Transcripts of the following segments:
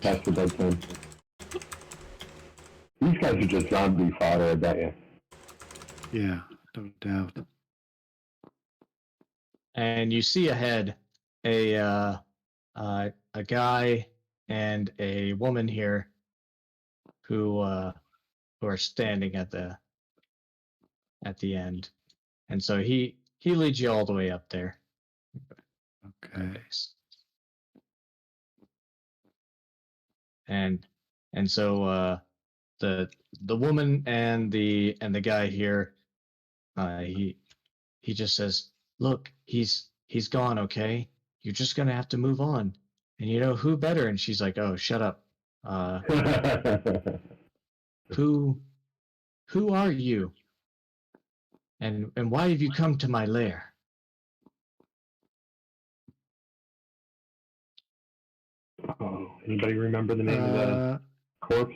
That's the bedtime. These guys are just zombie fodder, I bet you. Yeah, no doubt. And you see ahead a guy and a woman here who are standing at the end, and so he leads you all the way up there. Okay. And so the woman and the guy here, he just says, "Look, he's gone. Okay, you're just gonna have to move on." And you know who better? And she's like, "Oh, shut up. Who are you? And why have you come to my lair?" Oh, anybody remember the name of the corpse?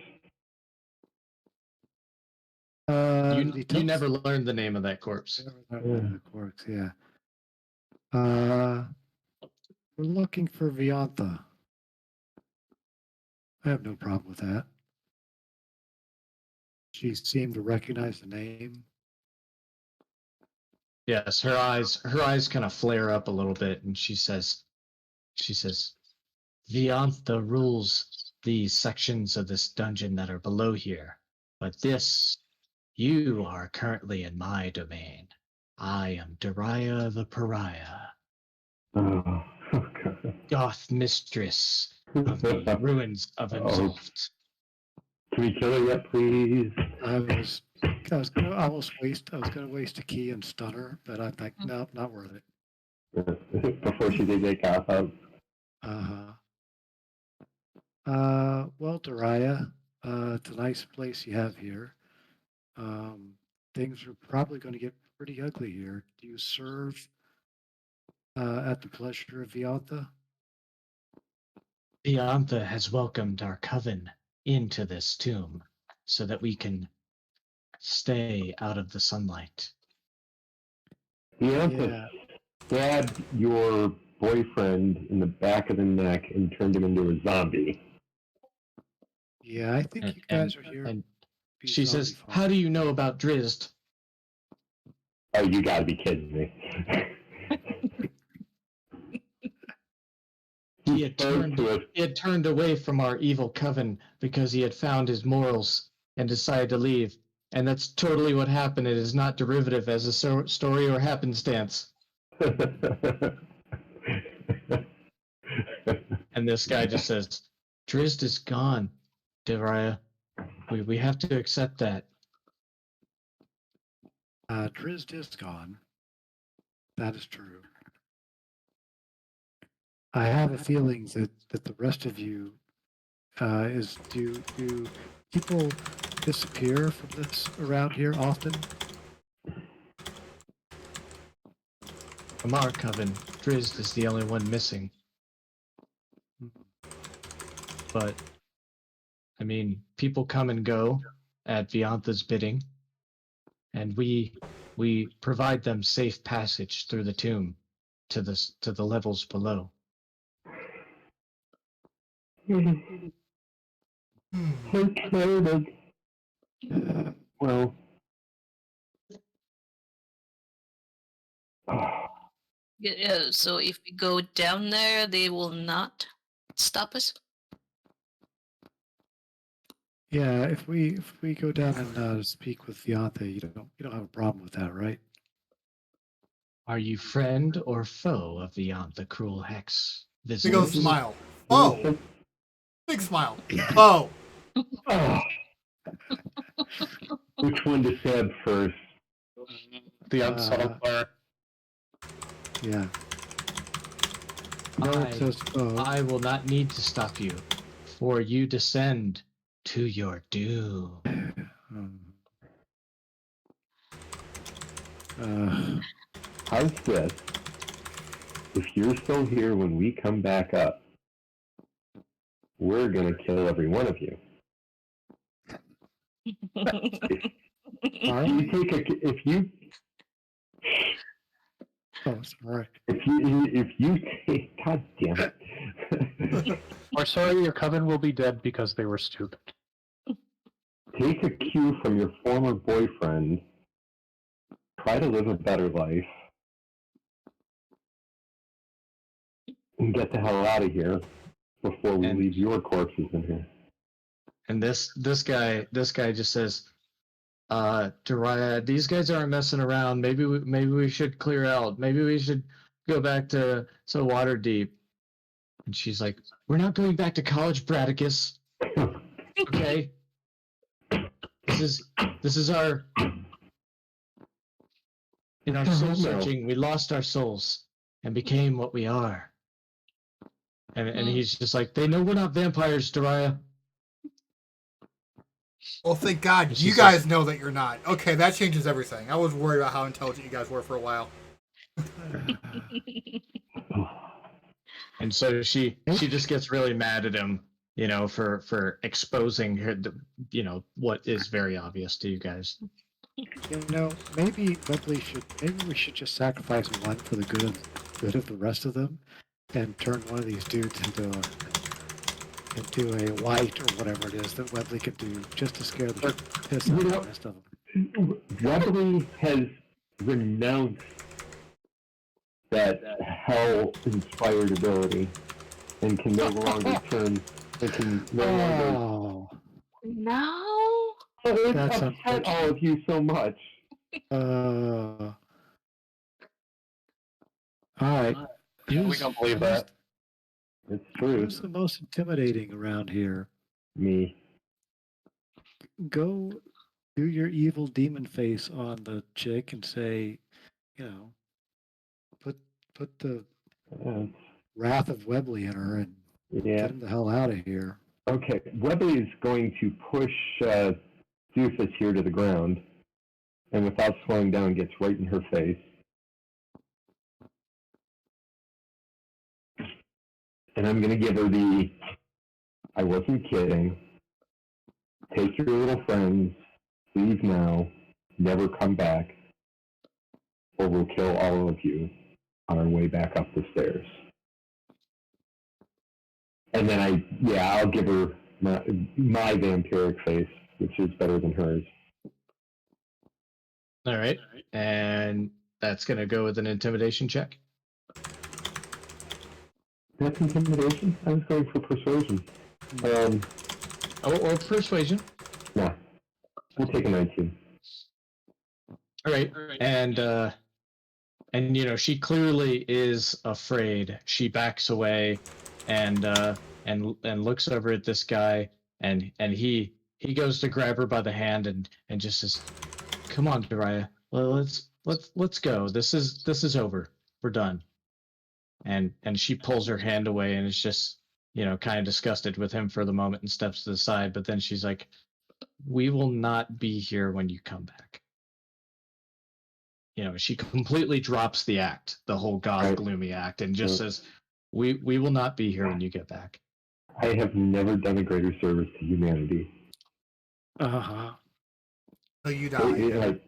You never learned the name of that corpse. Corpse, yeah. We're looking for Viantha. I have no problem with that. She seemed to recognize the name. Yes, her eyes kind of flare up a little bit, and she says, "Vianth rules the sections of this dungeon that are below here, but you are currently in my domain. I am Daria the Pariah, Oh, God. goth mistress of the ruins of Imsolved." Can we kill her yet, please? I was gonna waste a key and stun her, but I think no, not worth it. Before she did get caught up. Well, Daria, it's a nice place you have here. Things are probably going to get pretty ugly here. Do you serve at the pleasure of Viantha? Viantha has welcomed our coven into this tomb so that we can stay out of the sunlight. Vianth stabbed your boyfriend in the back of the neck and turned him into a zombie. Yeah, I think you guys are here. And she says, "How do you know about Drizzt?" Oh, you gotta be kidding me. He had turned away from our evil coven because he had found his morals and decided to leave. And that's totally what happened. It is not derivative as a story or happenstance. And this guy just says, "Drizzt is gone, Daria. We have to accept that." Drizzt is gone. That is true. I have a feeling that the rest of you do people disappear from this around here often? From our coven, Drizzt is the only one missing. But, I mean, people come and go at Viantha's bidding, and we provide them safe passage through the tomb to the levels below. Well. Yeah, so if we go down there, they will not stop us? Yeah, if we go down and speak with Viantha, you don't have a problem with that, right? Are you friend or foe of Viantha Cruel Hex? Big old smile. Oh! Big smile. Oh! Which one to stab first? The unsolved part. Yeah. I will not need to stop you, for you descend to your doom. How's this? If you're still here when we come back up, we're gonna kill every one of you. Oh, sorry. If you take, God damn it. We're sorry your coven will be dead because they were stupid. Take a cue from your former boyfriend. Try to live a better life. And get the hell out of here before we And- leave your corpses in here. And this guy just says, Dariah, these guys aren't messing around. Maybe we should clear out. Maybe we should go back to Waterdeep. And she's like, we're not going back to college, Bradicus. Okay. This is our in our soul searching, we lost our souls and became what we are. And he's just like, they know we're not vampires, Dariah. Well, thank God And she you says- guys know that you're not. Okay, that changes everything. I was worried about how intelligent you guys were for a while. And so she just gets really mad at him, for exposing her, what is very obvious to you guys. Maybe we should just sacrifice one for the good of the rest of them, and turn one of these dudes into a white or whatever it is that Webley could do just to scare the piss out of the rest of them. Webley has renounced that hell-inspired ability and can no longer turn. It can no longer. Oh, No. It That's upset unfortunate. all of you so much. all right. We don't believe that. It's true. Who's the most intimidating around here? Me. Go do your evil demon face on the chick and say, put the Yeah. wrath of Webley in her and Yeah. get him the hell out of here. Okay. Webley is going to push Doofus here to the ground, and without slowing down, gets right in her face. And I'm going to give her the I wasn't kidding. Take your little friends, leave now, never come back, or we'll kill all of you on our way back up the stairs. And then I'll give her my vampiric face, which is better than hers. All right. And that's going to go with an intimidation check. That's intimidation? I was going for persuasion. Or persuasion. No. We'll take a 19. All right. And she clearly is afraid. She backs away and looks over at this guy, and he goes to grab her by the hand and just says, "Come on, Dariah. Well, let's go. This is over. We're done." And she pulls her hand away and is just, kind of disgusted with him for the moment and steps to the side, but then she's like, "We will not be here when you come back." She completely drops the act, the whole goth Right. gloomy act, and just says, we will not be here when you get back. I have never done a greater service to humanity. Uh-huh. So you die. Like,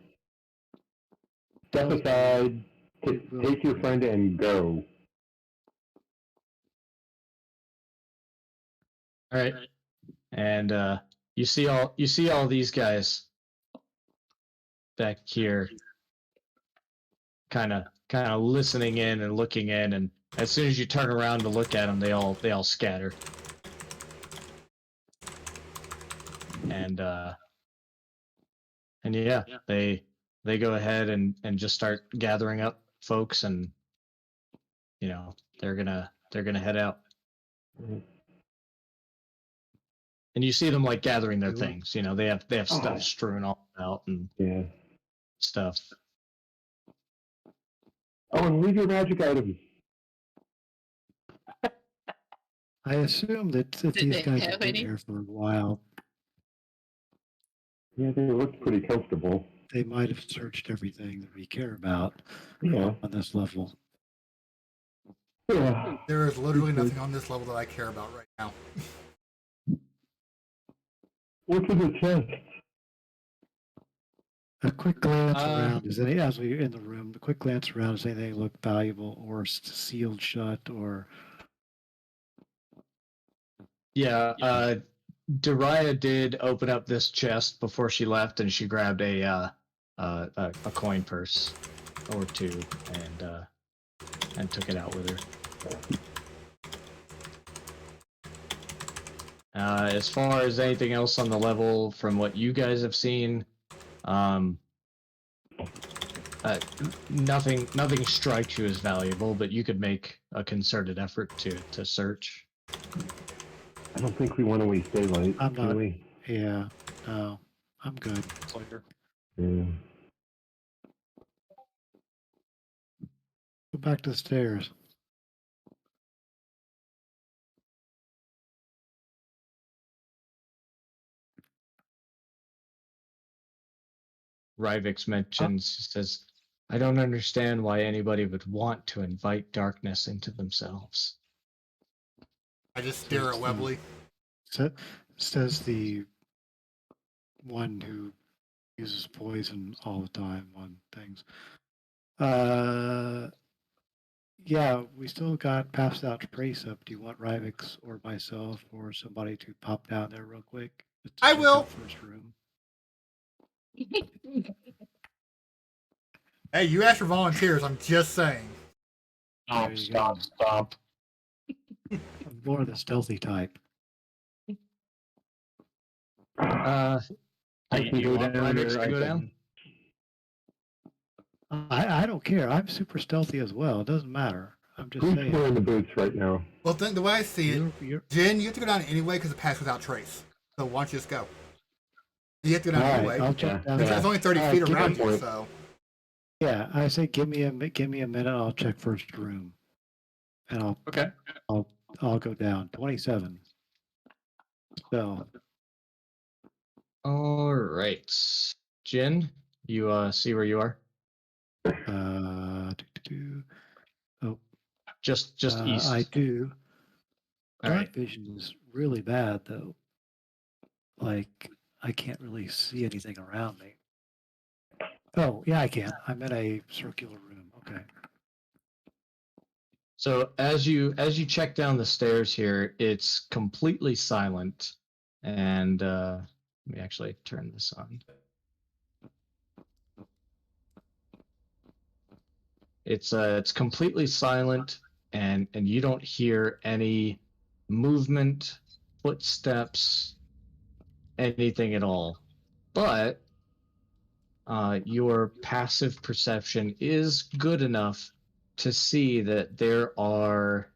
step aside, take your friend and go. All right. And you see all these guys back here kind of listening in and looking in, and as soon as you turn around to look at them, they all scatter. And yeah, they go ahead and just start gathering up folks, and they're gonna head out. And you see them like gathering their things. They have stuff strewn all about and stuff. Oh, and leave your magic items. I assume that Did these they guys have have been any? here for a while. Yeah, they look pretty comfortable. They might have searched everything that we care about Yeah. on this level. Yeah. There is literally nothing on this level that I care about right now. What's in the chest? A quick glance Uh, around. Is any as we in the room? A quick glance around. Does anything look valuable or sealed shut or? Yeah, Dariah did open up this chest before she left, and she grabbed a coin purse or two, and took it out with her. As far as anything else on the level from what you guys have seen, nothing strikes you as valuable, but you could make a concerted effort to search. I don't think we want to waste daylight, I'm do not. we? Yeah. No. I'm good. Later. Yeah. Go back to the stairs. Rivix mentions, says, I don't understand why anybody would want to invite darkness into themselves. I just stare at Webley. Says the one who uses poison all the time on things. Yeah, we still got passed out trace up. Do you want Rivix or myself or somebody to pop down there real quick? Just to I check will. out first room. Hey, you asked for volunteers. I'm just saying. There you go. Stomp. I'm more the stealthy type. I can You go want down Rivix there. to go down? I don't care. I'm super stealthy as well. It doesn't matter. I'm just Who's saying. wearing the boots right now? Well, the way I see it, You're, Jen, you have to go down anyway because it passed without trace. So why don't you just go? You have to go all down right, anyway. I'll check down It's, there. it's only 30 All right, feet give around me- you, so. Yeah, I say give me a minute. I'll check first room, and Okay. I'll go down 27. So All right. Jin, you see where you are? oh, Just east. I do. All Dark right. vision is really bad though. Like I can't really see anything around me. Oh yeah, I can. I'm in a circular room. Okay. So as you check down the stairs here, it's completely silent, and let me actually turn this on. It's completely silent, and you don't hear any movement, footsteps, anything at all. But your passive perception is good enough to see that there's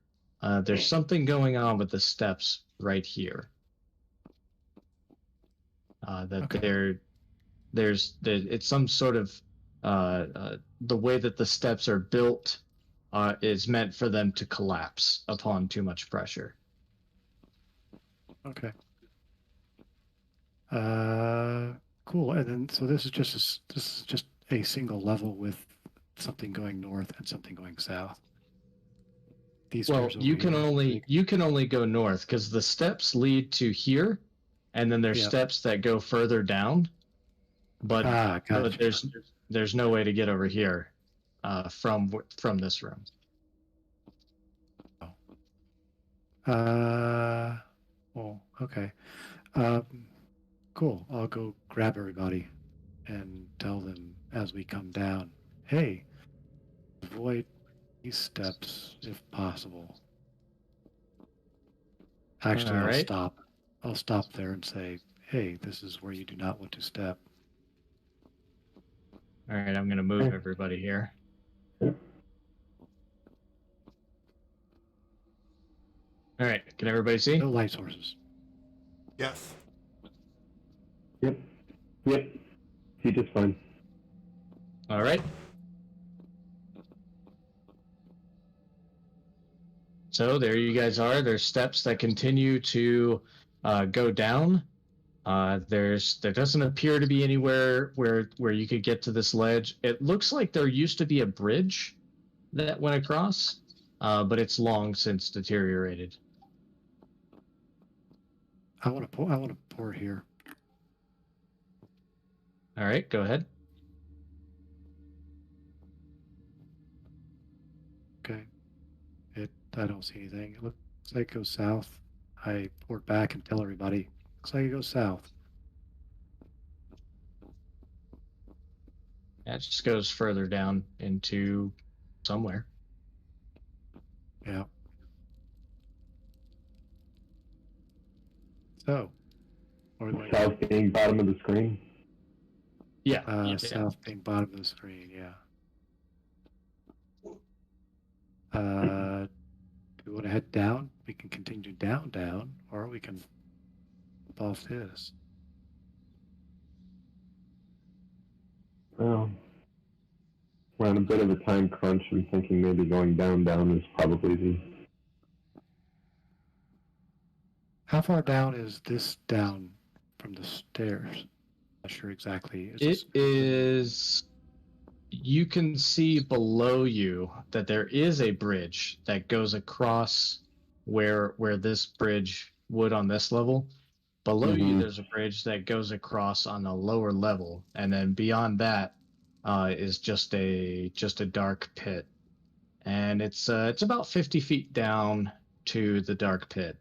something going on with the steps right here. That Okay. it's some sort of the way that the steps are built is meant for them to collapse upon too much pressure. Okay. Cool. And then so this is just a single level with something going north and something going south. These Well, stairs over here. you can only go north because the steps lead to here, and then there's Yep. steps that go further down. But Gotcha. there's no way to get over here from this room. Well, okay. Cool. I'll go grab everybody and tell them as we come down, hey, avoid these steps if possible. Actually, All I'll right. stop. I'll stop there and say, hey, this is where you do not want to step. All right, I'm gonna move everybody here. All right, can everybody see? No light sources. Yes. Yep. See just fine. All right. So there you guys are. There's steps that continue to go down. There doesn't appear to be anywhere where you could get to this ledge. It looks like there used to be a bridge that went across, but it's long since deteriorated. I want to pour here. All right, go ahead. I don't see anything. It looks like it goes south. I port back and tell everybody. Looks like it goes south. Yeah, it just goes further down into somewhere. Yeah. So, what are we going South being bottom of the screen. Yeah. to? yeah. South being bottom of the screen. Yeah. Do we want to head down? We can continue down, or we can jump off this. Well, we're on a bit of a time crunch. I'm thinking maybe going down is probably the. How far down is this down from the stairs? Not sure exactly. It is. You can see below you that there is a bridge that goes across where this bridge would on this level. Below you, Mhm. there's a bridge that goes across on the lower level, and then beyond that is just a dark pit, and it's about 50 feet down to the dark pit.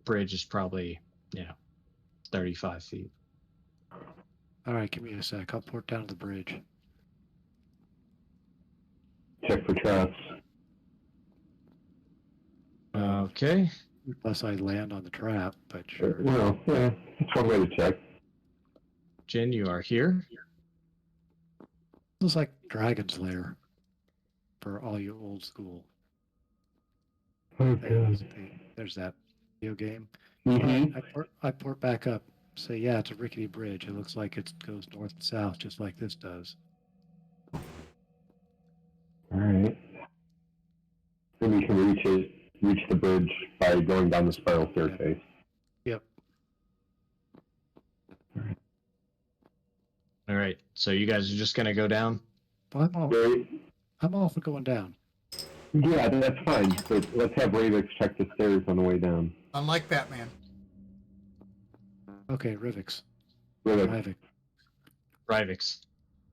Bridge is probably 35 feet. All right, give me a sec. I'll port down to the bridge. Check for traps. Okay. Unless I land on the trap, but sure. Well, yeah, it's one way to check. Jen, you are here. Looks like Dragon's Lair for all you old school. Oh, things. God. There's that video game. Mm-hmm. I port back up. Say, yeah, it's a rickety bridge. It looks like it goes north and south, just like this does. All right. Then we can reach the bridge by going down the spiral staircase. Yep. All right. So you guys are just gonna go down. Well, Great. I'm all for going down. Yeah, that's fine. But let's have Ravix check the stairs on the way down. Unlike Batman. Okay, Rivix. Ravix. Rivix.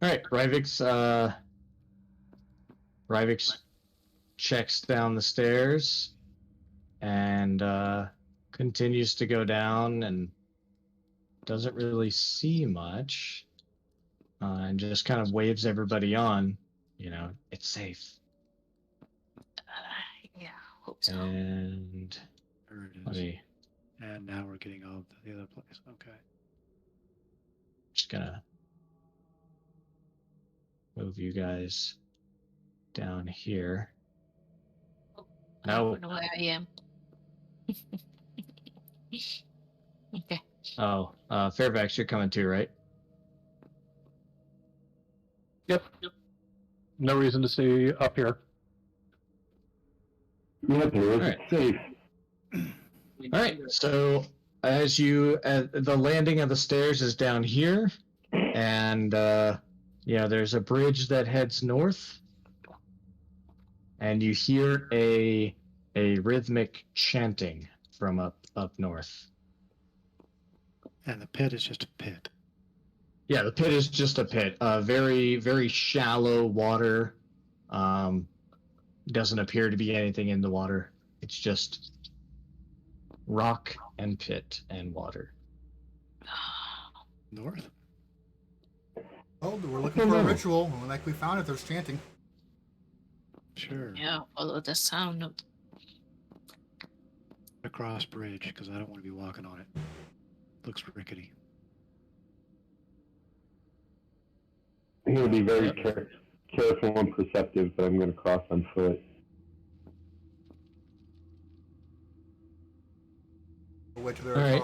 All right, Rivix checks down the stairs and continues to go down and doesn't really see much and just kind of waves everybody on. It's safe. Yeah, hope so. And There it let is. me And now we're getting all to the other place. Okay. just gonna move you guys down here. I No. don't know where I am. Okay. Oh, Fairfax, you're coming too, right? Yep. No reason to stay up here. Yeah, there is. All right. It's safe. All right. So as the landing of the stairs is down here, and there's a bridge that heads north, and you hear a rhythmic chanting from up north. And the pit is just a pit. Yeah, the pit is just a pit. Very, very shallow water. Doesn't appear to be anything in the water. It's just rock and pit and water. North? Oh, we're looking for a ritual. And like we found it, there's chanting. Sure. Yeah, follow the sound of. Across bridge, because I don't want to be walking on it. Looks rickety. I'm going to be very careful and perceptive, but I'm going to cross on foot. We'll wait till they're All right.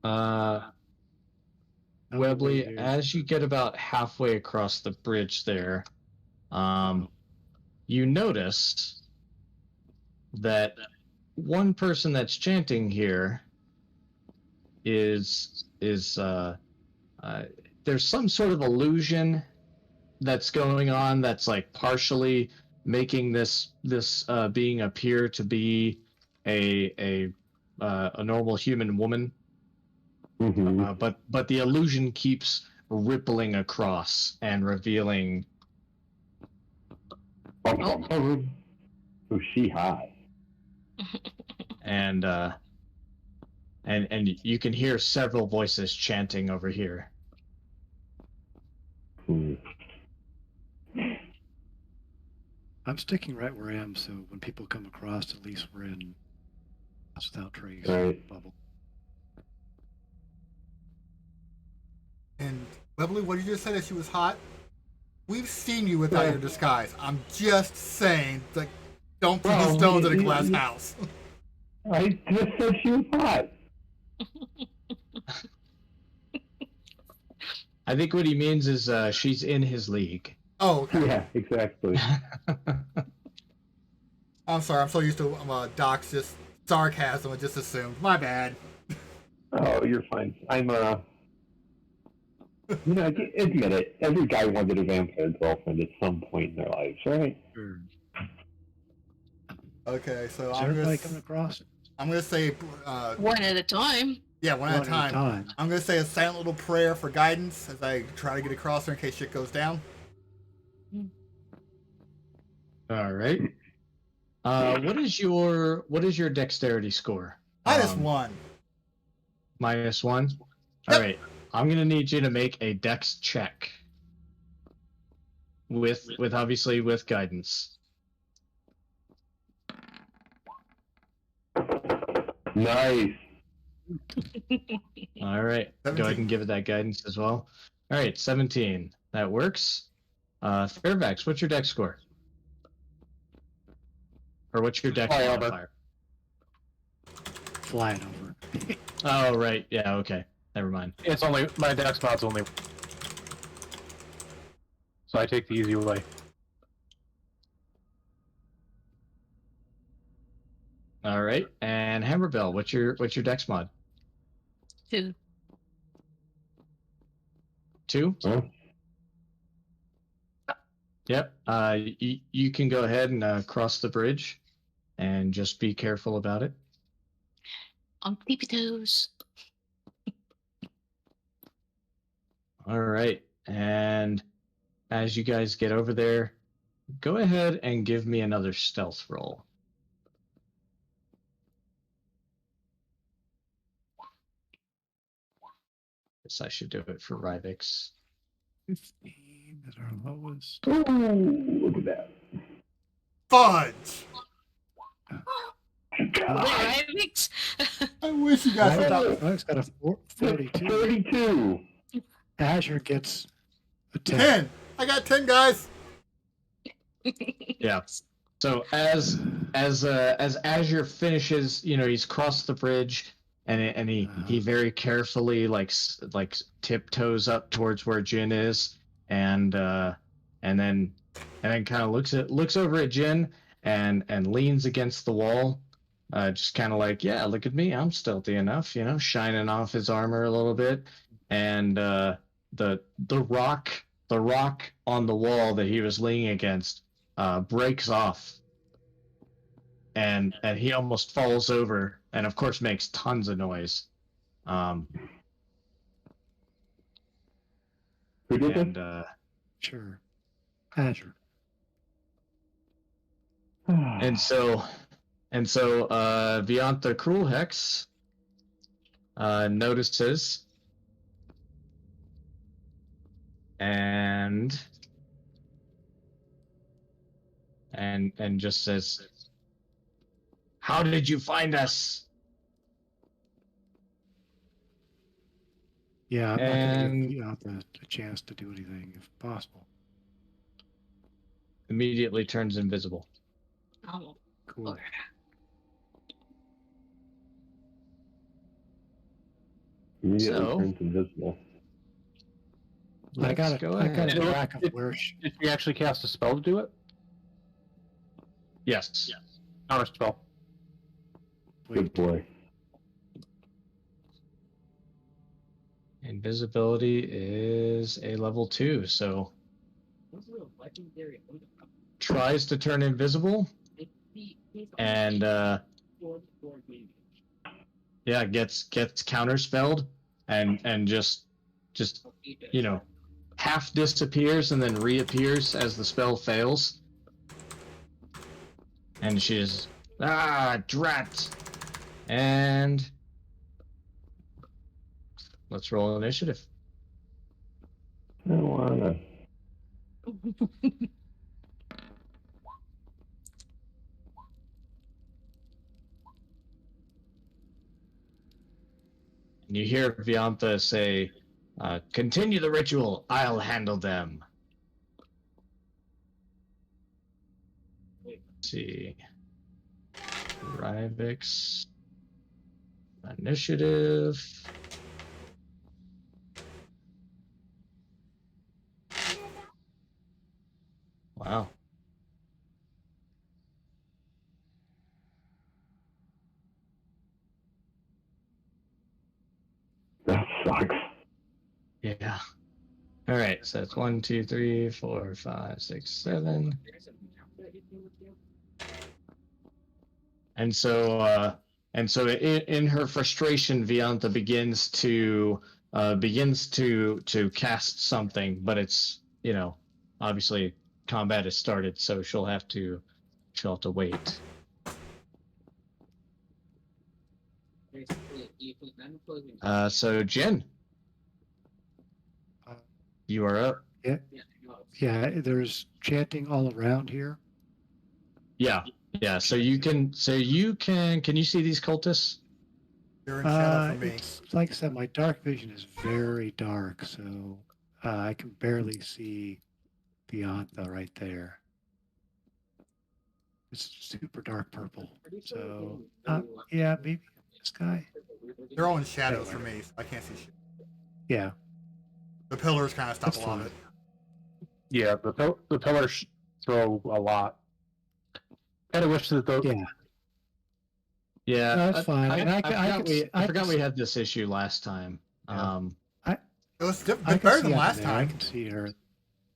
across. Webley, Dude. as you get about halfway across the bridge there, you notice that one person that's chanting here is there's some sort of illusion that's going on that's like partially making this being appear to be a normal human woman. Mm-hmm. But the illusion keeps rippling across and revealing Oh, she hot. And you can hear several voices chanting over here. Hmm. I'm sticking right where I am, so when people come across, at least we're in without trace Right. bubble. And Lovely, what did you just say that she was hot? We've seen you without your disguise. I'm just saying, like, don't throw Well, stones at a glass house. I just said she was hot. I think what he means is she's in his league. Oh, okay. Yeah, exactly. I'm sorry. I'm so used to Doc's just sarcasm. I just assumed. My bad. Oh, you're fine. I'm you know, admit it. Every guy wanted a vampire girlfriend at some point in their lives, right? Sure. Okay, so Is everybody coming across? I'm gonna say One at a time. yeah, one at a time. I'm gonna say a silent little prayer for guidance as I try to get across there in case shit goes down. All right. What is your dexterity score? -1. -1. Yep. All right. I'm gonna need you to make a dex check. With obviously with guidance. Nice. All right. 17. Go ahead and give it that guidance as well. All right, 17. That works. Fairfax, what's your dex score? Or what's your dex modifier? Flying over. Oh, right. Yeah, okay. Never mind. It's only my dex mod's only. So I take the easy way. All right. And Hammerbell, what's your dex mod? 2. 2? Huh? Yep. You can go ahead and cross the bridge and just be careful about it. On tippy toes. All right. And as you guys get over there, go ahead and give me another stealth roll. Guess I should do it for Rivix. 15 is our lowest. Ooh, look at that. Fudge! God. Mix. I wish you guys would not. Mike's got a 42. 32. Azure gets a 10. 10! I got 10, guys! Yeah. So as Azure finishes, he's crossed the bridge, and he very carefully like tiptoes up towards where Jin is, and then kind of looks over at Jin and leans against the wall, just kind of like, yeah, look at me, I'm stealthy enough, shining off his armor a little bit, and the rock on the wall that he was leaning against breaks off, and he almost falls over, and of course makes tons of noise. Who did And this? Sure. Azure. and so Vianth the Cruel Hex notices and just says, "How did you find us?" Yeah, I'm not going And to give Vianth a chance to do anything if possible. immediately turns invisible. Oh, Cool. Immediately So- turns invisible. I got Let's go a ahead. track of where Did she actually cast a spell to do it? Yes. Counter spell. Good boy. Invisibility is a level 2, so tries to turn invisible, and gets counterspelled, and just half disappears and then reappears as the spell fails, And she's drat. And let's roll initiative. I don't wanna. And you hear Viantha say, continue the ritual, I'll handle them. Let's see. Ryvik's initiative. Wow. That sucks. Yeah. All right. So that's 1, 2, 3, 4, 5, 6, 7. And so, in her frustration, Viantha begins to cast something, but it's obviously combat has started, so she'll have to wait. So Jen, Uh, you are up. Yeah, there's chanting all around here. Yeah. So you can can you see these cultists? You're in shadow for me. It's like I said, my dark vision is very dark, so I can barely see Viantha right there. It's super dark purple. So, yeah, maybe this guy. They're all in shadows for me, so I can't see shit. Yeah, The pillars kind of stop that's a lot of fine. it. Yeah, the pillars throw a lot. Kind of wish that the Yeah, Yeah, no, that's fine. And I forgot we had this issue last time. Yeah. It was I better can see than up last in there. I time. can see her.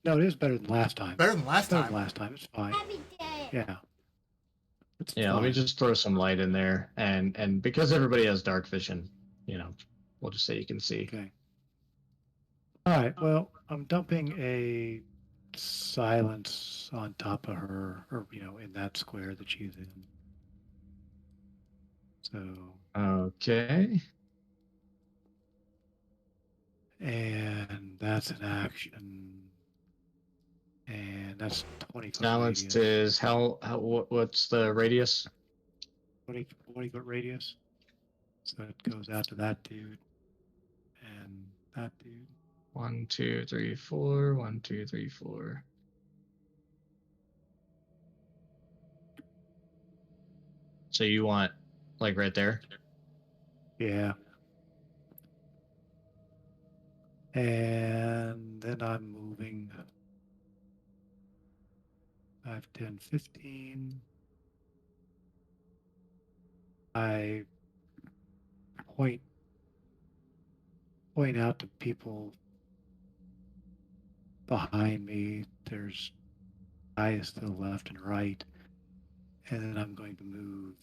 No, it is better than last time. Better than last Better time. than last time. It's fine. Yeah. It's Yeah, let me fine. just throw some light in there, and because everybody has dark vision, we'll just say you can see. Okay. All right. Well, I'm dumping a silence on top of her, or in that square that she's in. So, Okay. and that's an action, and that's 20-foot Silence radius. is what's the radius? 20-foot radius. So it goes out to that dude and that dude. 1, 2, 3, 4. 1, 2, 3, 4. So you want like right there? Yeah. And then I'm moving 5, 10, 15. I point out to people behind me. There's eyes to the left and right. And then I'm going to move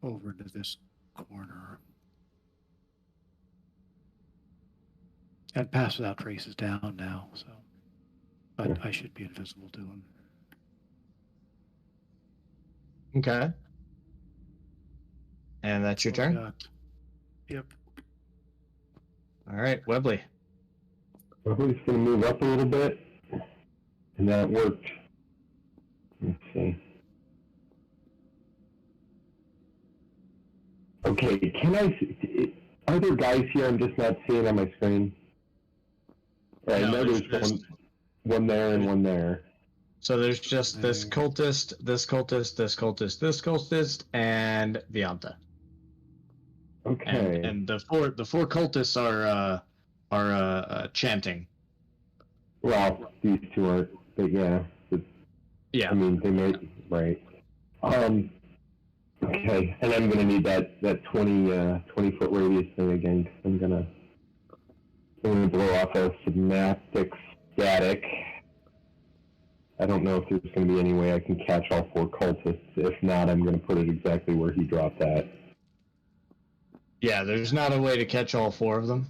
over to this corner. And Pass Without Trace is down now, so but I should be invisible to him. Okay. And that's your turn? Yep. All right, Webley. Webley's gonna move up a little bit, and that worked. Let's see. Okay, can I see? Are there guys here I'm just not seeing on my screen? I No, know there's one there and one there. So there's just this cultist, this cultist, this cultist, this cultist, and Viantha. Okay. And the four cultists are chanting. Well, these two aren't, but yeah. Yeah. I mean, they may, right. Okay, and I'm gonna need that 20-foot radius thing again, 'cause I'm gonna blow off a synaptic static. I don't know if there's gonna be any way I can catch all four cultists. If not, I'm gonna put it exactly where he dropped that. Yeah, there's not a way to catch all four of them,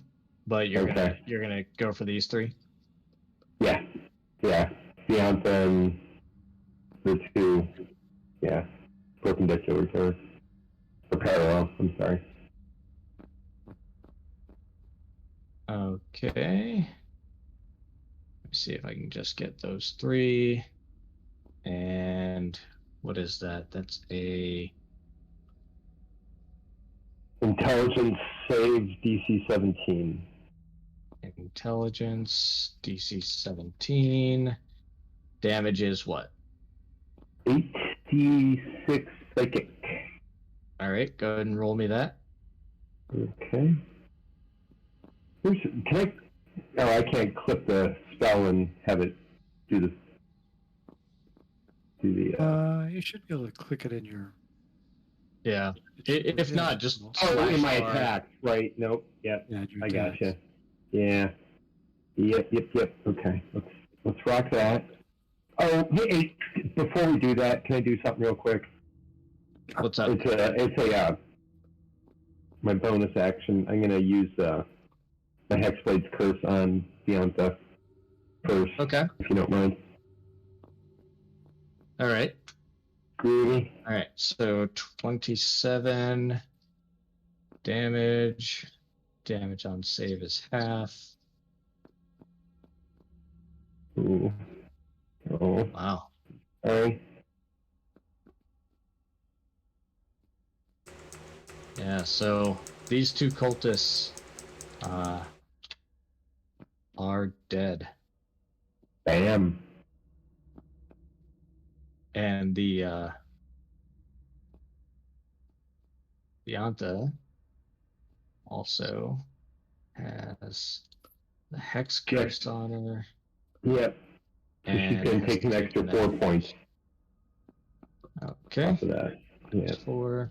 but you're Okay. gonna go for these three. Yeah. Vianth and the two Yeah, perpendicular to her. Or parallel, I'm sorry. Okay. Let me see if I can just get those 3. And what is that? That's a Intelligence save DC 17. intelligence DC 17. Damage is what? 8d6 psychic. All right, go ahead and roll me that. Okay. Can I? Oh, I can't clip the spell and have it do the. You should be able to click it in your. Yeah. it should be- If yeah, not, it's just possible. Oh, in slash my R. attack, right? Nope. Yep. Yeah, your I attacks. gotcha. Yeah. Yep. Okay. Let's rock that. Oh, hey, before we do that, can I do something real quick? What's up? It's my bonus action. I'm gonna use my Hexblade's curse on Vianth first, Okay. if you don't mind. All right. Groovy. All right. So 27 damage. Damage on save is half. Ooh. Oh. Wow. Sorry. Yeah. So these 2 cultists are dead, Bam. and the Vianta also has the hex curse on her. Yep. So she's And gonna has take an extra taken 4 that. points Okay. off of that. Yeah. 4.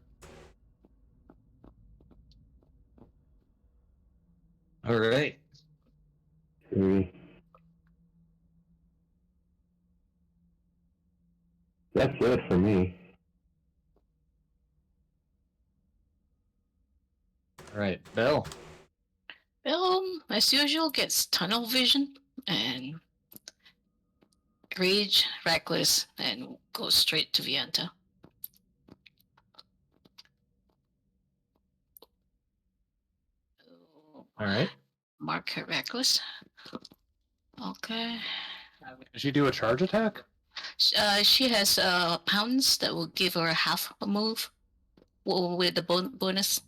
All right. Groovy. That's it for me. All right, Bell. As usual, gets tunnel vision and rage, reckless, and goes straight to Vianta. All right. Mark her reckless. Okay. Did she do a charge attack? She has pounds that will give her half a move with the bonus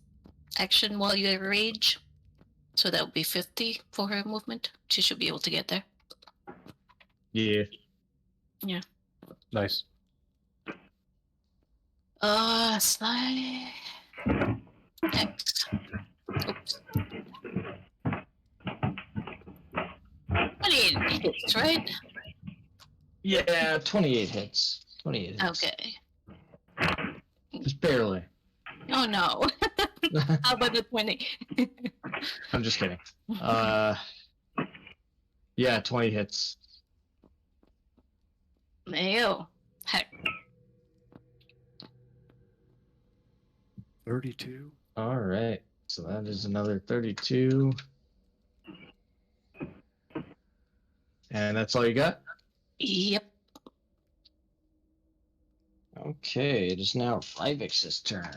action while you rage. So that would be 50 for her movement. She should be able to get there. Yeah. Nice. Slide. X. Oops. 28 hits, right? Yeah, 28 hits. 28 hits. Okay. Just barely. Oh no. How about the 20? I'm just kidding. Yeah, 20 hits. Ew. Heck. 32. All right. So that is another 32. And that's all you got? Yep. Okay, it is now Rivix's turn.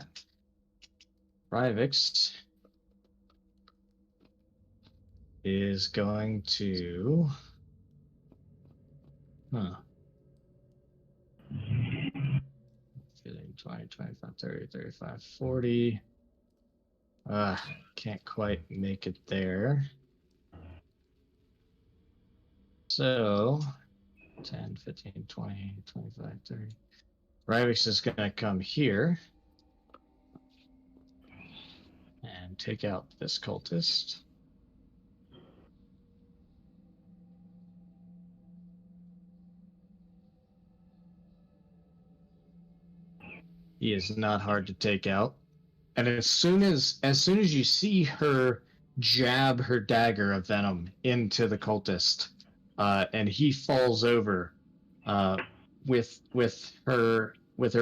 Rivix is going to... 15, 20, 25, 30, 35, 40. Can't quite make it there. So, 10, 15, 20, 25, 30. Rivix is going to come here and take out this cultist. He is not hard to take out. And as soon as you see her jab her dagger of venom into the cultist, and he falls over, with her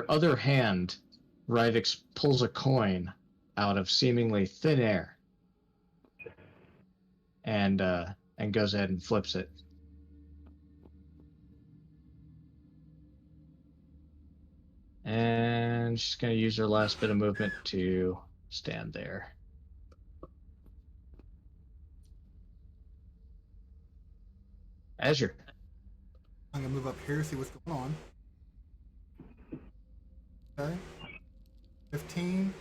other hand, Rivix pulls a coin out of seemingly thin air, and goes ahead and flips it. And she's going to use her last bit of movement to stand there. Azure. I'm gonna move up here, see what's going on. Okay. 15.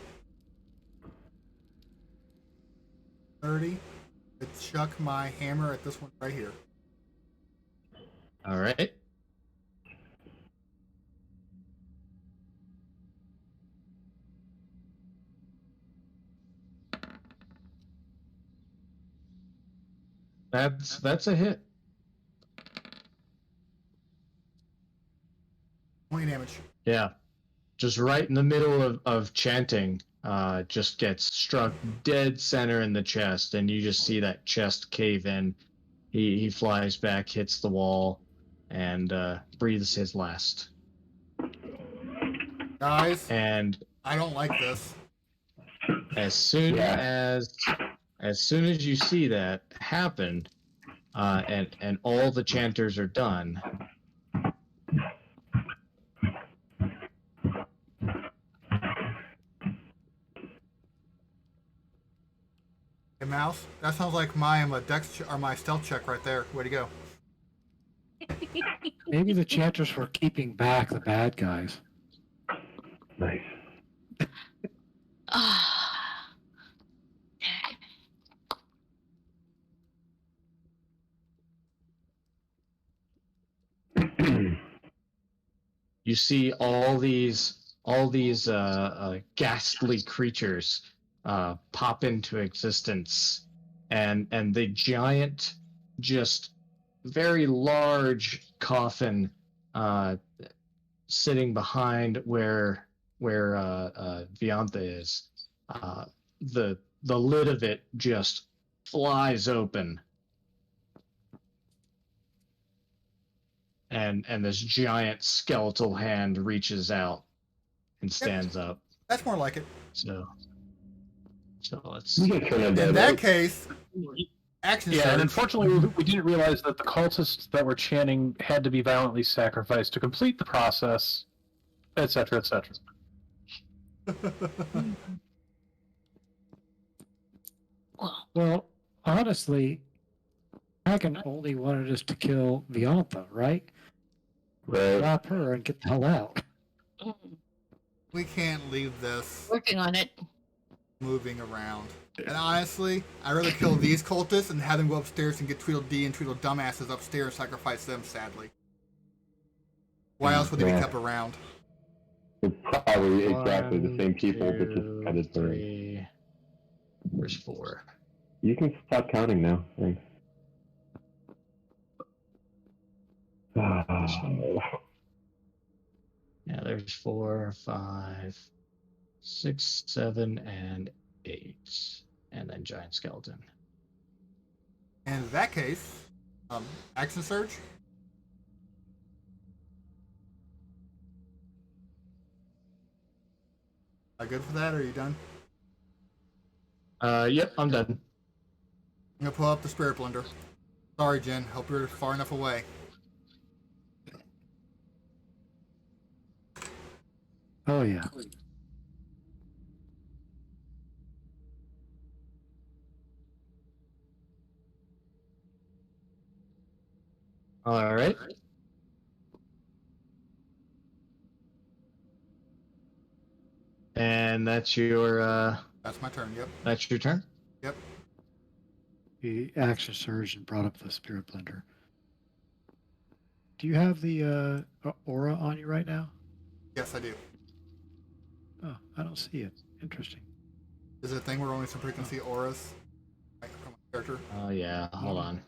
30. I chuck my hammer at this one right here. All right. That's a hit. 20 damage. Yeah. Just right in the middle of chanting, just gets struck dead center in the chest, and you just see that chest cave in. He flies back, hits the wall, and breathes his last. Guys, And I don't like this. as soon Yeah. as you see that happen, and all the chanters are done, Hey, Mouse, that sounds like my or my stealth check right there. Way to go. Maybe the chanters were keeping back the bad guys. Nice. Ah. you see all these ghastly creatures pop into existence, and the giant, just very large coffin sitting behind where Vianth is. The lid of it just flies open, and this giant skeletal hand reaches out and stands up. That's more like it. So let's You see. can turn it In down. that case, action Yeah, surge. and unfortunately, we didn't realize that the cultists that were chanting had to be violently sacrificed to complete the process, etc., etc. Well, honestly, Dragon only wanted us to kill Viantha, right? Right. Drop her and get the hell out. Mm, We can't leave this working on it. moving around. And honestly, I'd rather kill these cultists and have them go upstairs and get Tweedledee and Tweedle dumbasses upstairs and sacrifice them, sadly. Why else would they be Yeah. kept around? It's probably exactly the 1, same people that 2, just headed through. 3. Where's 4? You can stop counting now. Thanks. This one. Yeah, there's 4, 5, 6, 7, and 8, and then giant skeleton. And in that case, action surge. Are you good for that, or are you done? Yep, I'm done. I'm gonna pull up the spirit blender. Sorry, Jen. Hope you're far enough away. Oh, yeah. All right. And that's your That's my turn. Yep. that's your turn. Yep. The action surge and brought up the spirit blender. Do you have the aura on you right now? Yes, I do. Oh, I don't see it. Interesting. Is it a thing where only some people can see auras? Like, from a character? Oh yeah, hold on.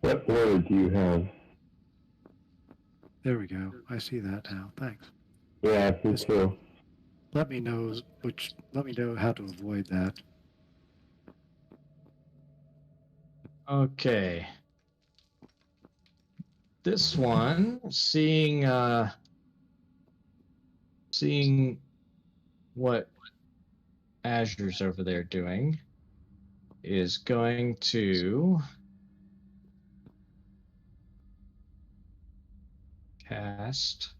What order do you have? There we go. I see that now. Thanks. Yeah, me too. Let me know Let me know how to avoid that. Okay. This one, seeing what Azure's over there doing, is going to cast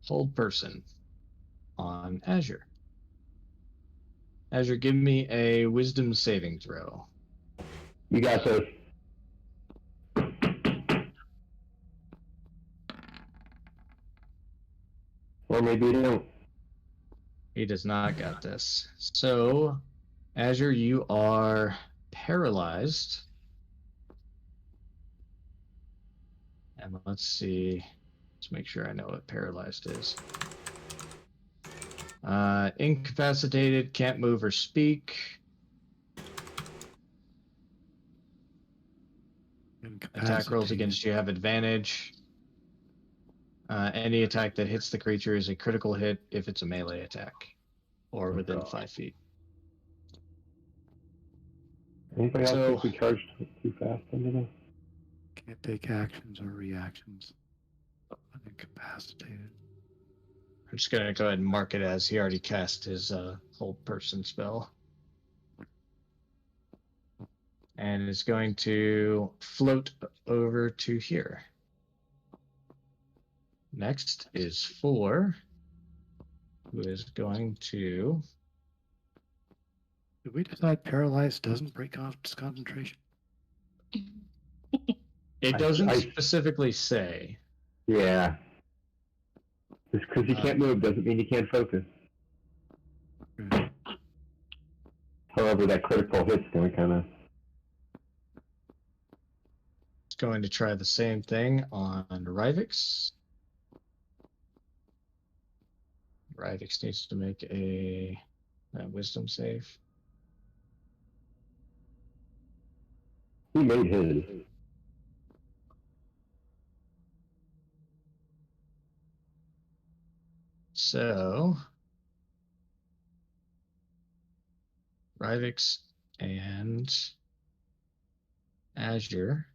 Hold Person on Azure. Azure, give me a Wisdom saving throw. You got this. Or maybe you don't. He does not got this. So, Azure, you are paralyzed. And let's see. Let's make sure I know what paralyzed is. Incapacitated, can't move or speak. Attack rolls against you have advantage. Any attack that hits the creature is a critical hit if it's a melee attack or within 5 feet. Anybody else So- think we charged too fast into this? Can't take actions or reactions. I'm incapacitated. I'm just going to go ahead and mark it as he already cast his Hold Person spell. And it's going to float over to here. Next is 4, who is going to... Did we decide paralyzed doesn't break concentration? It doesn't I- specifically say. Yeah. Just because you can't move doesn't mean you can't focus. However, that critical hit's going to kind of... It's going to try the same thing on Rivix. Rivix needs to make a wisdom save. He made his. So, Rivix and Azure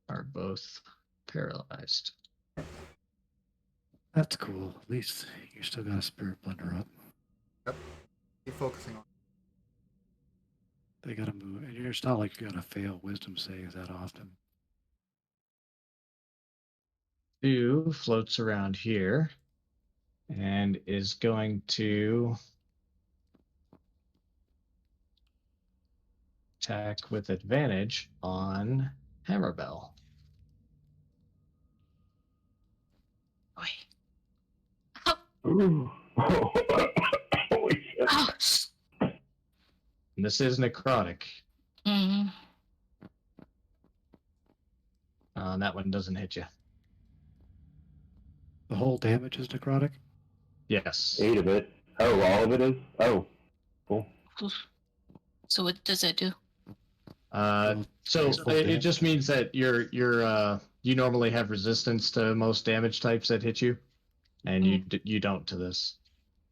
are both paralyzed. That's cool. At least you still got a spirit blender up. Keep focusing on. They gotta move, and it's not like you gotta fail wisdom saves that often. 2 floats around here and is going to attack with advantage on Hammerbell. Wait. Oh, Ooh. Holy shit. oh. And this is necrotic. Mm. That one doesn't hit you. The whole damage is necrotic? Yes. 8 of it. Oh, all of it is? Oh. Cool. So what does it do? So It's full it damage. just means that you normally have resistance to most damage types that hit you, and you don't to this.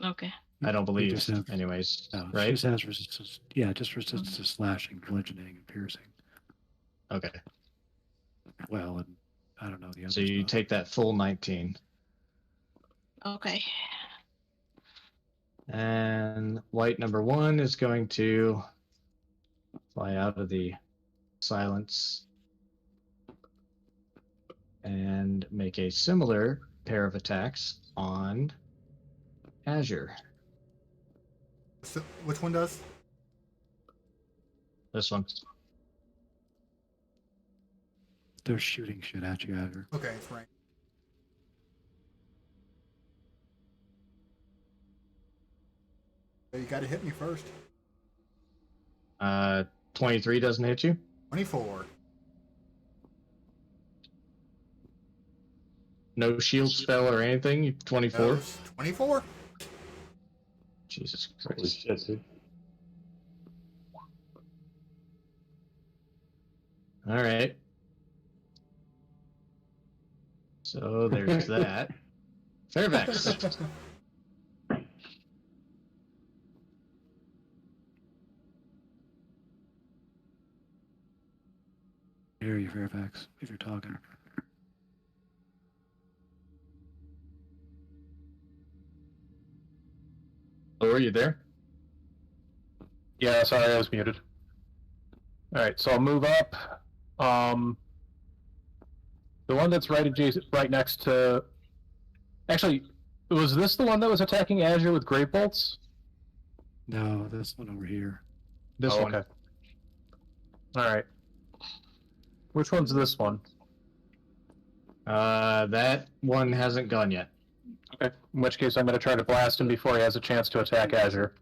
Okay. I don't believe, just have- anyways. No, she Right? just has resistance. Yeah, just resistance to slashing, bludgeoning, and piercing. Okay. Well, and I don't know the other So you stuff. take that full 19, Okay. and white number 1 is going to fly out of the silence and make a similar pair of attacks on Azure. So, which one does? This one. They're shooting shit at you, Azure. Okay, it's right. So you got to hit me first. 23 doesn't hit you. 24. No shield spell or anything. 24. Goes 24. Jesus Holy Christ. shit, dude. All right. So there's that. Fairfax. I hear you, Fairfax, if you're talking. Hello, are you there? Yeah, sorry, I was muted. All right, so I'll move up. The one that's right adjacent, right next to. Actually, was this the one that was attacking Azure with great bolts? No, this one over here. This one. Okay. All right. Which one's this one? That one hasn't gone yet. Okay. In which case, I'm going to try to blast him before he has a chance to attack Azure.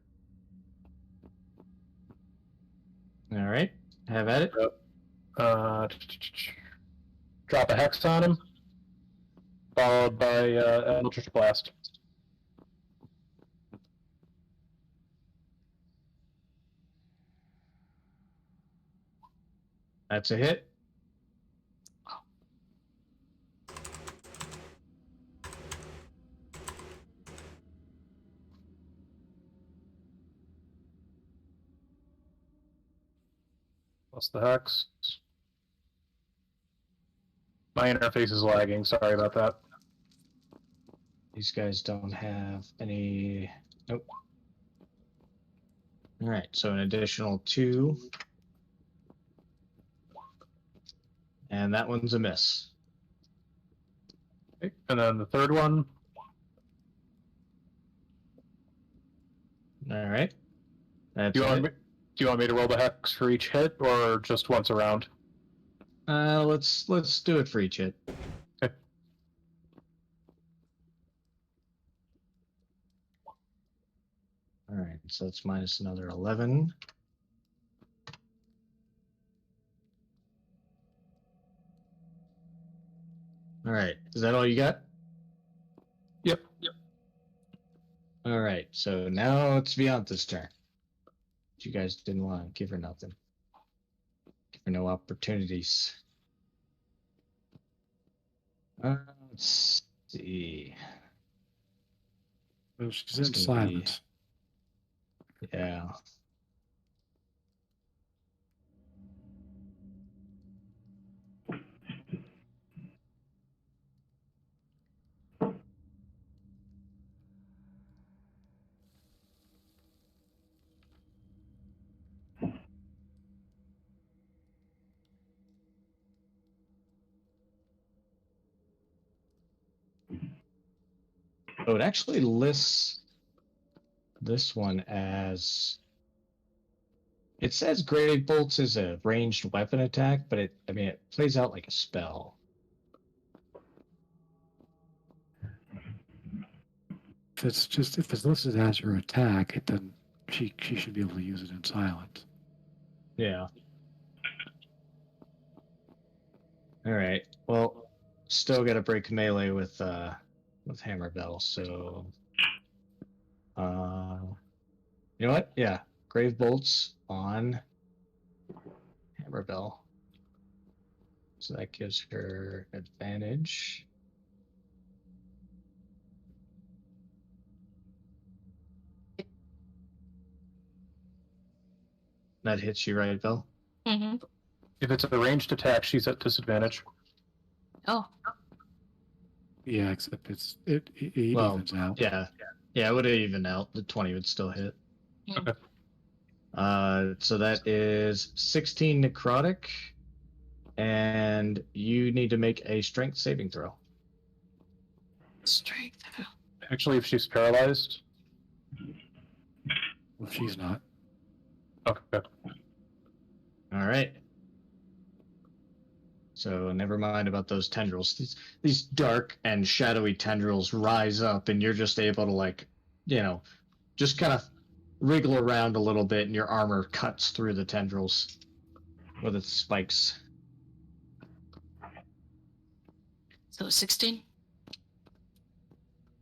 All right, have at it. Drop a hex on him, followed by Eldritch Blast. That's a hit. Plus the hex. My interface is lagging. Sorry about that. These guys don't have any. Nope. All right, so an additional 2. And that one's a miss. Okay. And then the third one. All right. That's Do you want it. do you want me to roll the hex for each hit, or just once around? Let's do it for each hit. Okay. All right, so that's minus another 11. All right, is that all you got? Yep. All right, so now it's Vianth's turn. You guys didn't want to give her nothing. Give her no opportunities. Let's see. Well, she's It's in gonna silence. Yeah. Oh, it actually lists this one as. It says Grave Bolts is a ranged weapon attack, but it plays out like a spell. If it's listed as her attack, then she should be able to use it in silence. Yeah. All right. Well, still got to break melee with Hammer Bell. So, you know what? Yeah, Grave Bolts on Hammer Bell. So that gives her advantage. That hits you, right, Bell? Mm-hmm. If it's a ranged attack, she's at disadvantage. Oh, Yeah, except it Well, evens out. yeah, it would even out. The 20 would still hit. Okay. So that is 16 necrotic, and you need to make a strength saving throw. strength. Actually, if she's paralyzed. Well, she's not. Okay. All right. So never mind about those tendrils. These dark and shadowy tendrils rise up, and you're just able to just kind of wriggle around a little bit, and your armor cuts through the tendrils with its spikes. So 16?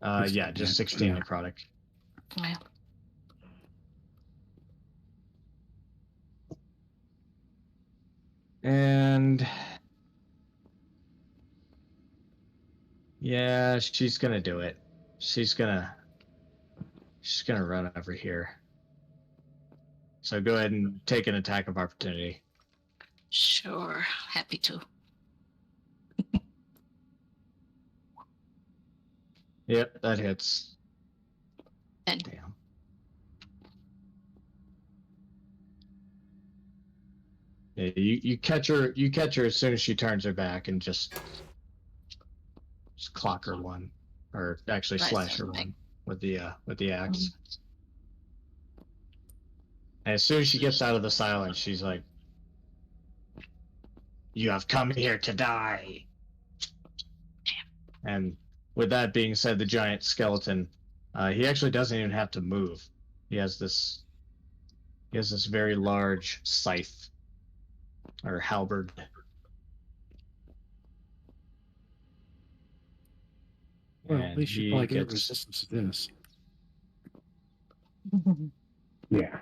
Yeah, just 16 yeah. necrotic. Yeah. And yeah, she's gonna do it. She's gonna run over here. So go ahead and take an attack of opportunity. Sure. Happy to. Yep, that hits. And Damn. Yeah, you catch her. You catch her as soon as she turns her back, and just clock her one, or actually Right, slash her okay. one with the axe. And as soon as she gets out of the silence, she's like, "You have come here to die." And with that being said, the giant skeleton, he actually doesn't even have to move. He has this very large scythe or halberd. Well, at And least you he probably get gets resistance to this. Yeah.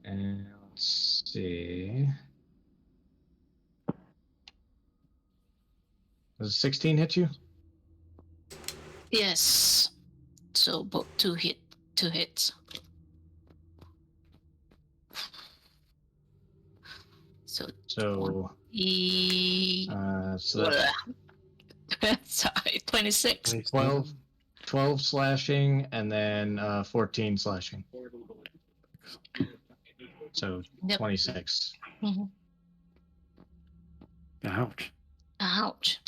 and let's see. Does a 16 hit you? Yes. So both two hits. So So 20, so that's sorry, 26. 12, 12 slashing and then 14 slashing. So Yep. 26. Mhm. Ouch. Ouch.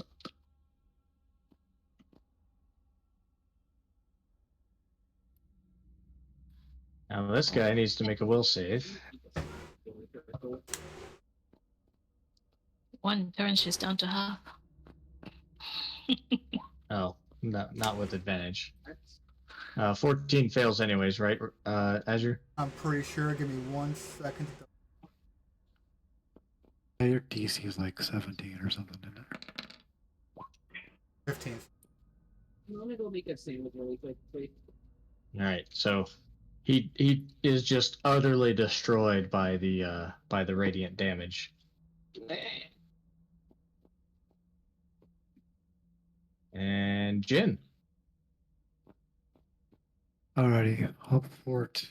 Now this guy needs to make a will save. One turn, she's down to half. Oh, not with advantage. 14 fails anyways, right, Azure? I'm pretty sure. Give me 1 second. Yeah, your DC is like 17 or something, isn't it? 15. Let me go make a sandwich really quick, please. All right, so he is just utterly destroyed by the radiant damage. And Jin. Alrighty, Hub Fort.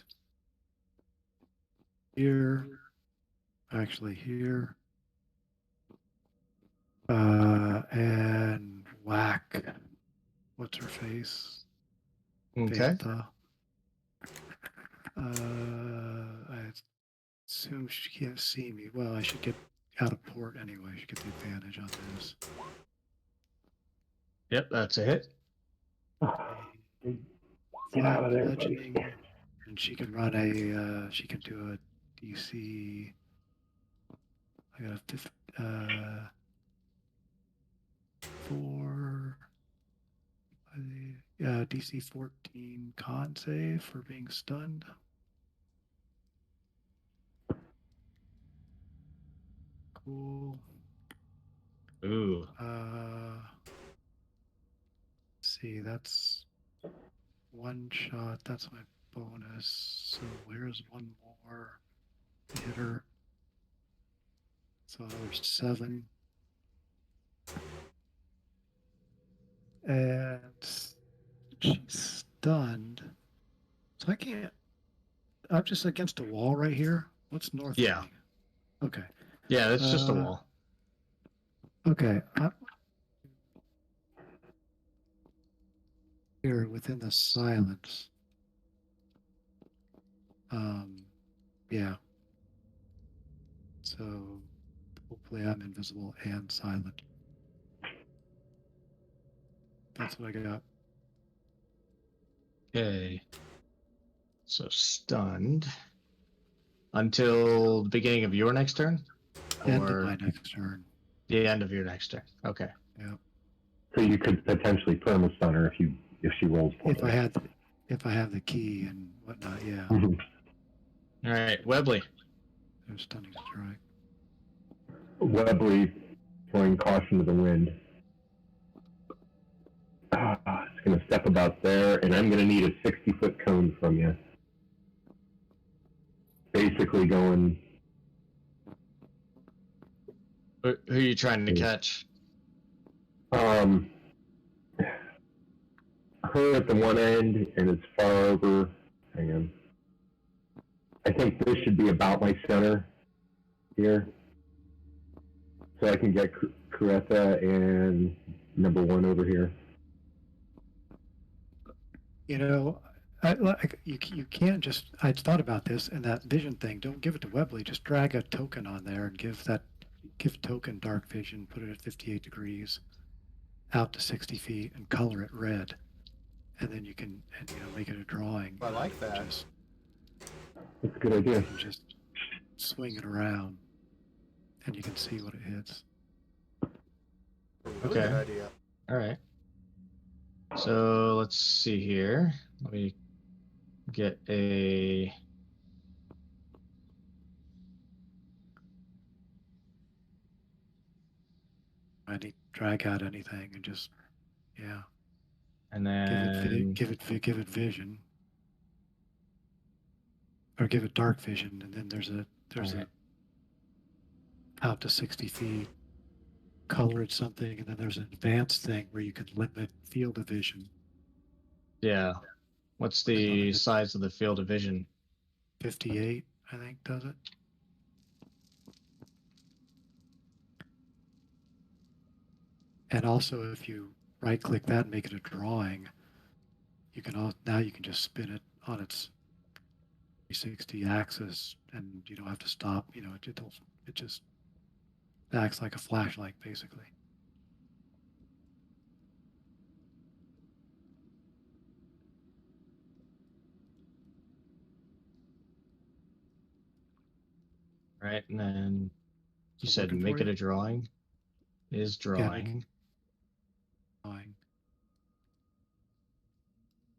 Here. Actually, here. And whack. What's her face? Okay. Viantha. I assume she can't see me. Well, I should get out of port anyway. I should get the advantage on this. Yep, that's a hit. Get out of there, buddy. Bludgeoning, and she can run a. She can do a DC. I got a 4. DC 14 con save for being stunned. Cool. Ooh. See, that's one shot. That's my bonus. So where's one more hitter? So there's 7. And she's stunned. So I can't. I'm just against a wall right here. What's north Yeah. of me? Okay. Yeah, that's just a wall. Okay. I'm here within the silence. Yeah. So hopefully I'm invisible and silent. That's what I got. Okay. So stunned until the beginning of your next turn, End of or my next turn. the end of your next turn. Okay. Yeah. So you could potentially perma-stun her if she rolls poorly. If I have the key and whatnot, yeah. Mhm. All right, Webley. There's stunning strike. Webley throwing caution to the wind. It's going to step about there, and I'm going to need a 60-foot cone from you. Basically going... Who are you trying to catch? Her at the one end, and it's far over. Hang on. I think this should be about my center here. So I can get Coretta and number 1 over here. You know, You can't just. I thought about this and that vision thing. Don't give it to Webley. Just drag a token on there and give token dark vision. Put it at 58 degrees, out to 60 feet, and color it red. And then you can make it a drawing. I like that. Just, That's a good idea. you can just swing it around, and you can see what it hits. Really Okay. good idea. All right. So let's see here. Let me get a. Drag out anything and just And then give it vision, or give it dark vision, and then there's a Alright. out to 60 feet, color it something, and then there's an advanced thing where you can limit field of vision. yeah. What's the size of the field of vision? 58, I think, does it? And also, if you right-click that and make it a drawing, you can now you can just spin it on its 360 axis, and you don't have to stop. It just acts like a flashlight, basically. Right, and then you So said looking make for it you? a drawing. Is drawing. Drawing.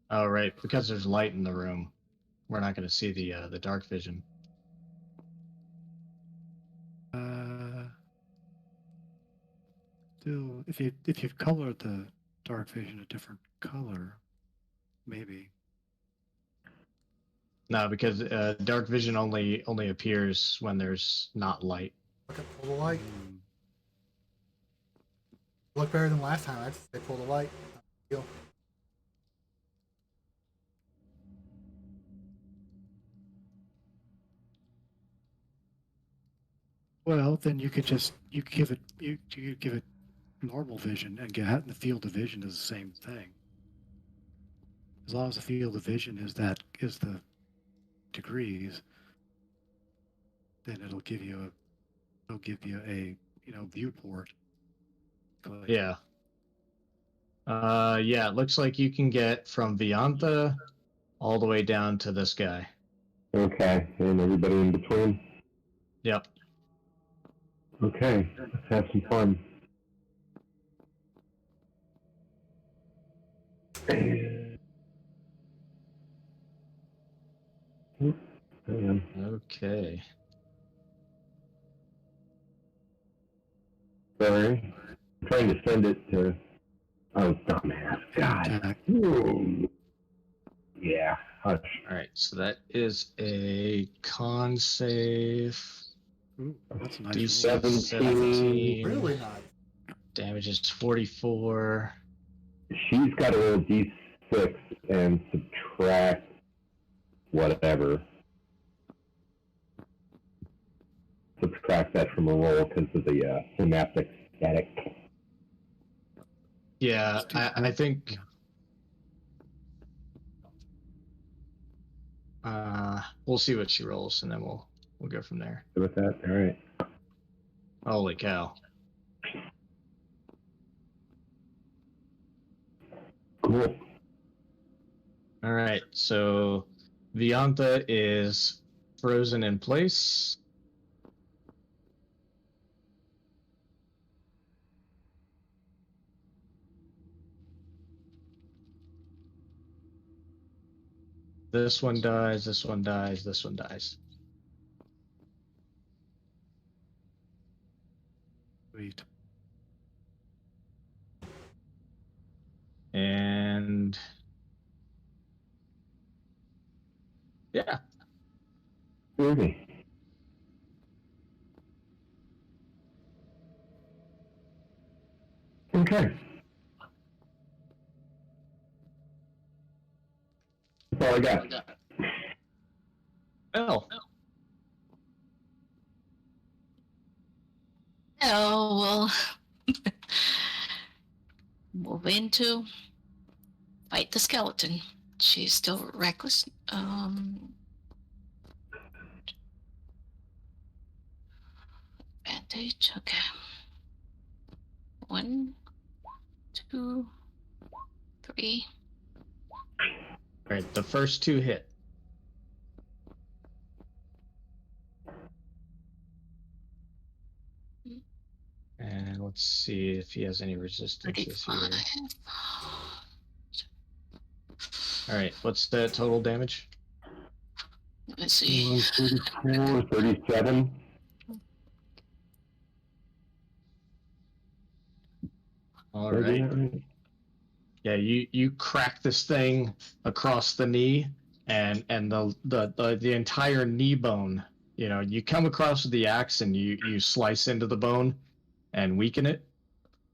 Oh, right, because there's light in the room, we're not going to see the dark vision. Still, if you've colored the dark vision a different color, maybe. No, because dark vision only appears when there's not light. Look at pull the light. Hmm. Look better than last time. I'd say pull the light. Deal. Well, then you could give it normal vision and get the field of vision is the same thing. As long as the field of vision is the degrees, then it'll give you a viewport. Yeah. Yeah, it looks like you can get from Vianth all the way down to this guy. Okay, and everybody in between. Yep. Okay, let's have some fun. Oop, hang on. Okay. Sorry. I'm trying to send it to. Oh, dumbass. God. Attack. Ooh. Yeah, hush. All right, so that is a con save. Ooh, that's a nice DC roll. 17. Really nice. Damage is 44. She's got to roll d6 and subtract whatever. Subtract that from a roll because of the synaptic static. Yeah, It's too I think. We'll see what she rolls, and then we'll go from there. Good with that? All right. Holy cow! Cool. All right, so Vianth is frozen in place. This one dies, this one dies, this one dies. Sweet. And yeah, Groovy. Okay. That's all I got. well, Oh, well, move into fight the skeleton. She's still reckless. Advantage. Okay. 1, 2, 3. All right, the first 2 hit. And let's see if he has any resistances 35. here. All right, what's the total damage? Let's see. 34, 37. All Did I do right. that right? Yeah, you crack this thing across the knee, and the entire knee bone. You know, you come across with the axe and you slice into the bone and weaken it,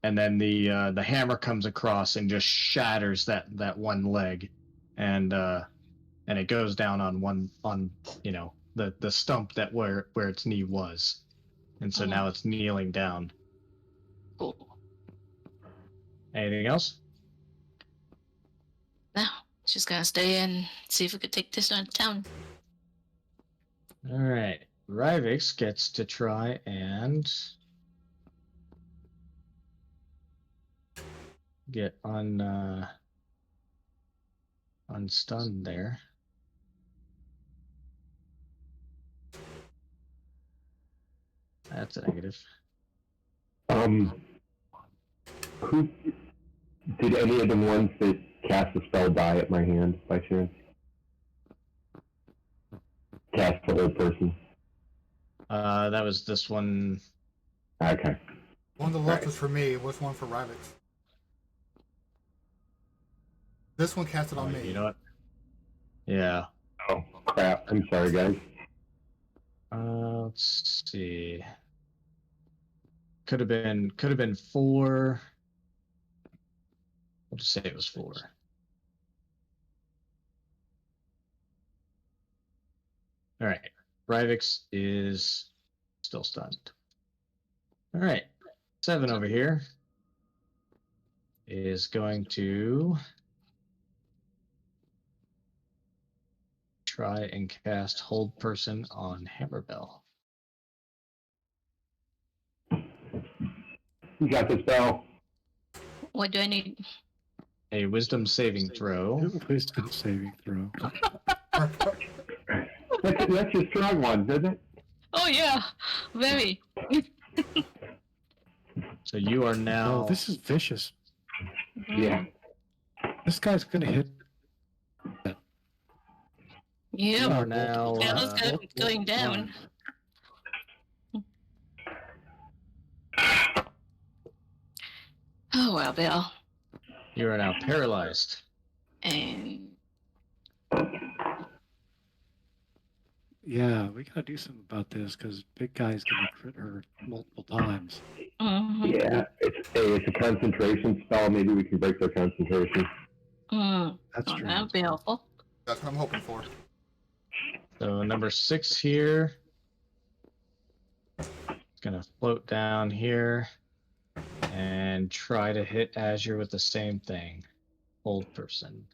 and then the hammer comes across and just shatters that one leg, and it goes down on the stump that where its knee was, and so now it's kneeling down. Cool. Anything else? Now, she's gonna stay and see if we could take this on town. All right, Rivix gets to try and get unstunned there. That's a negative. Who did any of the ones that cast a spell die at my hand by chance? Cast the old person. That was this one. Okay. One on the left was for me. What's one for Rivix? This one casted on me. You know what? Yeah. Oh crap! I'm sorry, guys. Let's see. Could have been 4. We'll just say it was 4. All right. Rivix is still stunned. All right. 7 over here is going to try and cast Hold Person on Hammerbell. You got the spell. What do I need? A Wisdom saving throw. Wisdom saving throw. That's your strong one, isn't it? Oh yeah, very. So you are now. Oh, this is vicious. Yeah. This guy's gonna hit. You Yep. are now. Yeah, let's go. Going down. Oh well, Bill. You are now paralyzed. And Yeah, we gotta do something about this because big guy's gonna crit her multiple times. Yeah. It's a concentration spell. Maybe we can break their concentration. That's true. That'd be helpful. That's what I'm hoping for. So number 6 here. It's gonna float down here and try to hit Azure with the same thing. Hold Person.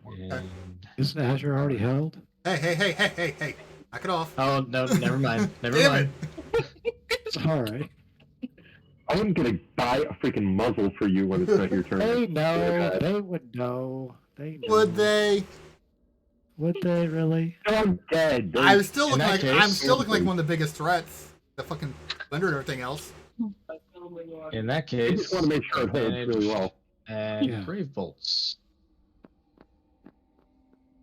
And Isn't Azure already held? Hey. Knock it off. oh no, never mind. Never Damn mind. It's all right. I'm gonna buy a freaking muzzle for you when it's not your turn. They know. Yeah. They would know. They know. Would they? Would they really? I'm dead. I'm still In looking that like case- I'm still looking like one of the biggest threats. The fucking Blender and everything else. In that I case, just want to make sure it holds really well. And Yeah. Brave Bolts.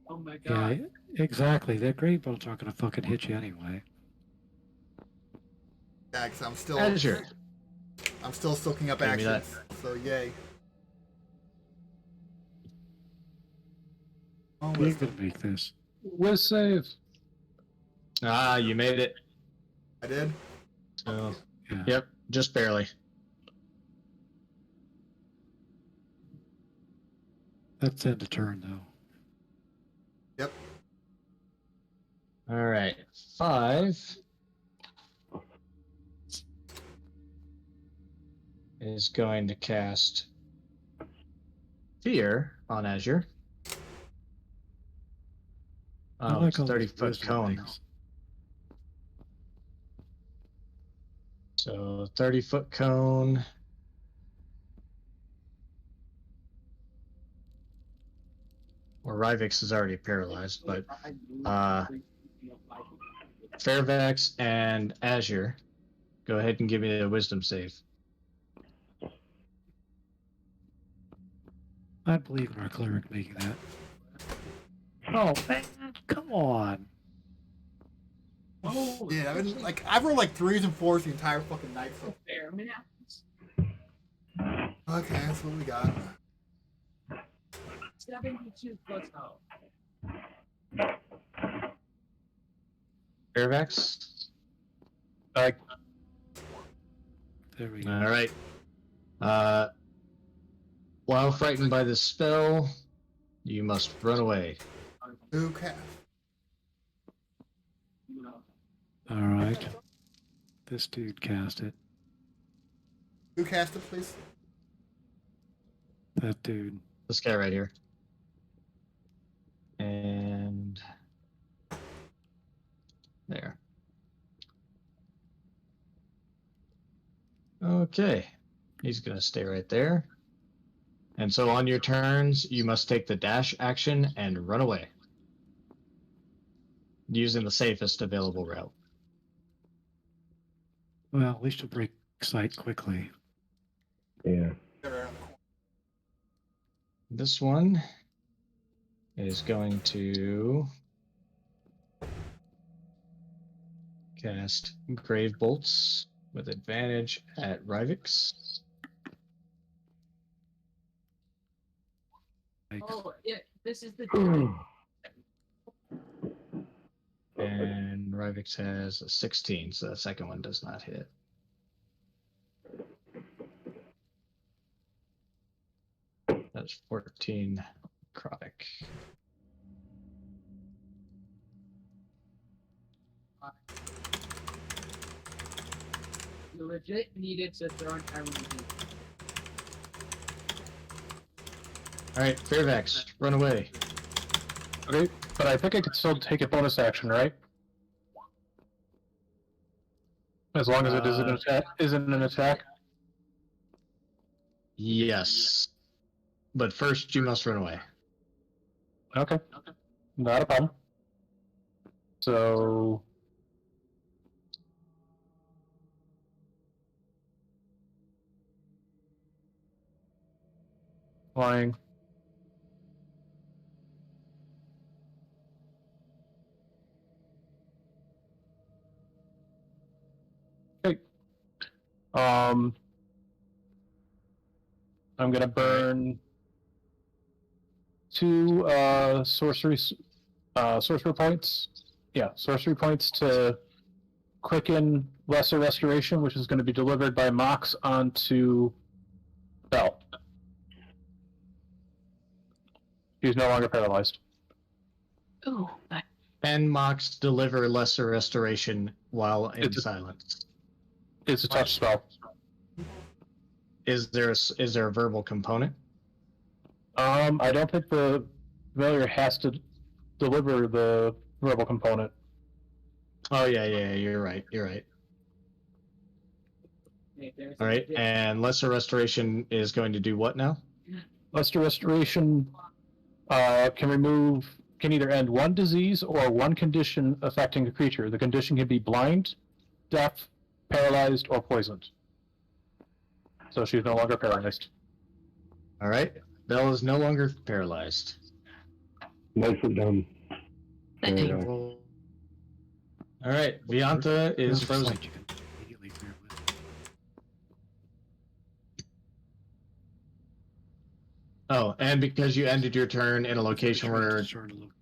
Oh my Yeah, god. exactly. That great bolts aren't gonna fucking hit you anyway. Yeah, 'cause I'm still Azure. soaking up Give me that. actions. So yay. Oh, We're wisdom. gonna make this. Whiz save. Ah, you made it. I did. So, Yeah. yep, just barely. That's end of turn though. Yep. All right, 5 is going to cast fear on Azure. I Oh, like it's all these 30-foot wisdom cone. things. So 30-foot cone. Or Rivix is already paralyzed, but Fairvex and Azure, go ahead and give me a wisdom save. I believe in our cleric making that. Oh man, come on! Oh, Yeah, I've rolled like 3s and 4s the entire fucking night. So. fair man. Okay, that's what we got. 72 plus oh. Fairvex? Like, There we go. All right. While frightened by this spell, you must run away. Okay. All right. This dude cast it. Who cast it, please? That dude. This guy right here. And there. Okay. He's going to stay right there. And so on your turns, you must take the dash action and run away. Using the safest available route. Well, at least you'll break sight quickly. Yeah. This one is going to cast Grave Bolts with advantage at Rivix. Oh, yeah, this is the. And Rivix has a 16, so the second one does not hit. That's 14 necrotic. You legit needed to throw an arrow. Alright, Fairvex, run away. okay, but I think I could still take a bonus action, right? As long as it isn't an attack. Isn't an attack. Yes. But first, you must run away. Okay. Not a problem. So. Flying. Okay. I'm gonna burn 2 sorcery points. Yeah, sorcery points to quicken Lesser Restoration, which is going to be delivered by Mox onto Bell. He's no longer paralyzed. Ooh, And Mox deliver Lesser Restoration while in It's a- silence. It's a touch spell. Is there a verbal component? I don't think the familiar has to deliver the verbal component. Oh yeah, you're right. All right, and Lesser Restoration is going to do what now? Lesser Restoration can either end one disease or one condition affecting a creature. The condition can be blind, deaf, paralyzed, or poisoned. So she's no longer paralyzed. All right, Bell is no longer paralyzed. Nicely done. thank Yeah. you. All right, Viantha is Perfect frozen. sight you can immediately clear with. Oh, and because you ended your turn in a location Finish range where, is starting to look-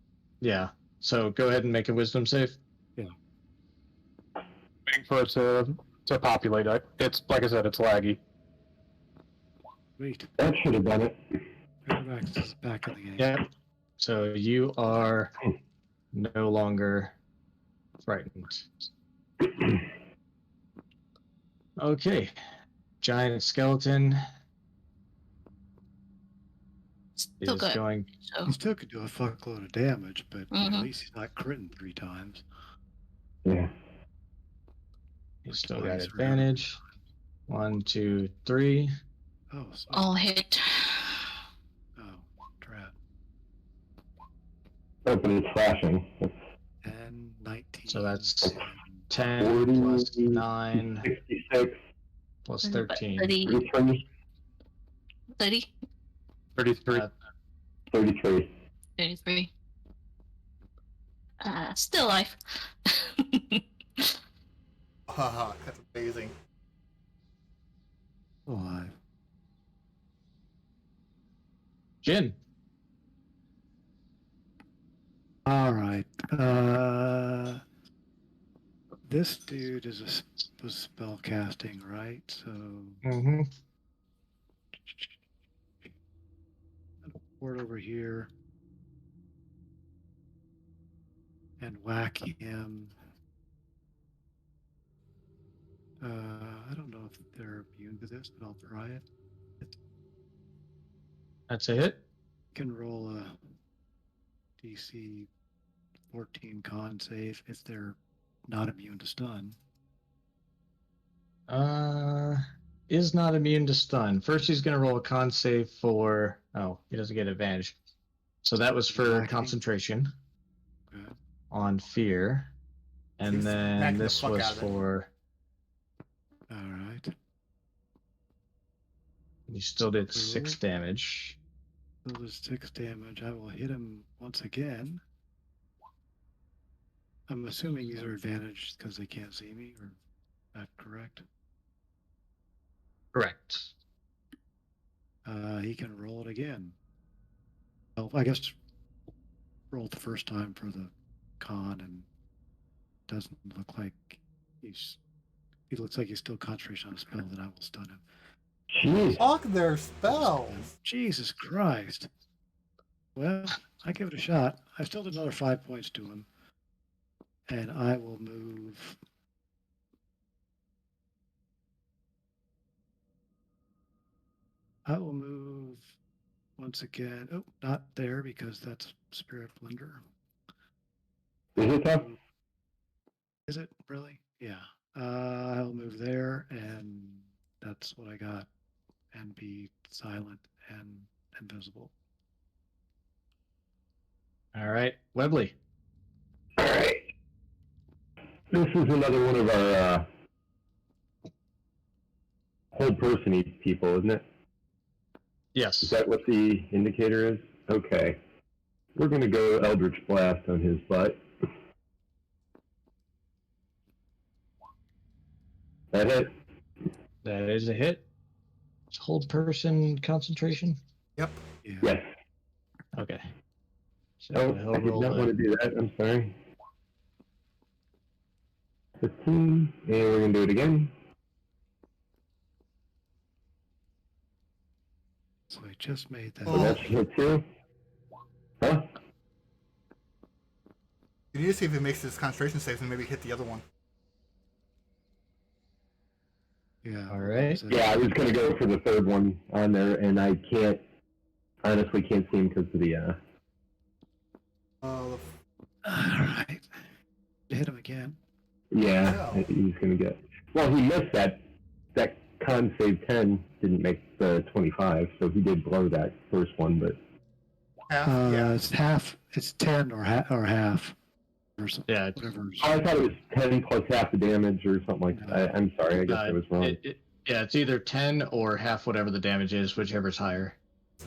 yeah. So go ahead and make a wisdom save. Waiting for it to populate. It's like I said, it's laggy. Wait, That should have done it. Fairfax is back in the game. Yep. So you are no longer frightened. Okay. Giant skeleton Still Is good. going. So He still could do a fuckload of damage, but at Mhm. least he's not critting 3 times. Yeah. He's still got Twice or advantage. 1, 2, 3. Oh, sweet. all hit. Oh, drat. Oh, but it's flashing. That's 10, 19. So that's and 10 40, plus 9 66, plus But 13. 33, 30, 33. 33. 33. Still alive. Haha, that's amazing. alive. Jin. All right. This dude was spell casting, right? So Mm-hmm. port over here and whack him. I don't know if they're immune to this, but I'll try it. That's a hit. Can roll a DC 14 con save if they're not immune to stun. Is not immune to stun. First, he's going to roll a con save for. Oh, he doesn't get advantage. So that was for Whacking. concentration Okay. on fear, and He's then smacking the this fuck was out of it. for. All right. You still did Cool. 6 damage. So there's 6 damage. I will hit him once again. I'm assuming these are advantaged because they can't see me, or that correct? Correct. He can roll it again. Well, I guess roll it the first time for the con, and doesn't look like he looks like he's still concentrating on a spell. Then I will stun him. Jeez. Fuck their spells. Jesus Christ. Well, I give it a shot. I still did another 5 points to him, and I will move. I will move once again. Oh, not there because that's Spirit Blender. Is it tough? Is it really? Yeah. I'll move there, and that's what I got. And be silent and invisible. All right, Webley. All right. This is another one of our whole person people, isn't it? Yes. Is that what the indicator is? Okay. We're going to go Eldritch Blast on his butt. That hit? That is a hit. Hold person concentration. Yep. Yeah. Yes. Okay. So Oh, he'll I did roll not want to do that. I'm sorry. 15, and we're going to do it again. So I just made that. So that's hit 2. Huh? You need to see if he makes his concentration saves and maybe hit the other one. Yeah. All what right. was it? Yeah, I was going to go for the third one on there, and I honestly can't see him because of the, All right. Hit him again. yeah, No. he's going to get, well, he missed that con save 10 didn't make the 25, so he did blow that first one, but half. Yeah. It's half. It's 10 or half. Or something. Yeah. Whatever. I thought it was 10 plus half the damage or something like that. I'm sorry, I guess I was wrong. Yeah, it's either 10 or half whatever the damage is, whichever's higher.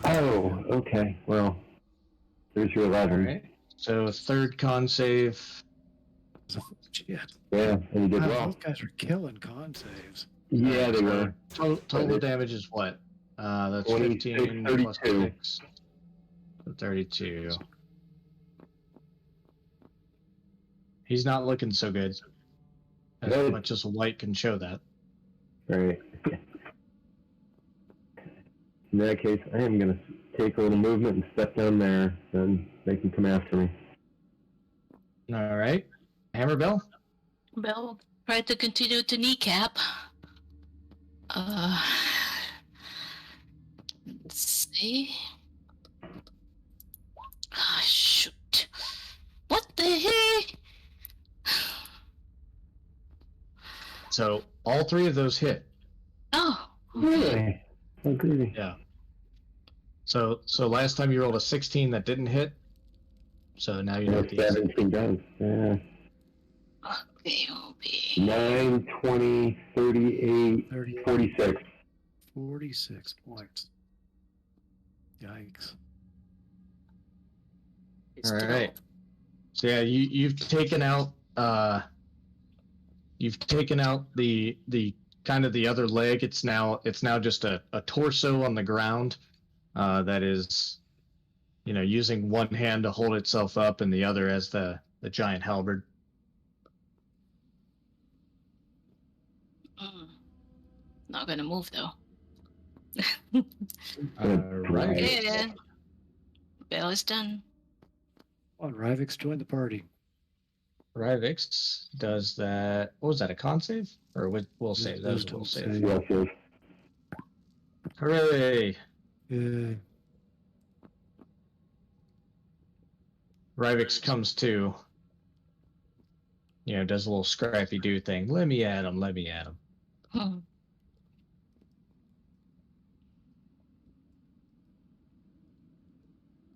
Oh, okay. Well, there's your 11. All right. So third con save. Yeah. Yeah, and he did Wow, well. those guys are killing con saves. Yeah, they were. Total damage is what? That's 26, 15 plus 32. 6. 32. He's not looking so good. As Good. much as a white can show that. Right. In that case, I am going to take a little movement and step down there, then they can come after me. All right. Hammer Bell? Bell, try to continue to kneecap. Let's see. Ah, shoot. What the heck? So all three of those hit. Oh, Really? Oh, greedy. Yeah. So last time you rolled a 16 that didn't hit. So now you know what That's these. 17 does. Yeah. okay, okay. 9, 20, 38, 38, 46. 46 points. Yikes. It's All still- right. So yeah, you've taken out the kind of the other leg. It's now just a torso on the ground that is, using one hand to hold itself up and the other as the giant halberd. Mm. Not gonna move though. Right. Yeah. Bell is done. Oh, Rivix joined the party. Rivix does that. What was that? A con save or will save? That was a will Wisdom save. save. Yes, yes. Hooray! Yeah. Rivix comes to. Does a little scrappy do thing. Let me at him. Let me at him. Hmm.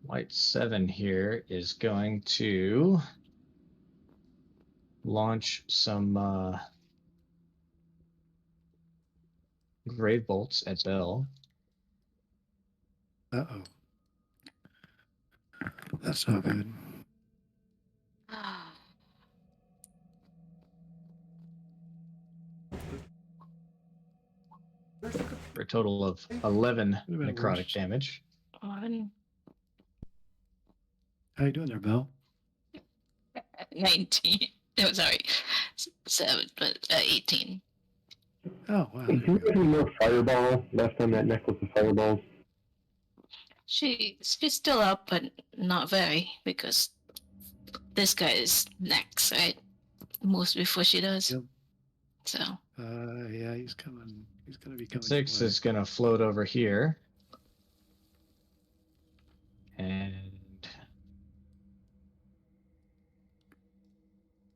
White 7 here is going to launch some grave bolts at Bell. Uh-oh. That's not good. For a total of 11 Would've been necrotic worse. damage. 11, How you doing there, Belle? 19. No, sorry. 7, but 18. Oh, wow. Hey, There do you you go. have any more fireball left on that necklace of fireballs? She's still up, but not very, because this guy is next, right? Moves before she does. Yep. So, Yeah, he's coming. He's going to be coming. 6 your way. is going to float over here. And.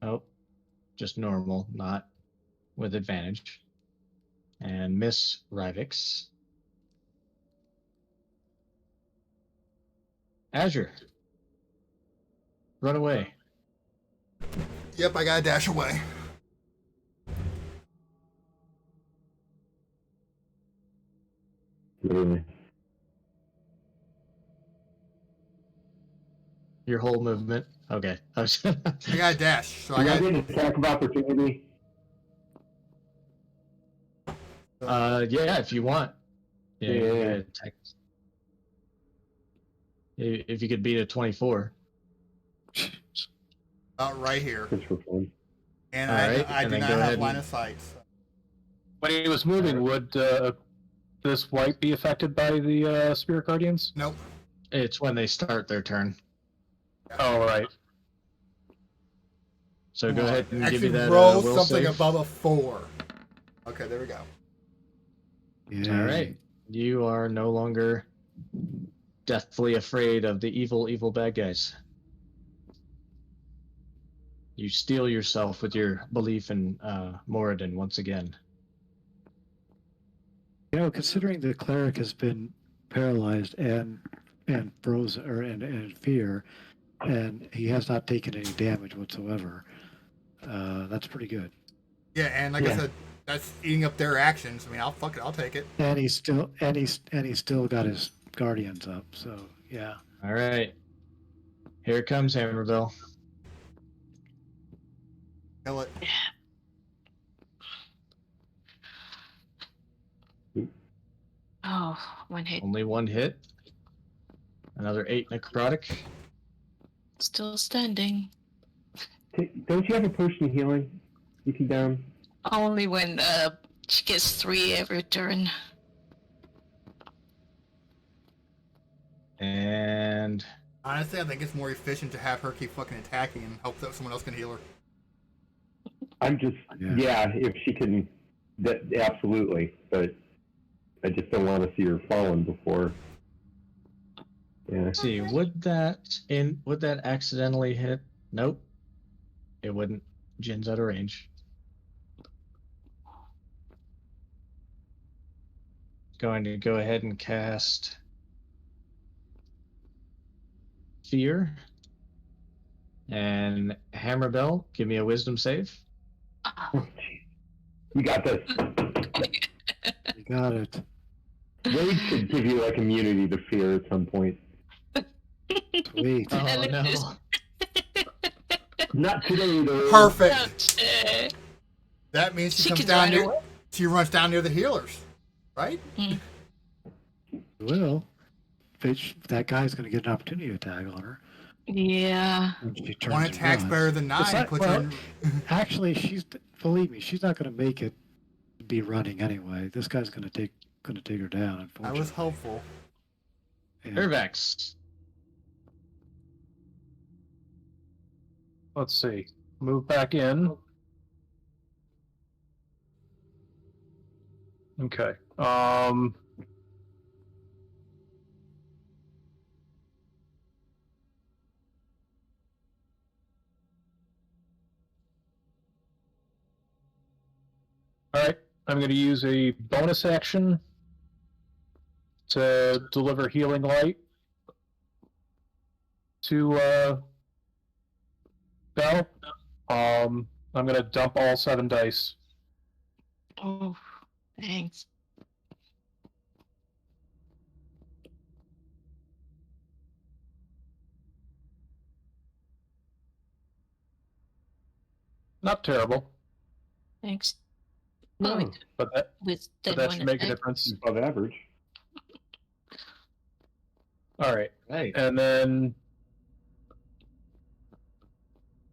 Oh, just normal, not with advantage. And miss Rivix. Azure. Run away. Yep, I gotta dash away. Really? Your whole movement. Okay. I gotta dash, so I Can I gotta. get an attack of opportunity? Yeah, if you want. Yeah. Yeah. Attack. If you could beat a 24. Right here, Just for fun. and All right, I and do then not go have ahead line and- of sight. So. When he was moving, would this white be affected by the Spirit Guardians? Nope. It's when they start their turn. Oh, right. So go ahead and Actually, give me that roll will something save. above a 4. Okay, there we go. Yeah. All right. You are no longer deathly afraid of the evil bad guys. You steel yourself with your belief in Moradin once again. Considering the cleric has been paralyzed and frozen or in fear, and he has not taken any damage whatsoever, that's pretty good. Yeah, and like I said, that's eating up their actions. I mean, I'll take it. And he's still got his guardians up. So yeah. All right. Here comes Hammerville. Kill it. oh, one hit. Only one hit. Another 8 necrotic. Still standing. Don't you have a potion of healing? You can down. Only when she gets 3 every turn. And Honestly, I think it's more efficient to have her keep fucking attacking and hope that someone else can heal her. I'm just, Yeah. if she can, that absolutely. But I just don't want to see her falling before Yeah. Let's see, would that accidentally hit? Nope, it wouldn't. Jin's out of range. Going to go ahead and cast Fear. And Hammer Bell, give me a wisdom save. You got this. You got it. Rage should give you like immunity to fear at some point. Sweet. Oh And it is- no. Not today though. Perfect. Uh, That means she She comes can down run near. away. She runs down near the healers, right? Well, that guy's going to get an opportunity attack on her Yeah. when she turns One and attack's runs. better than It's 9. not- Puts well, her in. Actually, believe me, she's not going to make it to be running anyway. This guy's going to take her down. I Unfortunately, was hopeful. Yeah. Urvex. Let's see. Move back in. Okay. All right. I'm going to use a bonus action to deliver healing light to Bell. I'm going to dump all 7 dice. Oh, thanks. Not terrible, Thanks. No, Oh, wait, but that with but then that one should make a attack. difference. above average. All right. Right. And then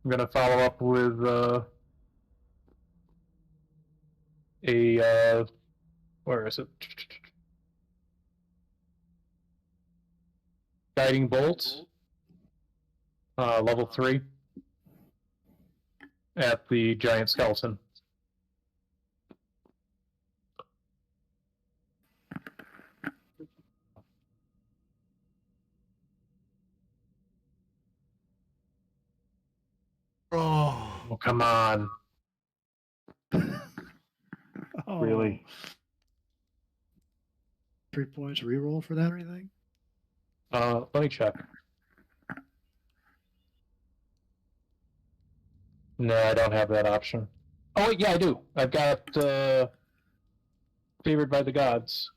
I'm going to follow up with where is it? Guiding bolt, level 3, at the giant skeleton. Oh. Oh, come on. Oh, Really? 3 points reroll for that or anything? Let me check. No, I don't have that option. Oh, wait, yeah, I do. I've got favored by the gods.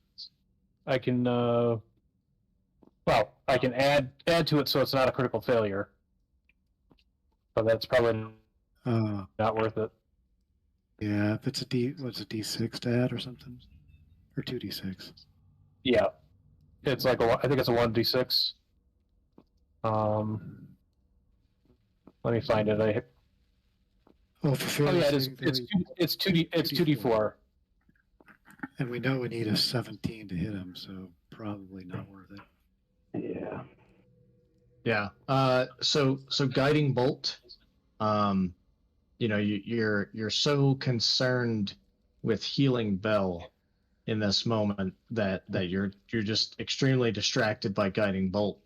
I can, I can add to it so it's not a critical failure. But that's probably Oh, not worth it. yeah. If it's what's a D6 to add or something, or 2D6. Yeah, it's like I think it's a 1d6. Let me find it. Oh, for Oh yeah, fairness sake, though, it's 2d4. and we know we need a 17 to hit him, so probably not worth it. Yeah. Yeah. So guiding bolt. You're so concerned with healing Bell in this moment that you're just extremely distracted by guiding bolt.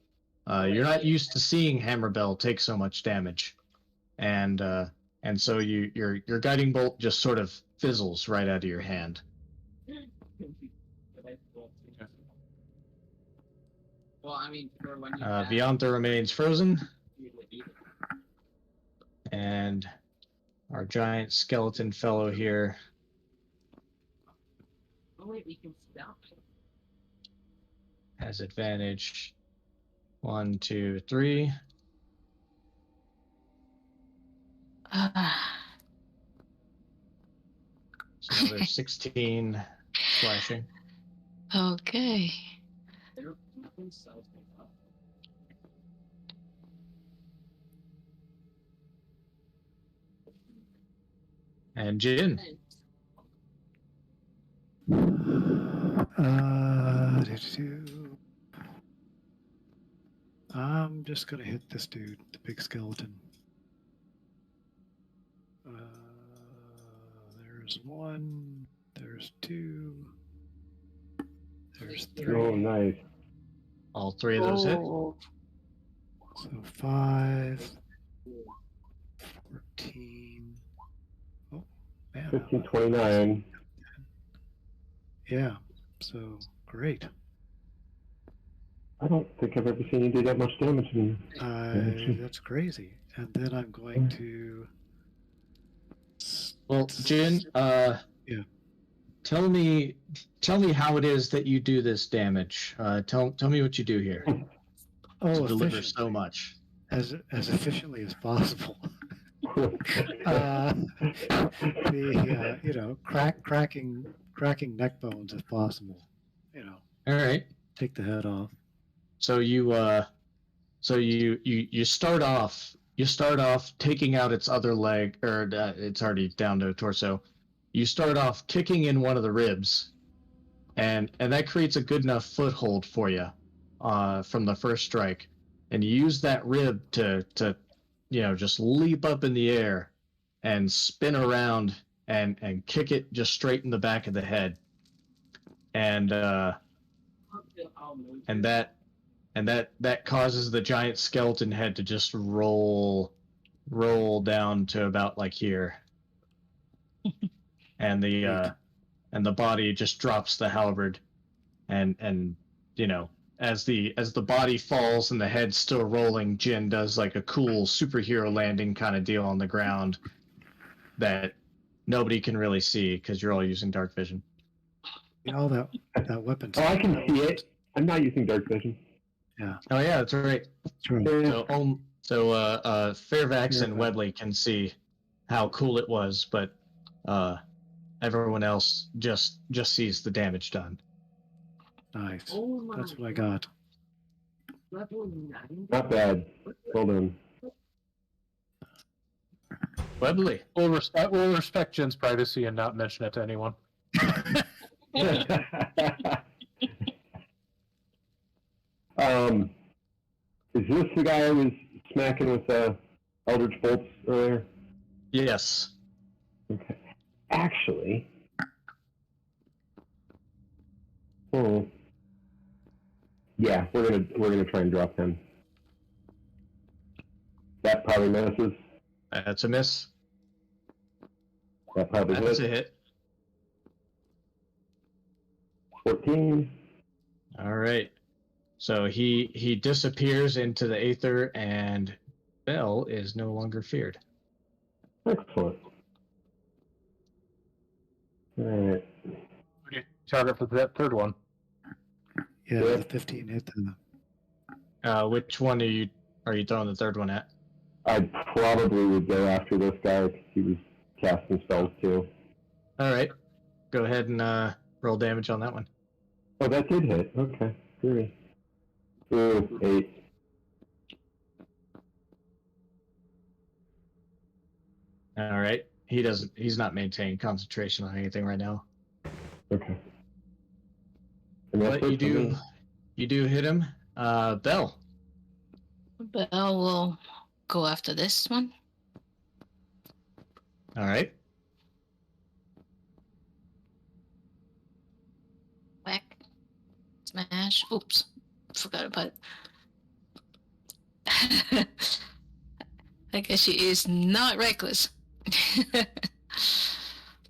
You're not used to seeing Hammer Bell take so much damage, and so your guiding bolt just sort of fizzles right out of your hand. Well, I mean, for when you Vianth remains frozen, and our giant skeleton fellow here Oh wait, we can stop. has advantage. 1, 2, 3. So there's 16 slashing. Okay. And Jin. I'm just gonna hit this dude, the big skeleton. There's 1. There's 2. There's 3. Oh, nice. All three of those hit. Oh, So 5, 14. Oh, man. 15, 29. Yeah. So great. I don't think I've ever seen you do that much damage to me. That's crazy. And then I'm going to. Well, Jin, Yeah. tell me how it is that you do this damage. Tell me what you do here to deliver so much. As efficiently as possible. Cracking neck bones if possible. All right. Take the head off. So you start off taking out its other leg, or it's already down to a torso. You start off kicking in one of the ribs, and that creates a good enough foothold for you from the first strike, and you use that rib to just leap up in the air and spin around and kick it just straight in the back of the head, and that causes the giant skeleton head to just roll down to about like here, and the body just drops the halberd, and as the body falls and the head's still rolling, Jin does like a cool superhero landing kind of deal on the ground that nobody can really see because you're all using dark vision. That weapon. Oh, I can see it. I'm not using dark vision. Yeah. Oh yeah, that's right. True. So Fairfax and Webley can see how cool it was, but everyone else just sees the damage done. Nice. Oh my That's what I got. Level 9. Not bad. Well done. Webley. We'll respect Jin's privacy and not mention it to anyone. Is this the guy I was smacking with Eldritch Bolts earlier? Yes. Okay. Actually, yeah, we're gonna try and drop him. That probably misses. That's a miss. That probably That's hits. a hit. 14. All right. So he disappears into the aether, and Bell is no longer feared. Excellent. All right. Who do you target for that third one? Yeah, Yeah. the 15 hit them. Which one are you throwing the third one at? I probably would go after this guy because he was casting spells too. All right. Go ahead and roll damage on that one. Oh, that did hit. Okay. 3. Ooh, 8. All right. He's not maintaining concentration on anything right now. Okay. And that's But it for me. you do hit him. Bell. Bell will go after this one. All right. Whack. Smash. Oops. Forgot about it. I guess she is not reckless.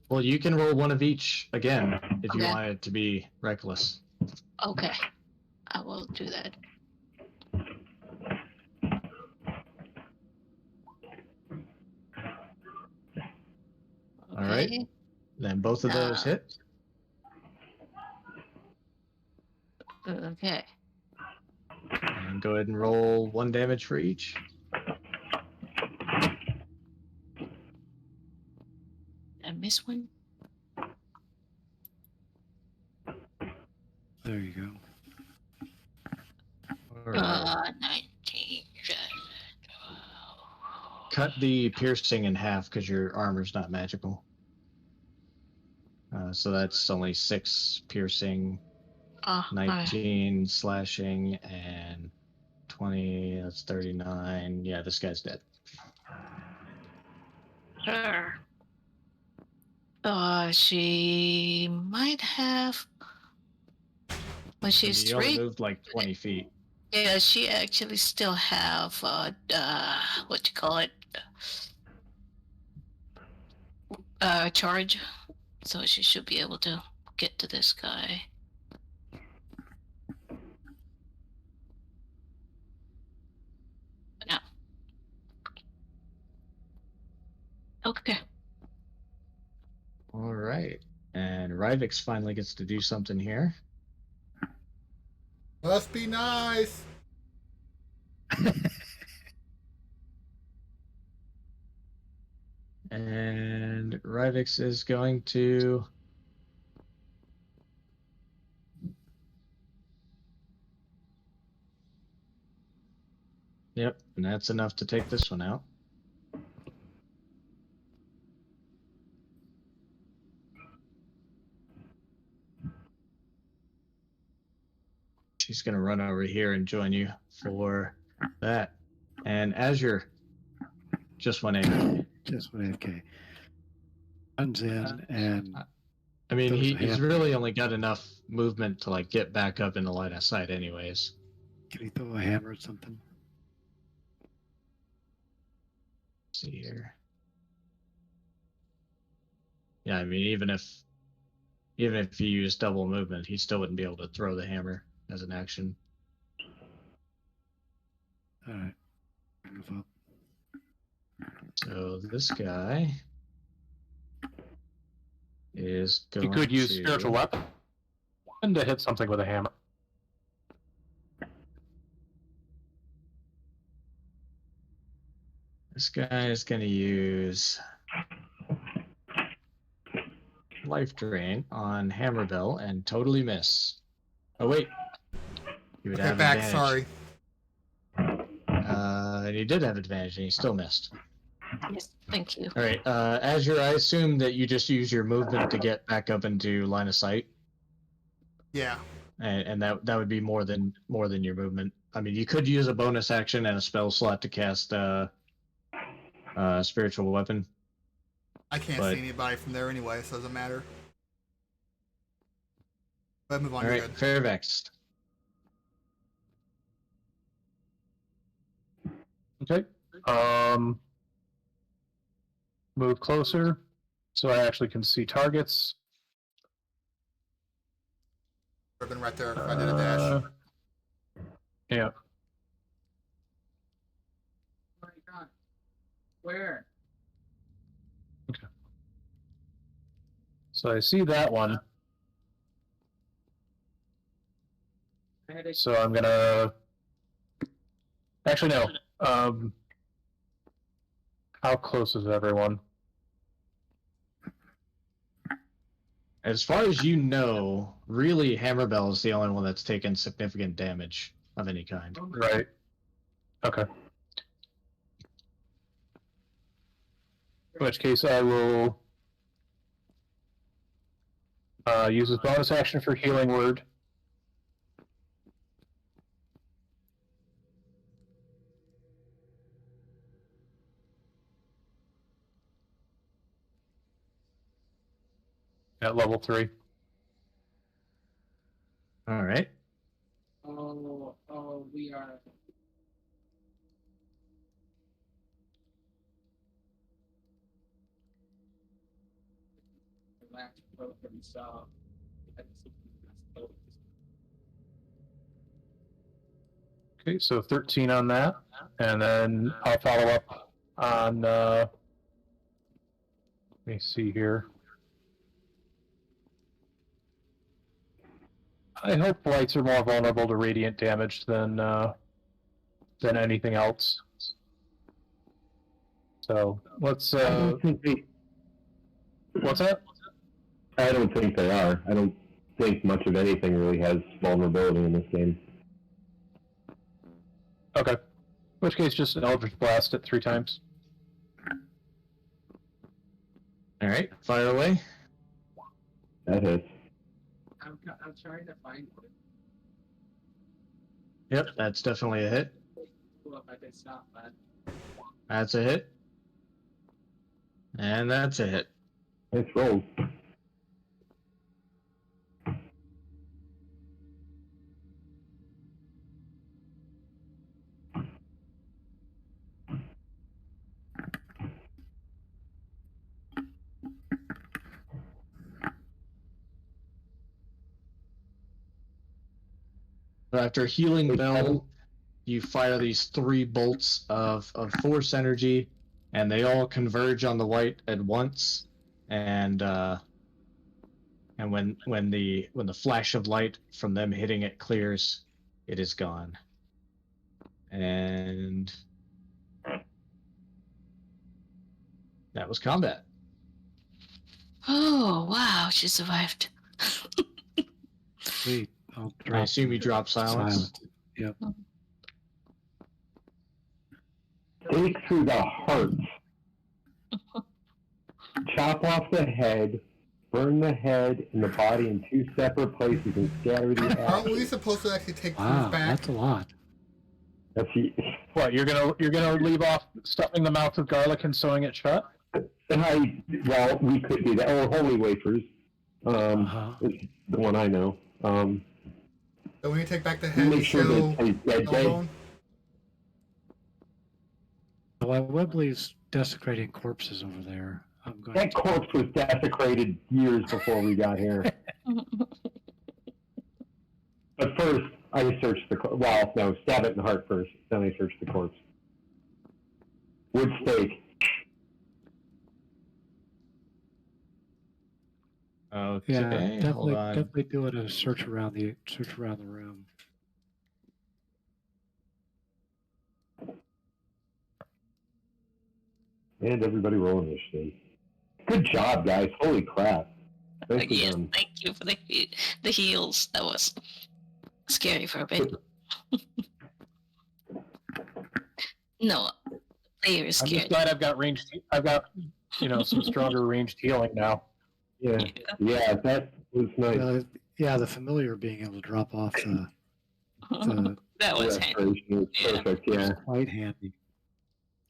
Well, you can roll one of each again if you Okay. want it to be reckless. Okay. I will do that. All right. Okay. Then both of those hit. Okay. And go ahead and roll 1 damage for each. I miss one. There you go. All right. 19. Cut the piercing in half because your armor's not magical. So that's only 6 piercing, Ah, alright. 19 slashing, and 20. That's 39. Yeah, this guy's dead. Her. She might have. When she's You only three. moved like 20 feet. Yeah, she actually still have what you call it, charge, so she should be able to get to this guy. No. Okay. All right. And Rivix finally gets to do something here. Must be nice. And Rivix is going to. Yep, and that's enough to take this one out. She's going to run over here and join you for that. And Azure just went AFK. Just what AFK. Runs in and I mean, throws a he's hammer. really only got enough movement to like get back up in the line of sight, anyways. Can he throw a hammer at something? Let's see here. Yeah, I mean, even if you use double movement, he still wouldn't be able to throw the hammer as an action. All right. Move up. So this guy is going You could use to... spiritual weapon to hit something with a hammer. This guy is going to use Life Drain on Hammerbell and totally miss. Oh wait, you would Okay, have back. advantage. Sorry. And he did have advantage, and he still missed. Yes, thank you. All right, Azure, I assume that you just use your movement to get back up into line of sight, Yeah. and that would be more than your movement. I mean, you could use a bonus action and a spell slot to cast spiritual weapon. I can't But- see anybody from there anyway, so it doesn't matter. But move on. All You're right, good. Fairvex. Okay. Move closer so I actually can see targets. I've been right there if I did a dash. Yeah. Oh my god. Where? So I see that one. I had a So I'm gonna. Actually, no. How close is everyone? As far as you know, really, Hammerbell is the only one that's taken significant damage of any kind. Right. Okay. In which case, I will use his bonus action for Healing Word. At level 3. All right. Oh, we are. Relax, broken, so. Okay, so 13 on that. And then I'll follow up on. Let me see here. I hope lights are more vulnerable to radiant damage than anything else. So let's. I don't think they. What's that? I don't think they are. I don't think much of anything really has vulnerability in this game. Okay. In which case, just an Eldritch Blast it 3 times. All right. Fire away. That hits. I'm trying to find it. Yep, that's definitely a hit. Pull up, I can stop that. That's a hit. And that's a hit. Nice rolls. after healing Bell, you fire these 3 bolts of force energy, and they all converge on the white at once. And when the flash of light from them hitting it clears, it is gone. And that was combat. Oh wow, she survived. Sweet. I'll I drop assume you drop silence. Yep. Stake through the heart. Chop off the head, burn the head and the body in 2 separate places, and scatter the Aren't we ashes. supposed to actually take Wow, food back? that's a lot. That's the. What, you're gonna leave off stuffing the mouth with garlic and sewing it shut? Well, we could do that. Or holy wafers. Is the one I know. So when you take back the head, you Make sure show that he's dead. no Dead. bone? While Webley's desecrating corpses over there, I'm going That to... corpse was desecrated years before we got here. But first, I searched the corpse. Well, no, stab it in the heart first. Then I searched the corpse. Wood stake. Okay, Yeah, hold definitely, on. definitely doing a search around the room. And everybody rolling this shit. Good job, guys. Holy crap. Nicely Yes, done. thank you for the heals. That was scary for a bit. No, player is I'm scared. just glad I've got some stronger ranged healing now. Yeah, that was nice. Yeah, the familiar being able to drop off the That was handy. Restoration was Yeah. perfect, yeah. quite handy.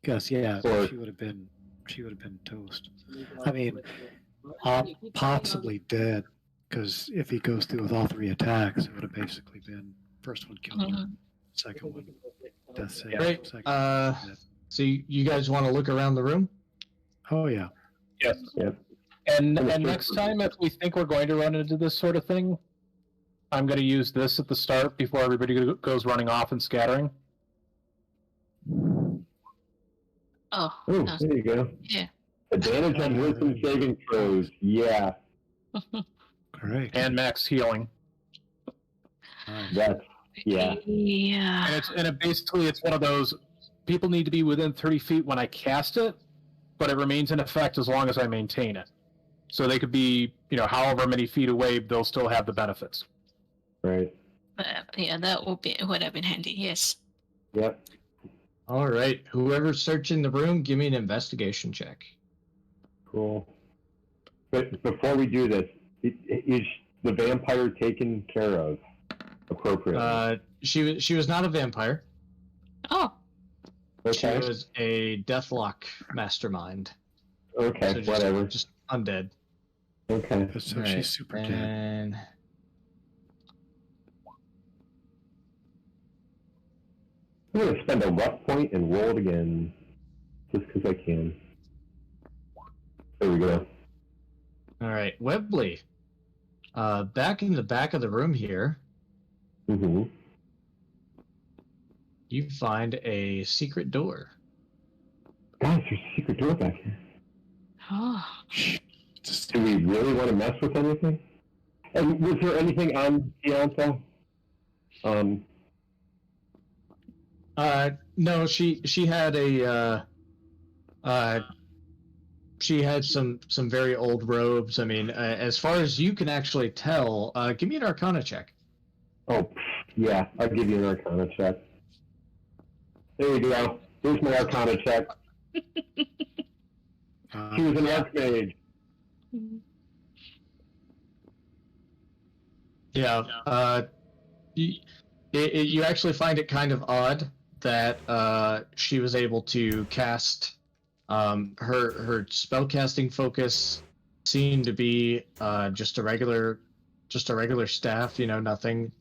Because yeah, Or- she would have been toast. I mean, possibly dead. Because if he goes through with all 3 attacks, it would have basically been first one killed her, Mhm. second one death save. Great. Second one dead. So you guys want to look around the room? Oh yeah. Yes. Yep. And Understood. next time, if we think we're going to run into this sort of thing, I'm going to use this at the start before everybody goes running off and scattering. Oh, Oh, no. there you go. Yeah. Advantage on wisdom saving throws. Yeah, Great. And max healing. Nice. that's, yeah. Yeah. And basically it's one of those, people need to be within 30 feet when I cast it, but it remains in effect as long as I maintain it. So they could be, however many feet away, they'll still have the benefits. Right. Yeah, that would have been handy. Yes. Yep. All right. Whoever's searching the room, give me an investigation check. Cool. But before we do this, is the vampire taken care of appropriately? She was not a vampire. Oh. Okay. She was a deathlock mastermind. Okay. So Whatever. Just undead. Okay. So Right. she's super dead. And I'm gonna spend a luck point and roll it again, just because I can. There we go. all right, Webley. Back in the back of the room here, Mm-hmm. you find a secret door. Guys, there's a secret door back here. Oh. Do we really want to mess with anything? And was there anything on Vianth? No, she had she had some very old robes. I mean, as far as you can actually tell, give me an Arcana check. Oh, yeah, I'll give you an Arcana check. There you go. Here's my Arcana check. She was an Archmage. Yeah. You actually find it kind of odd that she was able to cast her spellcasting focus seemed to be just a regular staff, nothing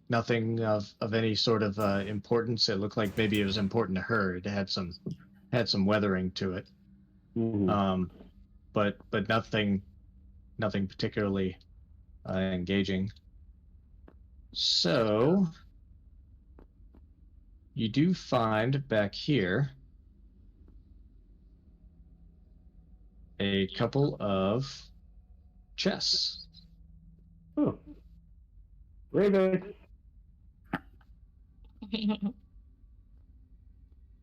of any sort of importance. It looked like maybe it was important to her. It had some weathering to it. Mm-hmm. But nothing particularly engaging. So you do find back here a couple of chests. Oh. Raven.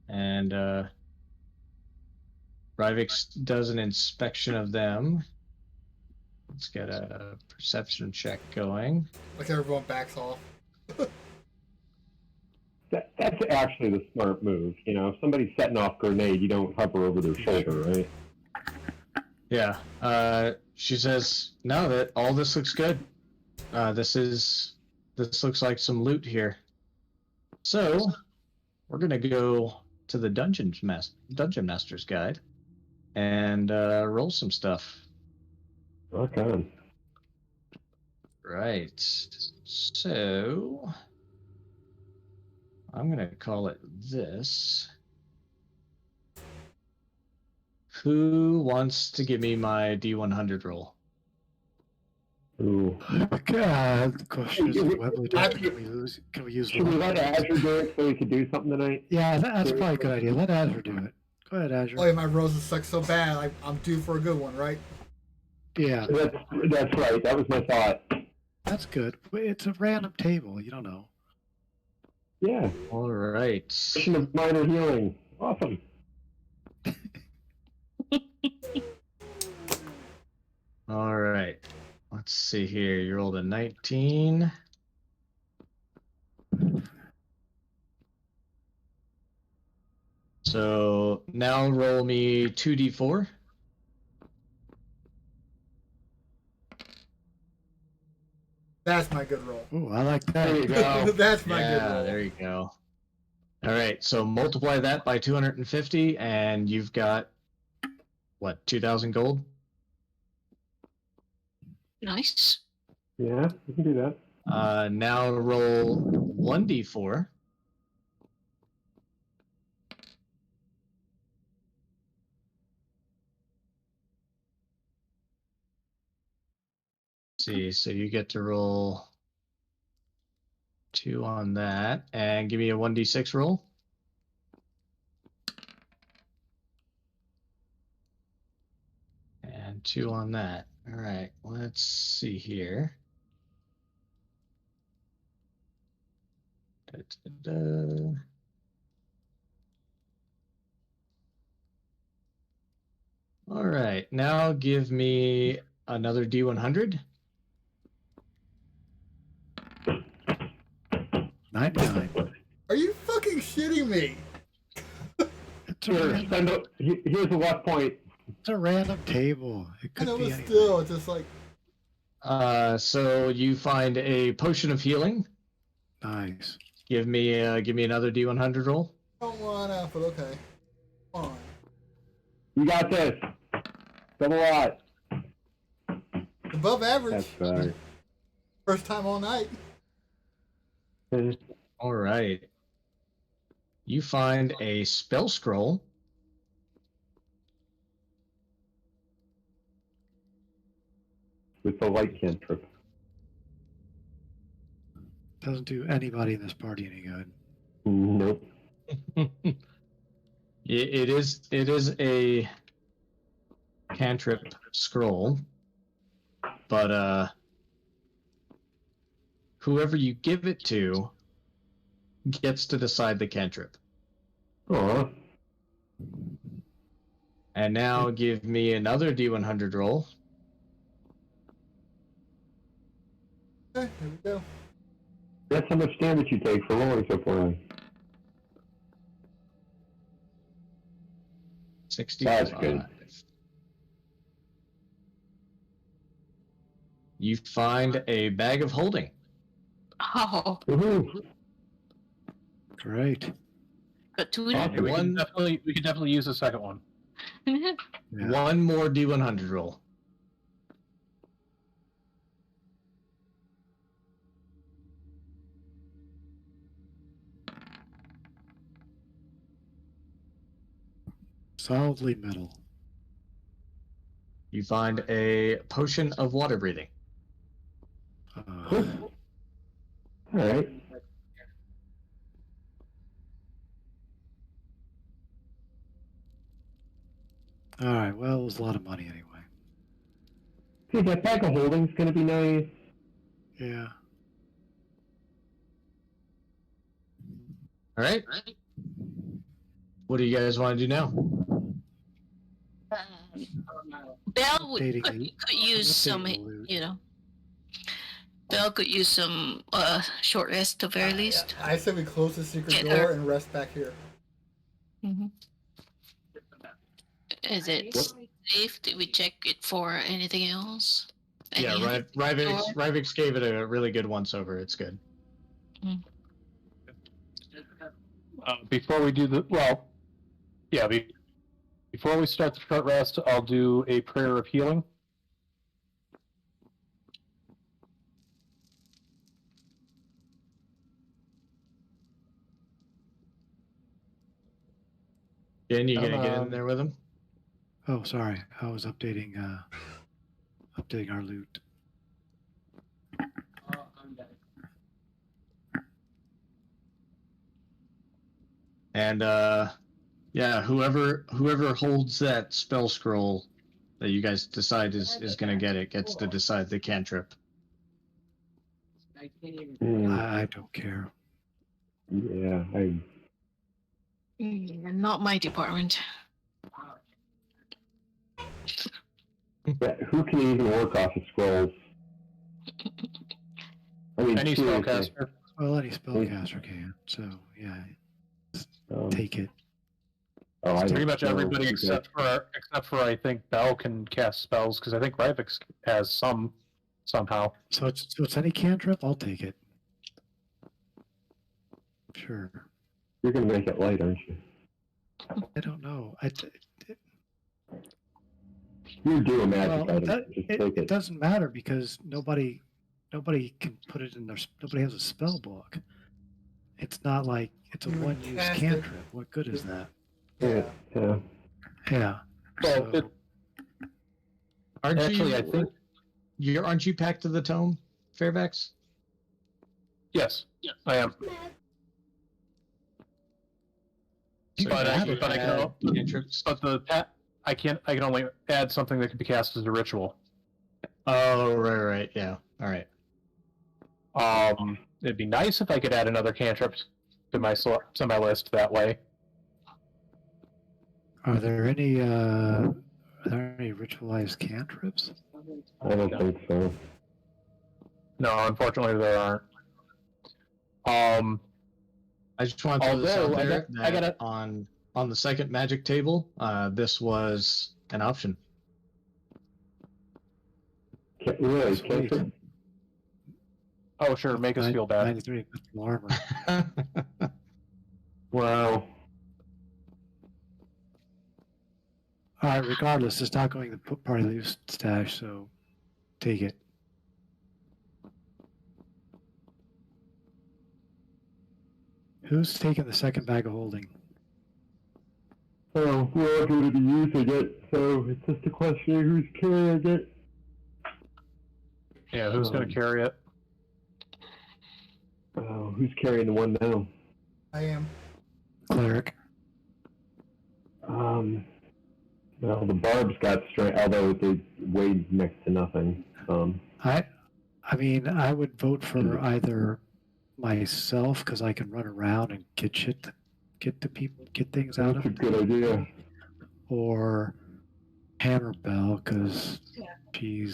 And Rivix does an inspection of them. Let's get a perception check going. Like everyone backs off. That's actually the smart move. You know, if somebody's setting off grenade, you don't hover over their shoulder, right? Yeah. She says, no, that all this looks good. This looks like some loot here. So we're gonna go to the Dungeon Master's Guide and roll some stuff. Rock on. Right. So I'm gonna call it this. Who wants to give me my D100 roll? Ooh. God, the question is, Webley, can we use Should we let Azure do it so we could do something tonight? Yeah, that's probably a good idea. Let Azure do it. Go ahead, Azure. Oh yeah, my roses suck so bad. I'm due for a good one, right? Yeah, That's right. That was my thought. that's good. It's a random table. You don't know. Yeah. All right. Mission of minor healing. Awesome. All right. Let's see here. You rolled a 19. So now roll me 2d4. That's my good roll. Oh, I like There you that. go. That's my good Yeah, roll. there you go. All right. So multiply that by 250, and you've got what, 2,000 gold? Nice. Yeah, we can do that. Now roll 1d4. See, so you get to roll 2 on that, and give me a 1d6 roll. And 2 on that. All right, let's see here. Da-da-da. All right, now give me another D100. 99. Are you fucking shitting me? It's a, Here, random, here's a luck point. it's a random table. It I could know, be but anything. still, it's just like, So you find a potion of healing. Nice. Give me another D100 roll. don't want to, but okay. Fine. You got this. Double lot. Above average. That's right. First time all night. All right. You find a spell scroll. With the light cantrip. Doesn't do anybody in this party any good. Nope. It is a cantrip scroll, but whoever you give it to gets to decide the cantrip. Aw. And now give me another D100 roll. Okay, here we go. That's how much damage you take for rolling so far. 65. That's good. You find a bag of holding. Oh, Woohoo! Great. got two. Awesome. Yeah, we One- can definitely use the second one. Yeah. One more D100 roll. Solidly middle. You find a potion of water breathing. Cool. Alright. All right. Well, it was a lot of money anyway. See, that bag of holding's gonna be nice. Yeah. All right. What do you guys want to do now? Belle would, Updating could, the- could use updating some, the loot. you know. Belle could use some short rest at the very least. I said we close the secret Get door her. and rest back here. Hmm. Is it safe? Did we check it for anything else? Yeah, Any- Rivix gave it a really good once over. It's good. Before we do the before we start the short rest, I'll do a prayer of healing. Jen, you gonna Come get in on. there with him? Oh, sorry. I was updating updating our loot. Oh, I'm dead. And yeah, whoever holds that spell scroll that you guys decide is gonna get it gets to decide the cantrip. I can't even. I don't care. Yeah, Not my department. yeah, who can even work off of scrolls? I mean, Any seriously. spellcaster. Well, any spellcaster can. So yeah, take it. Oh, I Pretty don't much know. everybody Okay. except for I think Bell can cast spells because I think Rivix has some somehow. So it's any cantrip. I'll take it. Sure. You're gonna make it light, aren't you? I don't know. You do a magic Well, item. Just take it it. doesn't matter because nobody can put it in their. Nobody has a spell book. It's not like it's a You one-use cast it. cantrip. What good is that? Yeah. Yeah. Yeah. Well, So, Aren't Actually, you? I think Aren't you packed to the tome, Fairfax? yes, I am. So But I you can add cantrips. But I can only add something that can be cast as a ritual. Oh, right, yeah. All right. It'd be nice if I could add another cantrip to my list that way. are there any ritualized cantrips? I don't think so. No, unfortunately there aren't. I just want to throw this out Although, there I that gotta- on the second magic table, this was an option. Really, Sweet. cantrip? Oh, sure, make us feel bad. 93 metal armor. Wow. All right. Regardless, it's not going to put part of the loot stash, so take it. Who's taking the second bag of holding? Oh, we're all going to be using it, so it's just a question of who's carrying it. Yeah, who's going to carry it? Oh, who's carrying the one now? I am. Cleric. Well, the barbs got straight, although they weighed next to nothing. I mean, I would vote for either myself because I can run around and get things out That's of a good idea. or Hammer Bell because she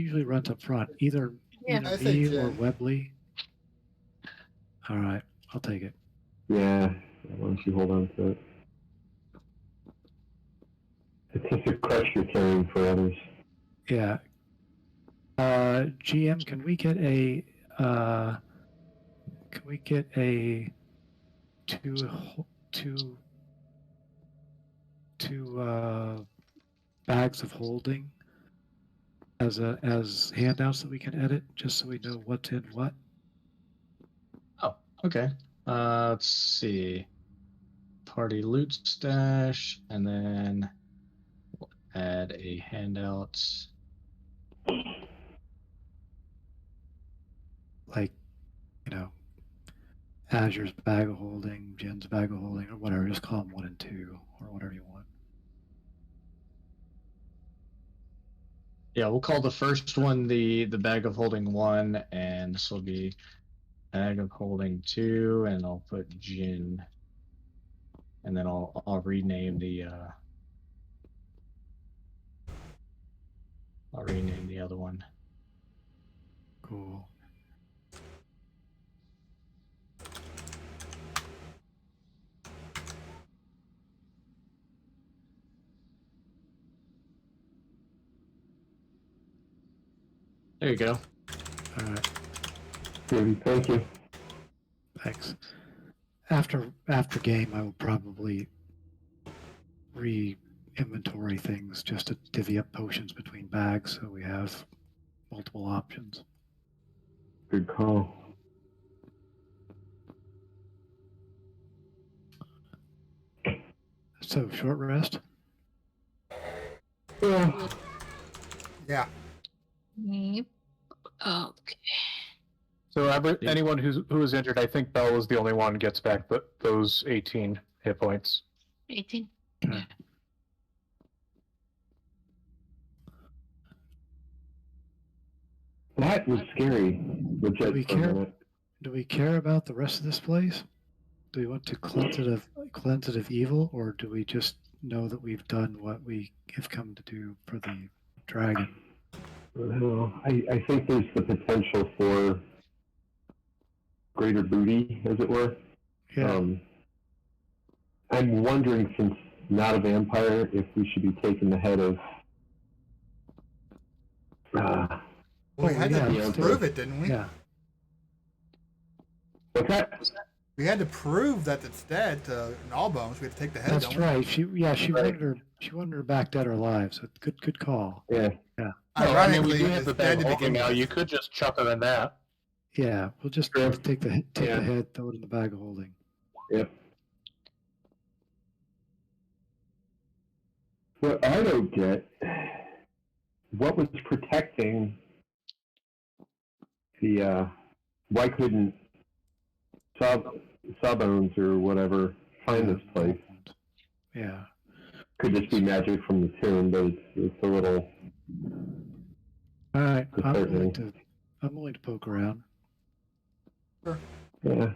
usually runs up front. Either Yeah. I say me or Jen. Webley. All right, I'll take it. Yeah, why don't you hold on to it? It's just a crush you're carrying for others. Yeah. GM, can we get a two bags of holding as handouts that we can edit, just so we know what's in what? Oh, okay. Let's see. Party loot stash, and then we'll add a handout. Like, Azure's bag of holding, Jen's bag of holding, or whatever. Just call them 1 and 2, or whatever you want. Yeah, we'll call the first one the bag of holding 1, and this will be bag of holding 2, and I'll put gin, and then I'll rename the I'll rename the other one. Cool. There you go. All right. Good, thank you. Thanks. After game, I will probably re-inventory things just to divvy up potions between bags, so we have multiple options. Good call. So short rest. Yeah. Yeah. Yep. Okay. So anyone who is injured, I think Bell is the only one gets back those 18 hit points. 18. Okay. That was scary. Legit we for a care? minute. Do we care about the rest of this place? Do we want to cleanse it of evil, or do we just know that we've done what we have come to do for the dragon? Well, I think there's the potential for greater booty, as it were. Yeah. I'm wondering, since not a vampire, if we should be taking the head of. Well, we had yeah, to let's do prove it. it, didn't we? Yeah. What's that? We had to prove that it's dead to Gnawbones. We had to take the head. That's don't we? right. She Right. wanted her back dead or alive. So good call. Yeah. Well, I mean, we Ironically, do have it's the dead bag to of holding begin now. with. You could just chuck them in that. Yeah, we'll just Sure. take the Yeah. head, throw it in the bag of holding. Yep. What I don't get, what was protecting the, why couldn't Sawbones or whatever find this place? Yeah. Could just be magic from the tomb, but it's a little All right. I'm willing disheartening. to poke around. Yeah.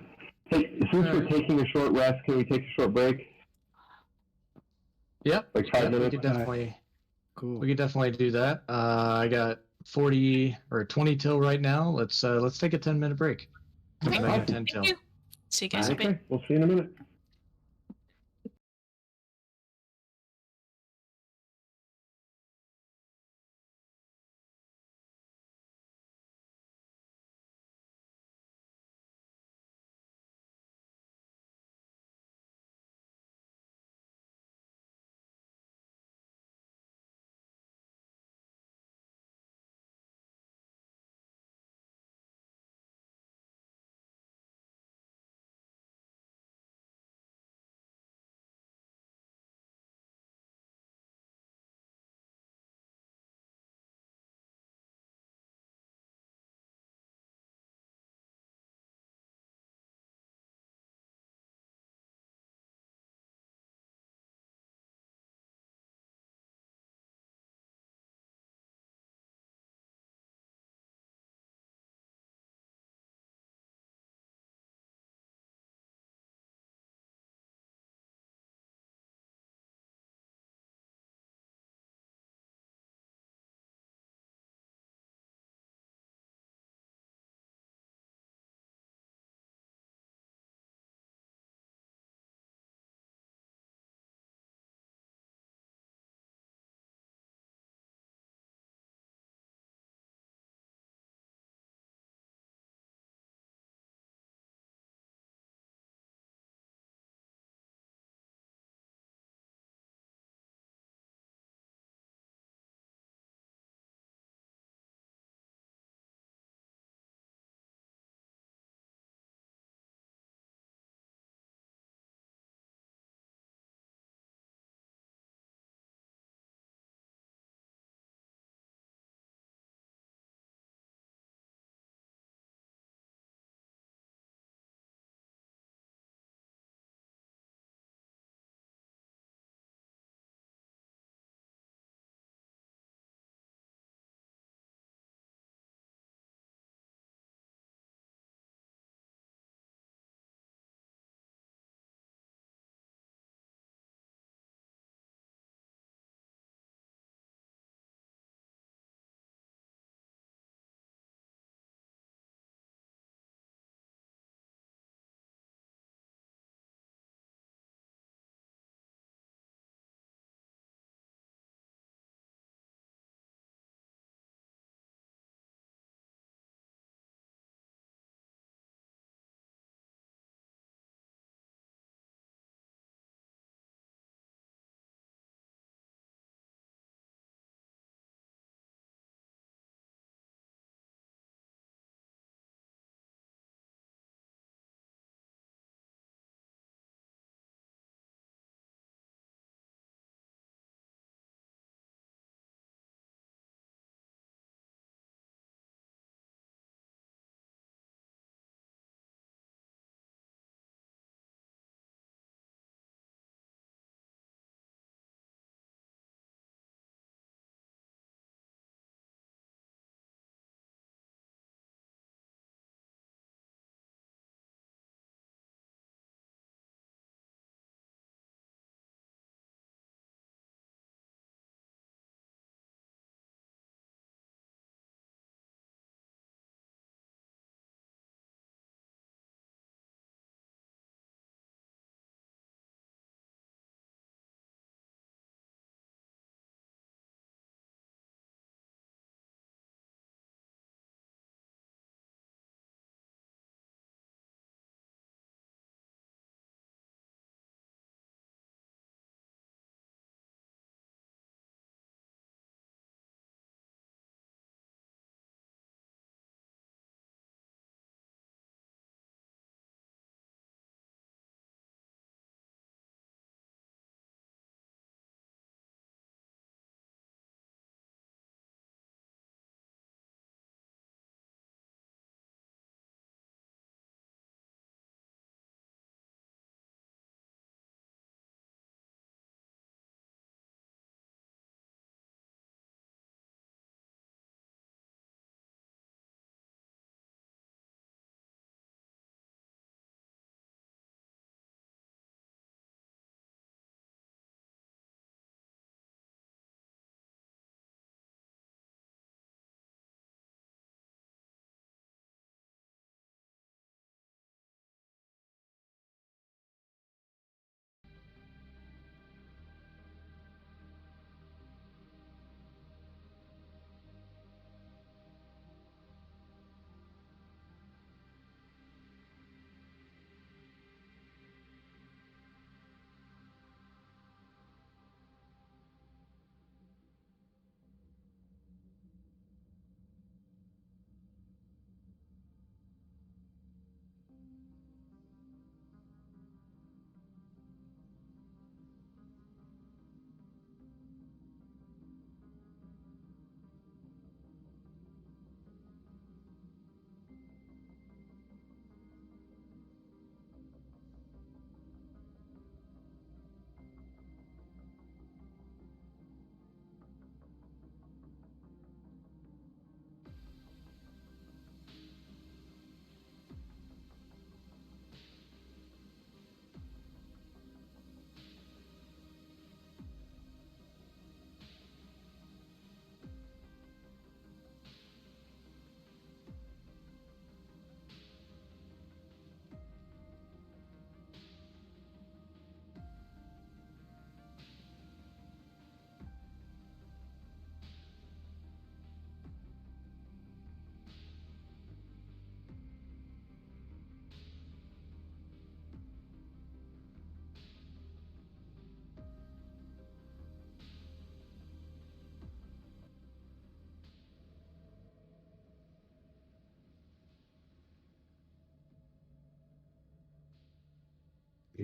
Hey, since we're taking a short rest, can we take a short break? Yep. Like 5 We minutes? could definitely Cool. we could definitely do that. I got 40 or 20 till right now. Let's take a 10-minute break. Okay. Make it 10 till. Thank you. See you guys in a bit. Okay, we'll see you in a minute.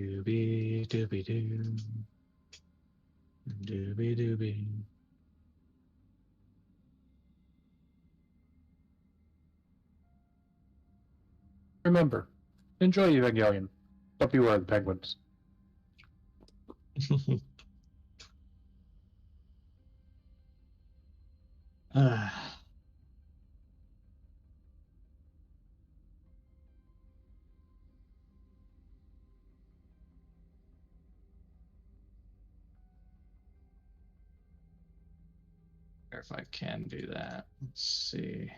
Doobie doobie doo. Doobie doobie. Remember, enjoy Evangelion. But beware of the penguins. Ah. If I can do that. Let's see.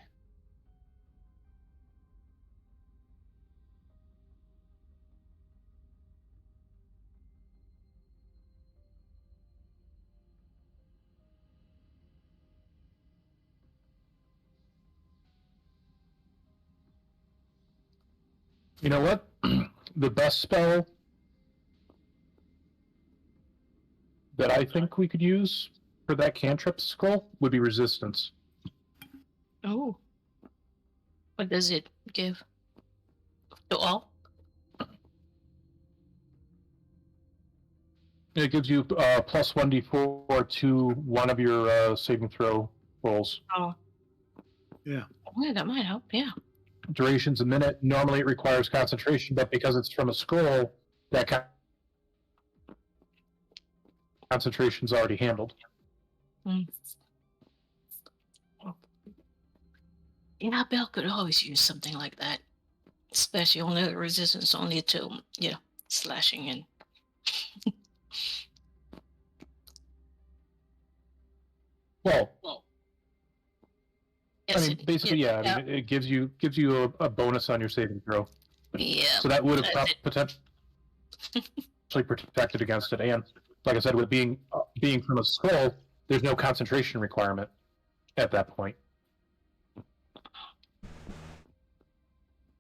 You know what? The best spell that I think we could use for that cantrip scroll would be resistance. Oh. What does it give? To all? It gives you plus 1d4 to one of your saving throw rolls. Oh. Yeah. Yeah, that might help. Yeah. Duration's a minute. Normally it requires concentration, but because it's from a scroll, that concentration's already handled. Mm. Yeah, Bell could always use something like that. Especially only the resistance only to, slashing in. Well, Yes, I mean, basically, yeah. I mean, it gives you a bonus on your saving throw. Yeah. So that would have That's it. potentially protected against it. And like I said, with being from a scroll, there's no concentration requirement at that point.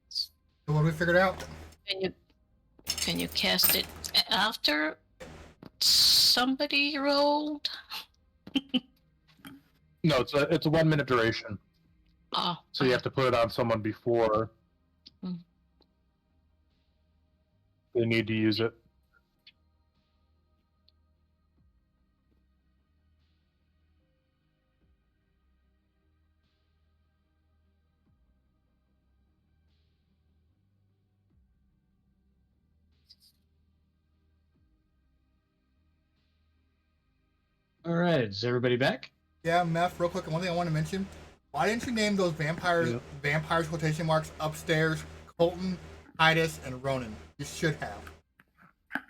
So what have we figured out? Can you cast it after somebody rolled? No, it's a 1 minute duration. Oh. So you have to put it on someone before they need to use it. All right, is everybody back? Yeah, Meth, real quick, one thing I want to mention. Why didn't you name those vampires quotation marks upstairs Colton, Titus, and Ronan? You should have.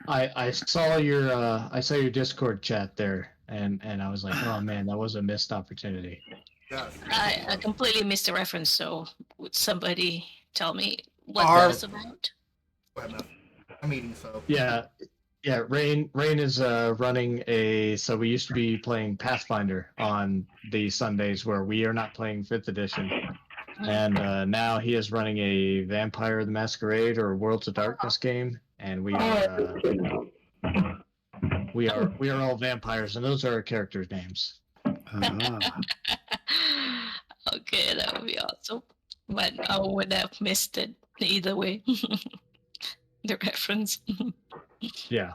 I saw your Discord chat there, and I was like, oh man, that was a missed opportunity. Yes. I completely missed the reference, so would somebody tell me what Our- that was about? Go ahead, Meth. I'm eating, so. Yeah. Rain is running so we used to be playing Pathfinder on the Sundays where we are not playing 5th edition, and now he is running a Vampire the Masquerade or Worlds of Darkness game, and we are all vampires, and those are our characters' names. Ah. Okay, that would be awesome. But I would have missed it either way. The reference. Yeah.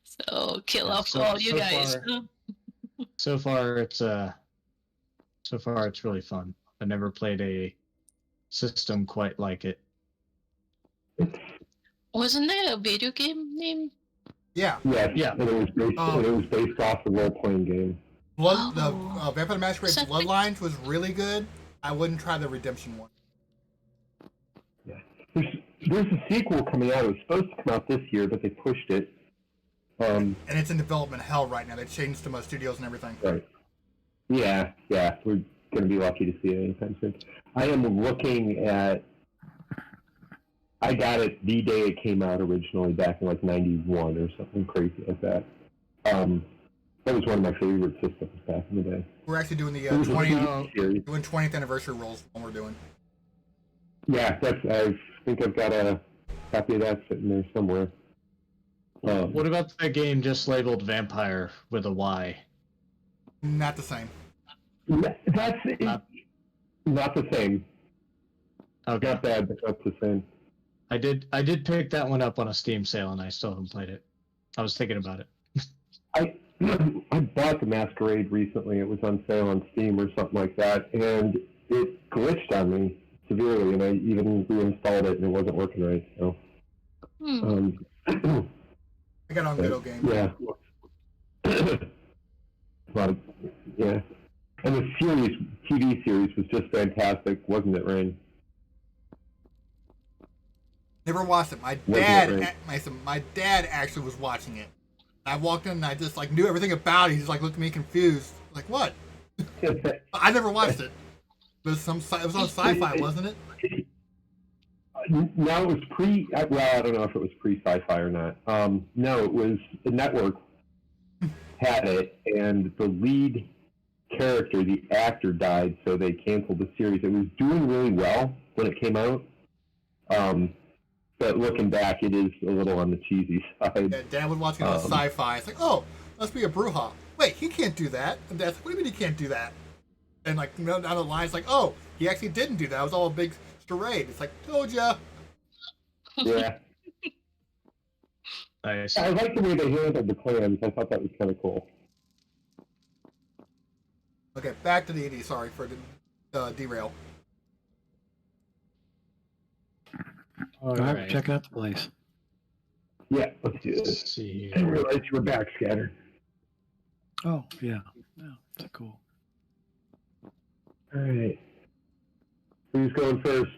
So kill Yeah, off all you so guys. far it's really fun. I never played a system quite like it. Wasn't there a video game named? Yeah. Yeah. And it was based off the role playing game. The Vampire the Masquerade Something- Bloodlines was really good. I wouldn't try the Redemption one. There's a sequel coming out. It was supposed to come out this year, but they pushed it. And it's in development hell right now. They changed to most studios and everything. Right. Yeah. We're going to be lucky to see it anytime soon. I am looking at. I got it the day it came out originally, back in like '91 or something crazy like that. That was one of my favorite systems back in the day. We're actually doing the It was a 20th, series. doing 20th anniversary rolls. When we're doing. Yeah, I think I've got a copy of that sitting there somewhere. What about that game just labeled Vampire with a Y? Not the same. That's Not- not the same. Okay. Not bad, but not the same. I did pick that one up on a Steam sale, and I still haven't played it. I was thinking about it. I bought the Masquerade recently. It was on sale on Steam or something like that, and it glitched on me severely, and I even reinstalled it, and it wasn't working right. So, Hmm. I got on Video Game. yeah. But, yeah. And the TV series was just fantastic, wasn't it, Rain? Never watched it. My dad actually was watching it. I walked in and I just like knew everything about it. He's like looked at me confused, like what? I never watched it. It was it was on Sci-Fi, wasn't it? No, it was well, I don't know if it was pre-sci-fi or not. No, it was the network had it, and the lead character, the actor, died, so they canceled the series. It was doing really well when it came out, but looking back, it is a little on the cheesy side. Yeah, Dad was watching it on Sci-Fi. It's like, oh, must be a Bruja. Wait, he can't do that. And Dad's like, what do you mean he can't do that? And like down the line, it's like, oh, he actually didn't do that. It was all a big charade. It's like, told ya. Yeah. Nice. I like the way they handled the clans. I thought that was kind of cool. Okay, back to the 80s. Sorry for the derail. All All right, right. check out the place. Yeah, let's do this. Let's see. I didn't realize you were back, Scatter. Oh, yeah. Yeah, that's cool. All right. Who's going first?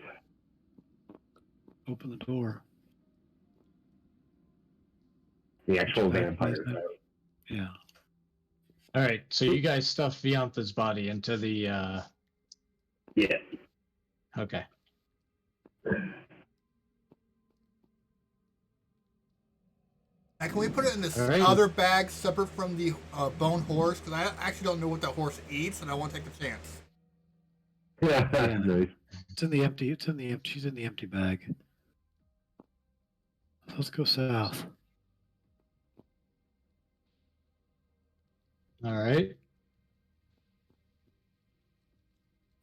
Open the door. The actual Back vampire. basement. Yeah. All right. So you guys stuff Vianth's body into the. Yeah. Okay. Now, can we put it in this All right. other bag separate from the bone horse? Because I actually don't know what that horse eats, and I want to take the chance. Yeah, Yeah. nice. It's in the empty. She's in the empty bag. So let's go south. All right.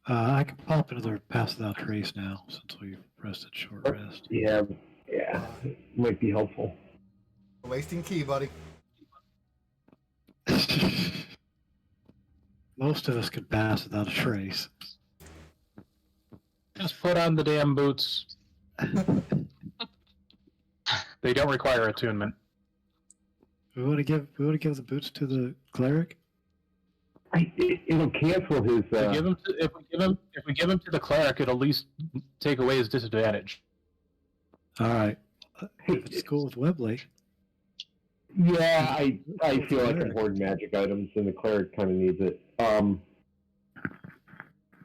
I can pop another pass without trace now since we've rested short rest. Yeah, might be helpful. Wasting key, buddy. Most of us could pass without a trace. Just put on the damn boots. They don't require attunement. We want to give the boots to the cleric. It'll cancel his. If we give him to the cleric, it'll at least take away his disadvantage. All right. If it's cool with Webley. Yeah, I feel I can hoard magic items, and the cleric kind of needs it.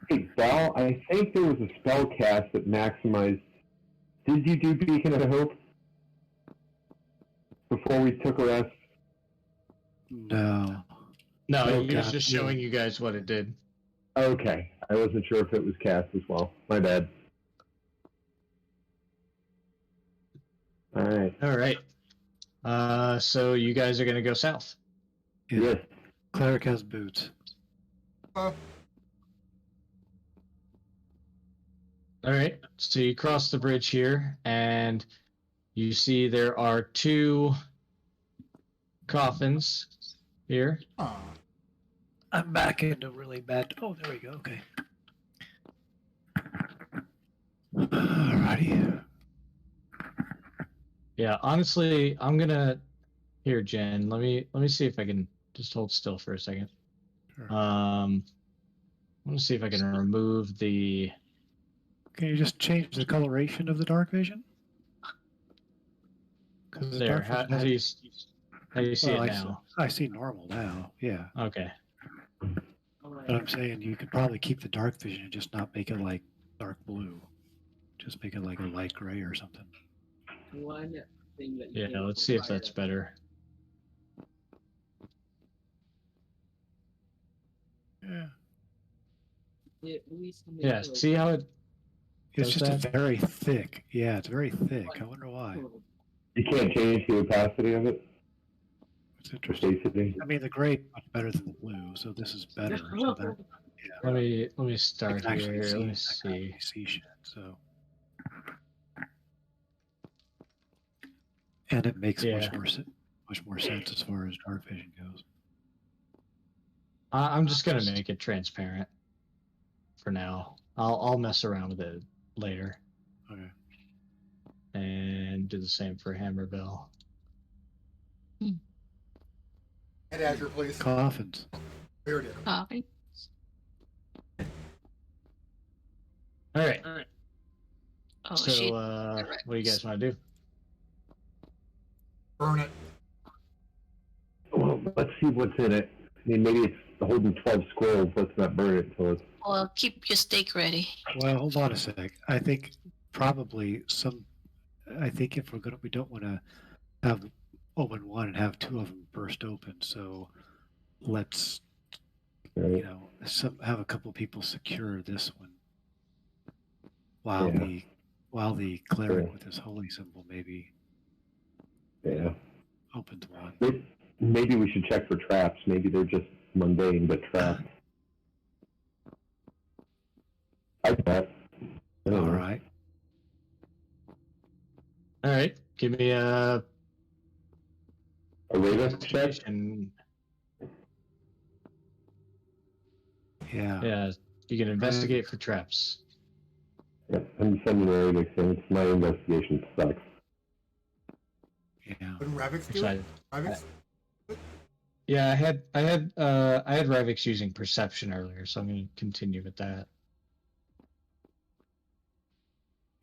Hey, Bell, I think there was a spell cast that maximized. Did you do Beacon of Hope before we took a rest? No. No, Oh, he was God, just no. showing you guys what it did. Okay, I wasn't sure if it was cast as well. My bad. All right. All right. So you guys are gonna go south. Yeah. Yes. Cleric has boots. All right. So you cross the bridge here, and you see there are two coffins here. Aw. I'm back into really bad. Oh, there we go. Okay. Alrighty. Yeah, honestly, I'm gonna here, Jen. Let me see if I can just hold still for a second. Sure. I want to see if I can remove the. Can you just change the coloration of the dark vision? Because the There. dark How vision do you see well, it now? I see normal now. Yeah. Okay. But I'm saying you could probably keep the dark vision and just not make it like dark blue. Just make it like a light gray or something. One thing that Yeah. Let's see if that's better. Yeah. Yeah. See how it. It's Does just that? very thick. Yeah, it's very thick. I wonder why. You can't change the opacity of it. It's Or interesting. opacity. I mean, the gray is much better than the blue, so this is better. So that, Let me I start can actually here. see, Let me I can see. actually see shit. So And it makes Yeah. much more sense as far as dark vision goes. I'm just gonna make it transparent for now. I'll mess around with it later Okay. and do the same for Hammer Bell. And Azure, please. Coffins. Here it is. Copy. All right. Oh, So, she. what do you guys want to do? Burn it. Well, let's see what's in it. I mean, maybe it's holding 12 squirrels. Let's not burn it until it's... Well, keep your steak ready. Well, hold on a sec. I think probably I think if we don't want to have open one and have two of them burst open. So let's, Right. have a couple people secure this one while the cleric with his holy symbol maybe opens one. Maybe we should check for traps. Maybe they're just mundane, but trapped. I bet. All right. All right. Give me a radar check? and Yeah. yeah, you can investigate for traps. Yep, I'm sending a radar since my investigation sucks. Yeah. Wouldn't Ravix do it? Ravix? Yeah, I had Ravix using perception earlier, so I'm going to continue with that.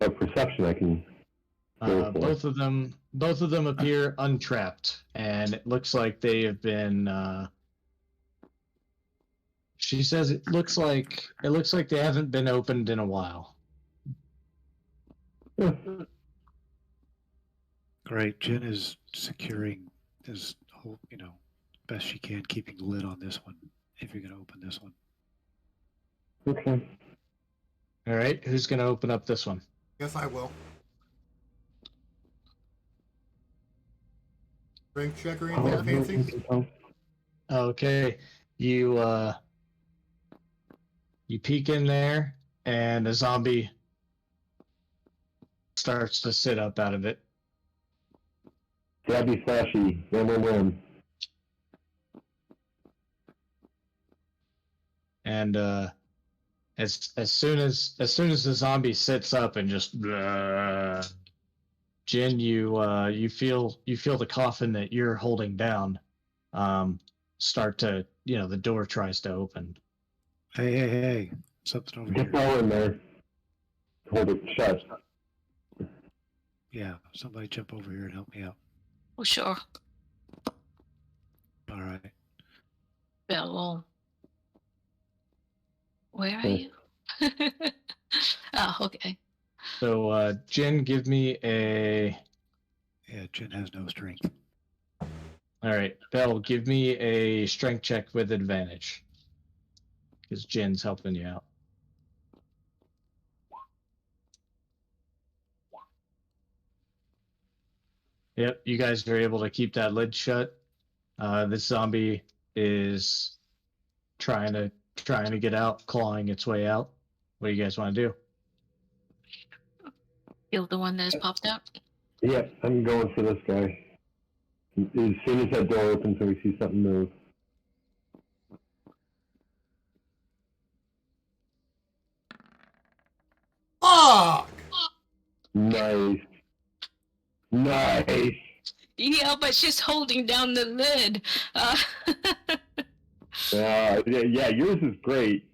But perception, I can. Both of them appear untrapped, and it looks like they have been. She says it looks like they haven't been opened in a while. Great. Jen is securing his whole, best she can, keeping the lid on this one. If you're going to open this one. Okay. All right, who's going to open up this one? Yes, I will. Drink check or anything fancy? Okay, you peek in there, and a zombie starts to sit up out of it. Grabby flashy, wham. And as soon as the zombie sits up and just Jin, you feel the coffin that you're holding down start to, the door tries to open. Hey, something over Get here. all in there. Hold it shut. Yeah, somebody jump over here and help me out. Oh, sure. All right. Well, where are you? Oh, okay. So Jin, give me a. Yeah, Jen has no strength. All right, Bell, give me a strength check with advantage, because Jin's helping you out. Yep, you guys are able to keep that lid shut. This zombie is trying to get out, clawing its way out. What do you guys want to do? You're the one that's popped out? Yep, I'm going for this guy. As soon as that door opens and we see something move. Fuck! Nice. Yeah, but she's holding down the lid. Yeah, yours is great.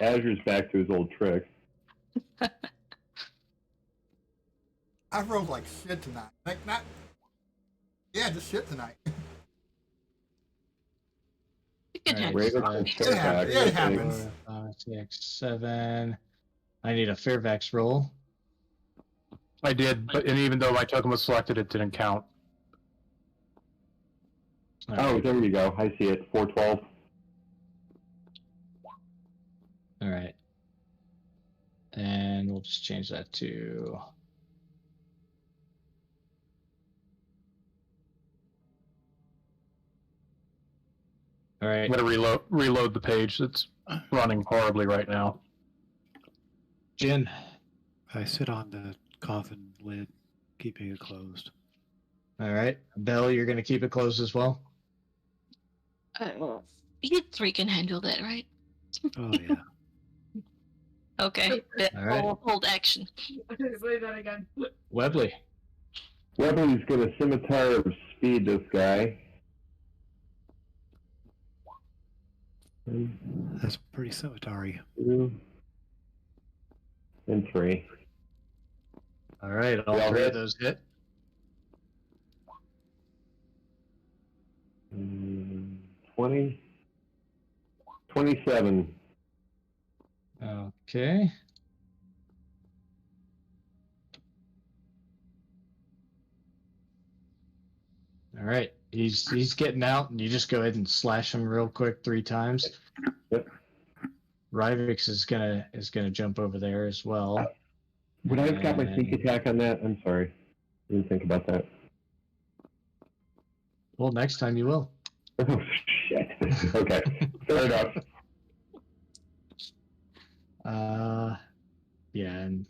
Azure's back to his old tricks. I've rolled like shit tonight. Just shit tonight. You can have Radar Five, and It happens. Fairfax. It happens. 4, 5, 6, 7. I need a Fairfax roll. I did, and even though my token was selected, it didn't count. All Oh, right. there you go. I see it. 412. All right. And we'll just change that to. All right. I'm gonna reload the page. It's running horribly right now. Jin. I sit on the coffin lid. keeping it closed. All right, Bell, you're gonna keep it closed as well. You three can handle that, right? Oh yeah. Okay. Then All right. hold action. Say that again. Webley. Webley's gonna scimitar of speed this guy. That's pretty scimitar-y. 2 and 3. All right, all Yeah, three hit. of those hit. 20. 27. Okay. All right, he's getting out, and you just go ahead and slash him real quick 3 times. Yep. Rivix is gonna jump over there as well. Would I have got my And- sneak attack on that? I'm sorry. Didn't think about that. Well, next time you will. Oh, shit. Okay. Fair enough. Yeah, and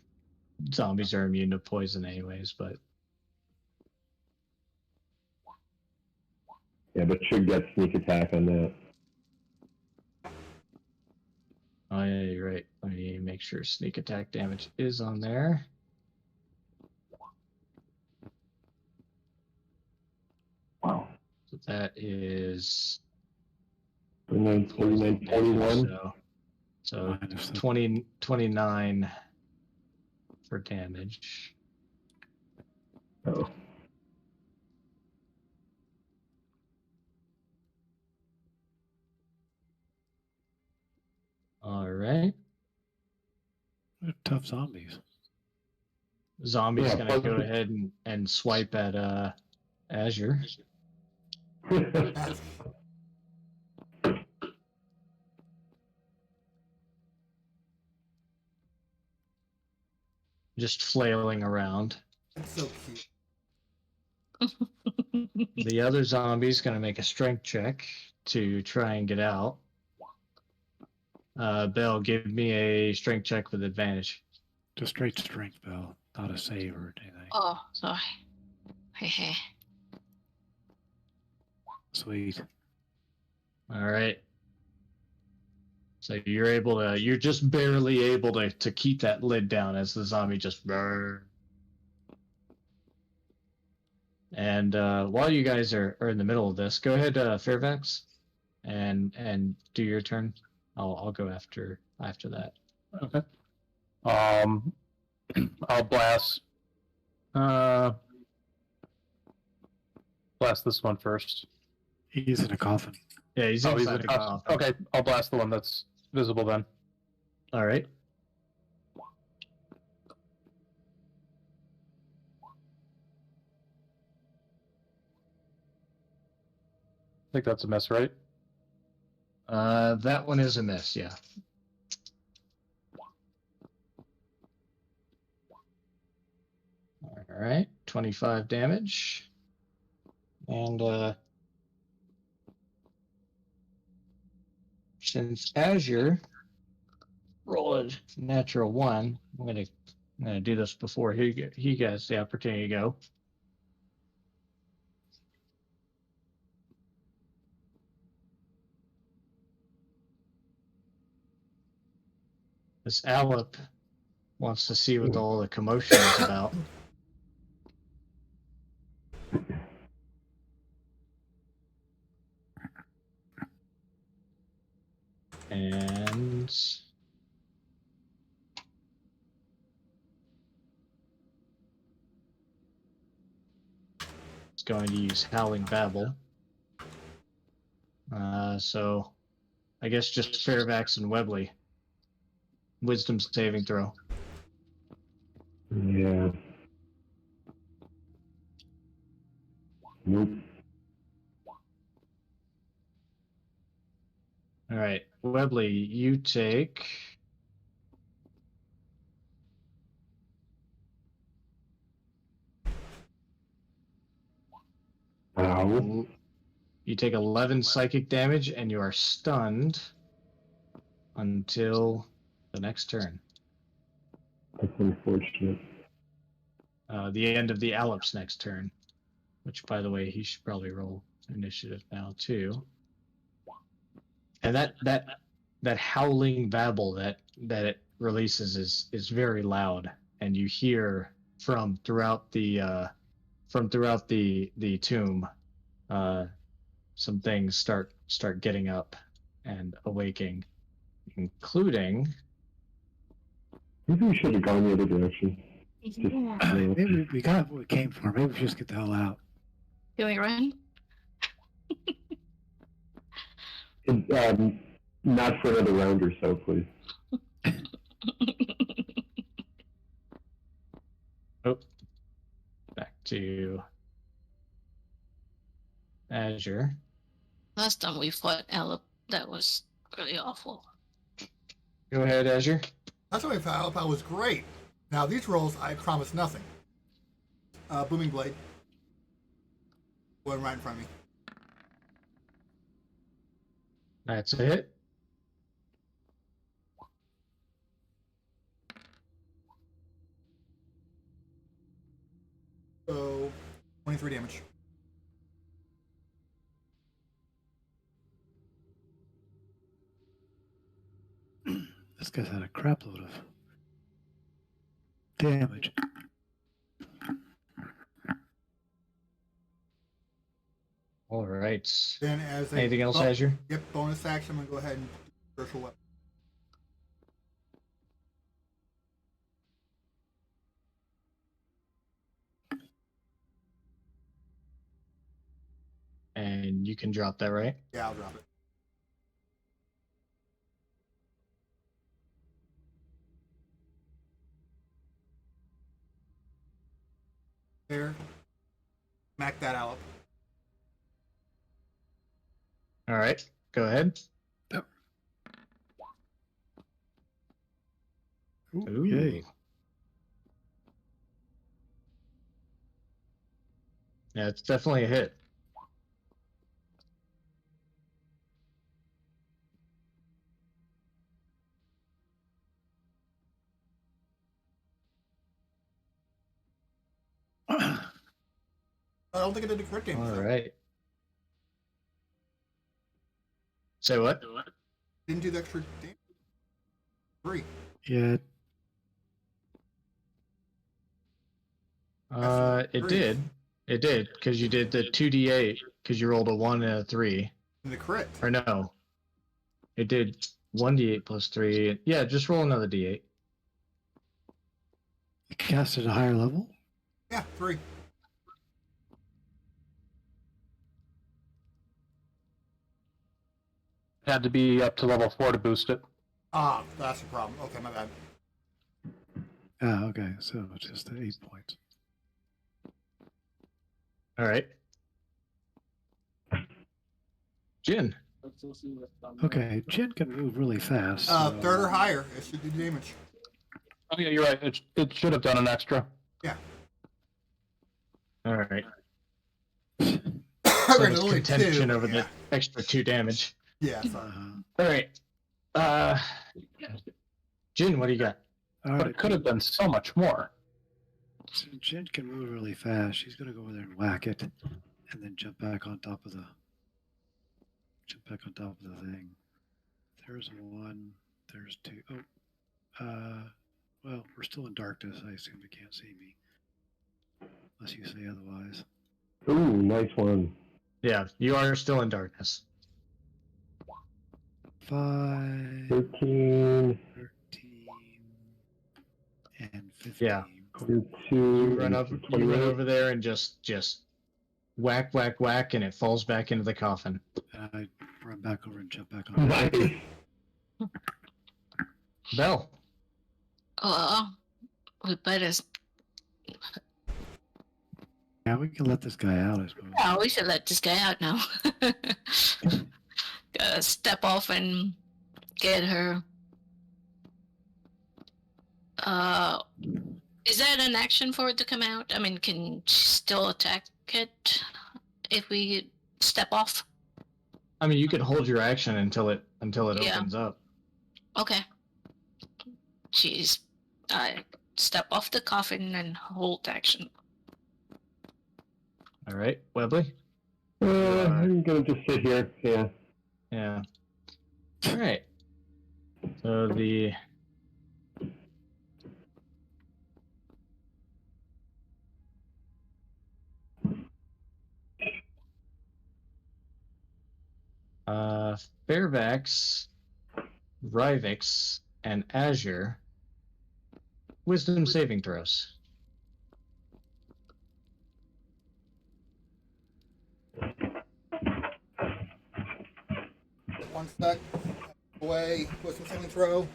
zombies are immune to poison anyways, but Yeah, but should get sneak attack on that. oh yeah, you're right. Let me make sure sneak attack damage is on there. Wow. So that is 29, 49, 41. So Minus 29 for damage. Oh. All right. They're tough zombies. Zombie's Yeah, gonna go perfect. ahead and swipe at Azure. That's, Just flailing around. that's so cute. The other zombie's gonna make a strength check to try and get out. Bell, give me a strength check with advantage. Just straight strength, Bell. Not a save or anything. Oh, sorry. Hehe. Sweet. All right. So you're just barely able to keep that lid down as the zombie just. And while you guys are in the middle of this, go ahead, Fairfax, and do your turn. I'll go after that. Okay. I'll blast. Blast this one first. He's in a coffin. Yeah, he's Oh, he's inside in the a coffin. Okay, I'll blast the one that's visible then. All right. I think that's a miss, right? That one is a miss. Yeah. All right, 25 damage, and since Azure rolled a natural 1, I'm gonna do this before he gets the opportunity to go. This Aleph wants to see what all the commotion is about. And it's going to use Howling Babel. So I guess just Fairfax and Webley. Wisdom saving throw. Yeah. Nope. All right, Webley, you take. Ow. You take 11 psychic damage, and you are stunned until the next turn. That's unfortunate. the end of the Alip's next turn. Which, by the way, he should probably roll initiative now too. And that howling babble that it releases is very loud, and you hear from throughout the tomb, some things start getting up and awaking, including. Maybe we should have gone the other direction. Just, Maybe we got what we came for. Maybe we should just get the hell out. Can we run? not for another round or so, please. Oh, back to Azure. Last time we fought Alip, that was really awful. Go ahead, Azure. That's what I thought. Was great. Now these rolls, I promise nothing. Booming blade. One right in front of me. That's a hit. So 23 damage. This guy's had a crap load of damage. All right. Then as a Anything else, Azure? Yep, bonus action. I'm gonna go ahead and do spiritual weapon. And you can drop that, right? Yeah, I'll drop it. There. Smack that out. All right. Go ahead. Yep. Ooh. Okay. Yeah, it's definitely a hit. I don't think it did a crit damage. All though. right. Say what? Didn't do the extra damage. 3. Yeah, It Three. did. It did, because you did the 2d8, because you rolled a 1 and a 3. And the crit. Or no. It did 1d8 plus 3. Yeah, just roll another d8. you cast at a higher level. Yeah, 3. Had to be up to level 4 to boost it. Ah, that's the problem. Okay, my bad. Ah, okay. So it's just 8 points. All right. Jin. Okay, Jin can move really fast. Third or higher, it should do damage. Oh yeah, you're right. It should have done an extra. All right. I So mean, there's only contention 2. over yeah. the extra 2 damage. Yeah, sorry. All right. Jin, what do you got? All But right, it could have been so much more. so Jin can move really fast. She's gonna go over there and whack it, and then jump back on top of the thing. There's 1. There's 2. Oh, well, we're still in darkness. I assume you can't see me, unless you say otherwise. Ooh, nice one. Yeah, you are still in darkness. 5, 13, 13, and 15. Yeah. 2, You run over there and just whack, whack, whack, and it falls back into the coffin. And I run back over and jump back on. Nice. Bell. We better. Yeah, we can let this guy out, I suppose. Yeah, we should let this guy out now. Step off and get her. Is that an action for it to come out? I mean, can she still attack it if we step off? I mean, you could hold your action until it Yeah. opens up. Okay. Jeez. step off the coffin and hold action. All right, Webley. I'm gonna just sit here. Yeah. Yeah. All right. So the Fairvax, Rivix, and Azure wisdom saving throws. One sec. Away. Wisdom saving throw.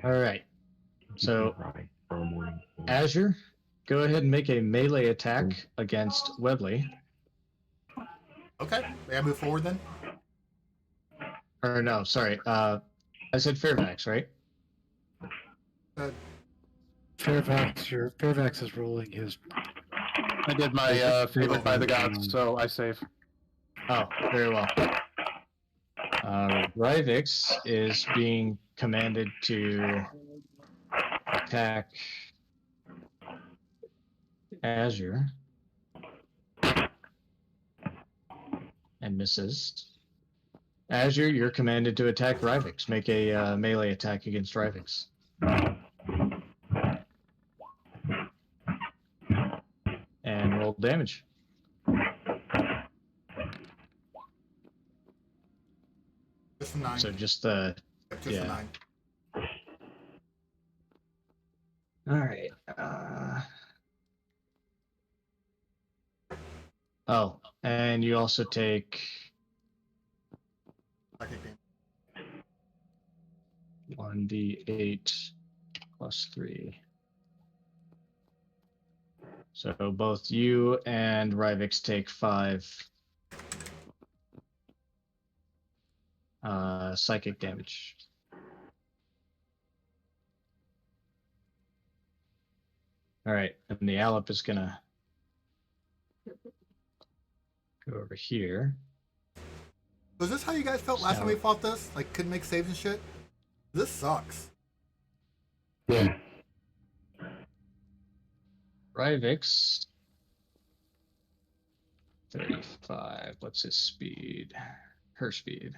All right. So Right. Tomorrow morning. Azure, go ahead and make a melee attack against Webley. Okay. May I move forward then? Or no, sorry. I said Fairvax, right? Fairvax is rolling his. I did my favorite by the gods, so I save. Oh, very well. Rivix is being commanded to attack Azure and misses. Azure, you're commanded to attack Rivix. Make a melee attack against Rivix. And roll damage. Just a 9. So just the Yep, just a 9. all right. Oh, and you also take Okay, game. 1d8 plus 3. So both you and Rivix take 5 psychic damage. All right, and the Alep is gonna go over here. Was this how you guys felt last time we fought this? Like, couldn't make saves and shit? This sucks. Yeah. Rivix, 35. What's his speed? Her speed.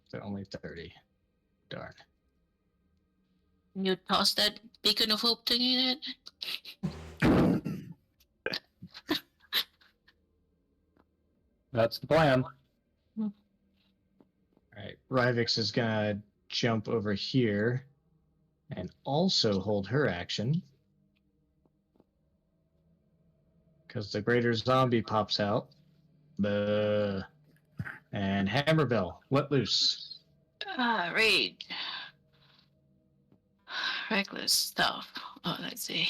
So only 30. Darn. You toss that beacon of hope thing in it. That's the plan. All right, Rivix is gonna jump over here and also hold her action because the greater zombie pops out. And Hammerbell, let loose. Raid. Reckless stuff. Oh, let's see.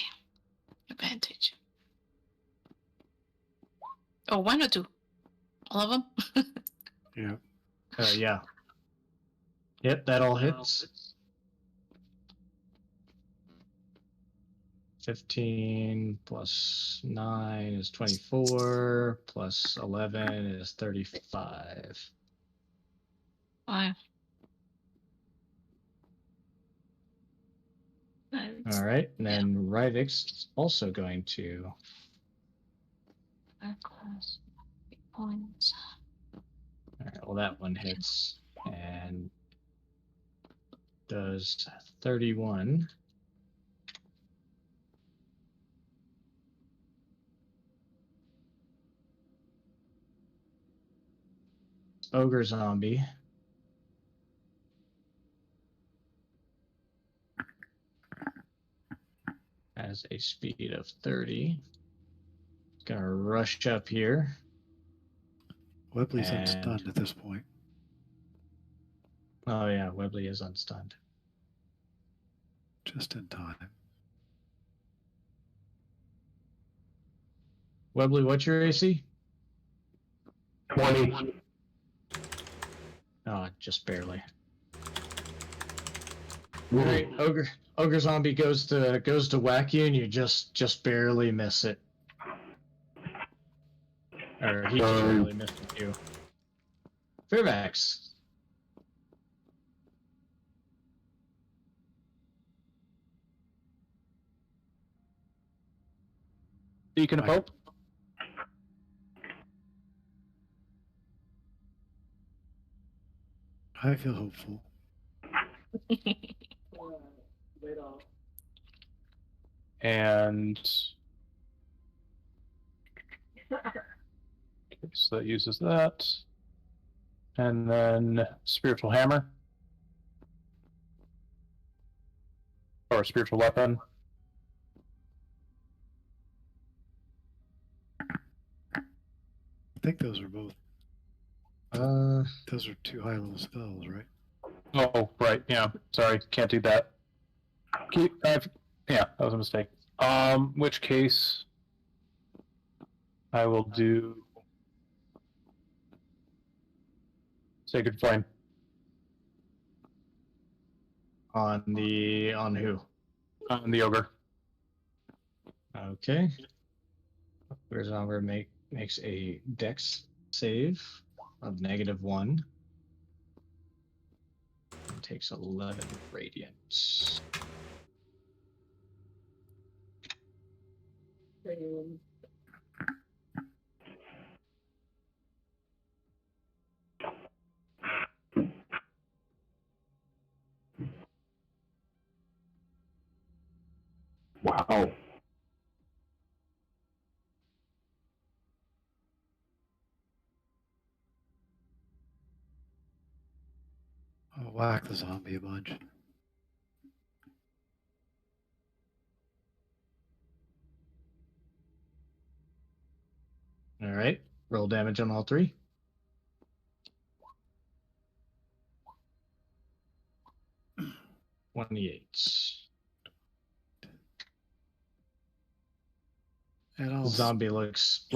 Advantage. Oh, 1 or 2? All of them? Yeah. Yeah. Yep, that all hits. 15 plus 9 is 24, plus 11 is 35. 5. All right, and then Rivix is also going to Reckless. 8 points. all right, well, that one hits and does 31. Ogre zombie. Has a speed of 30. It's gonna rush up here. Webley's And- unstunned at this point. Oh yeah, Webley is unstunned. Just in time. Webley, what's your AC? 20. Oh, just barely. All right, ogre zombie goes to whack you, and you just barely miss it. Or he just Sorry. really missed a few. Fairfax. Beacon of Right. Hope. I feel hopeful. Wait off. And so that uses that. And then Spiritual Hammer. Or Spiritual Weapon. I think those are both. Those are 2 high-level spells, right? Oh, right. Yeah. Sorry. Can't do that. Yeah, that was a mistake. Which case I will do Sacred Flame. On who? On the ogre. Okay. Grisomber makes a dex save of -1. And takes 11 radiant. Same. Wow. I'll whack the zombie a bunch. All right. Roll damage on all 3. $28. And I'll Zombie looks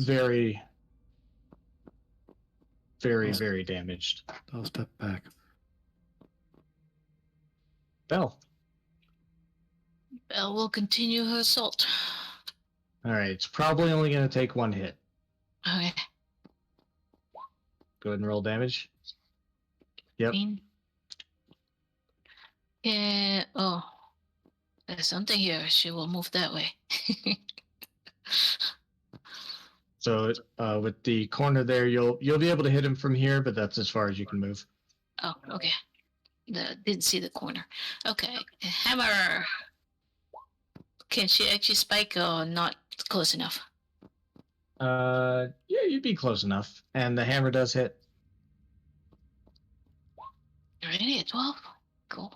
very, very, I'll- very damaged. I'll step back. Bell. Belle will continue her assault. All right. It's probably only going to take 1 hit. Okay. Go ahead and roll damage. Yep. 15. Yeah. Oh, there's something here. She will move that way. So with the corner there, you'll be able to hit him from here, but that's as far as you can move. Oh, okay. Didn't see the corner. Okay. Hammer. Can she actually spike or not close enough? Yeah, you'd be close enough, and the hammer does hit. Alrighty, 12. Cool.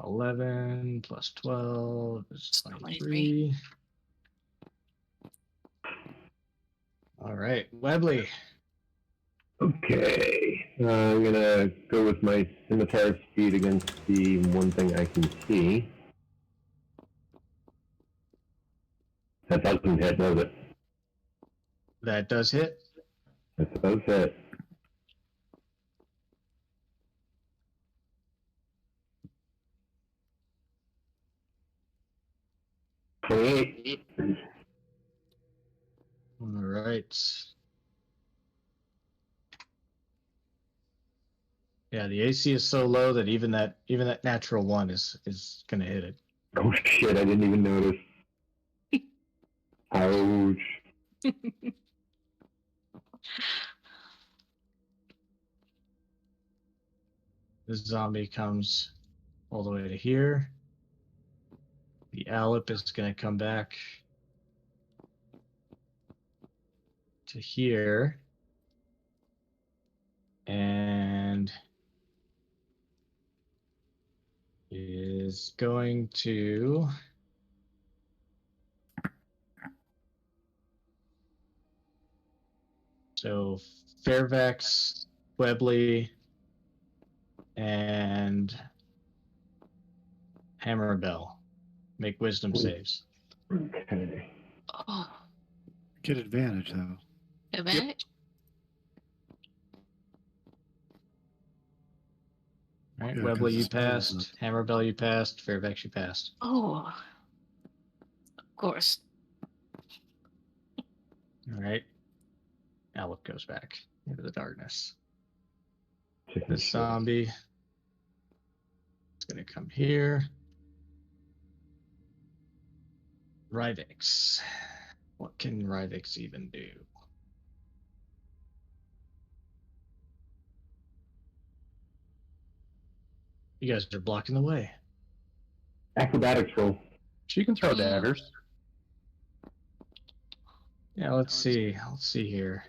11 plus 12 is 23. 23. All right, Webley. Okay. I'm gonna go with my scimitar speed against the one thing I can see. That doesn't hit, does it? That does hit. That does hit. $28. All right. Yeah, the AC is so low that even that natural 1 is gonna hit it. Oh shit! I didn't even notice. Ouch. This zombie comes all the way to here. The Alip is gonna come back to here. And is going to so Fairfax, Webley, and Hammerbell make wisdom saves. Okay. Oh, Get advantage, though. advantage? All right, Yeah, Webley, 'cause you the spell is passed. Hammerbell, you passed. Fairfax, you passed. Oh, of course. All right. Alec goes back into the darkness. Chicken This shit. zombie is going to come here. Rivix. What can Rivix even do? You guys are blocking the way. Acrobatics roll. She can throw Mm. daggers. Yeah, let's see. Let's see here.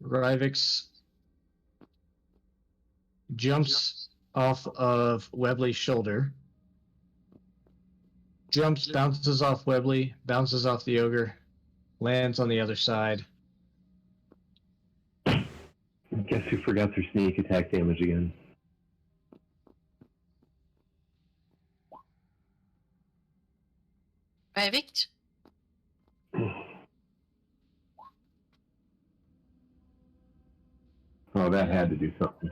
Rivix jumps off of Webley's shoulder. Jumps, bounces off Webley, bounces off the ogre, lands on the other side. Guess who forgot their sneak attack damage again? Perfect. Oh, that had to do something.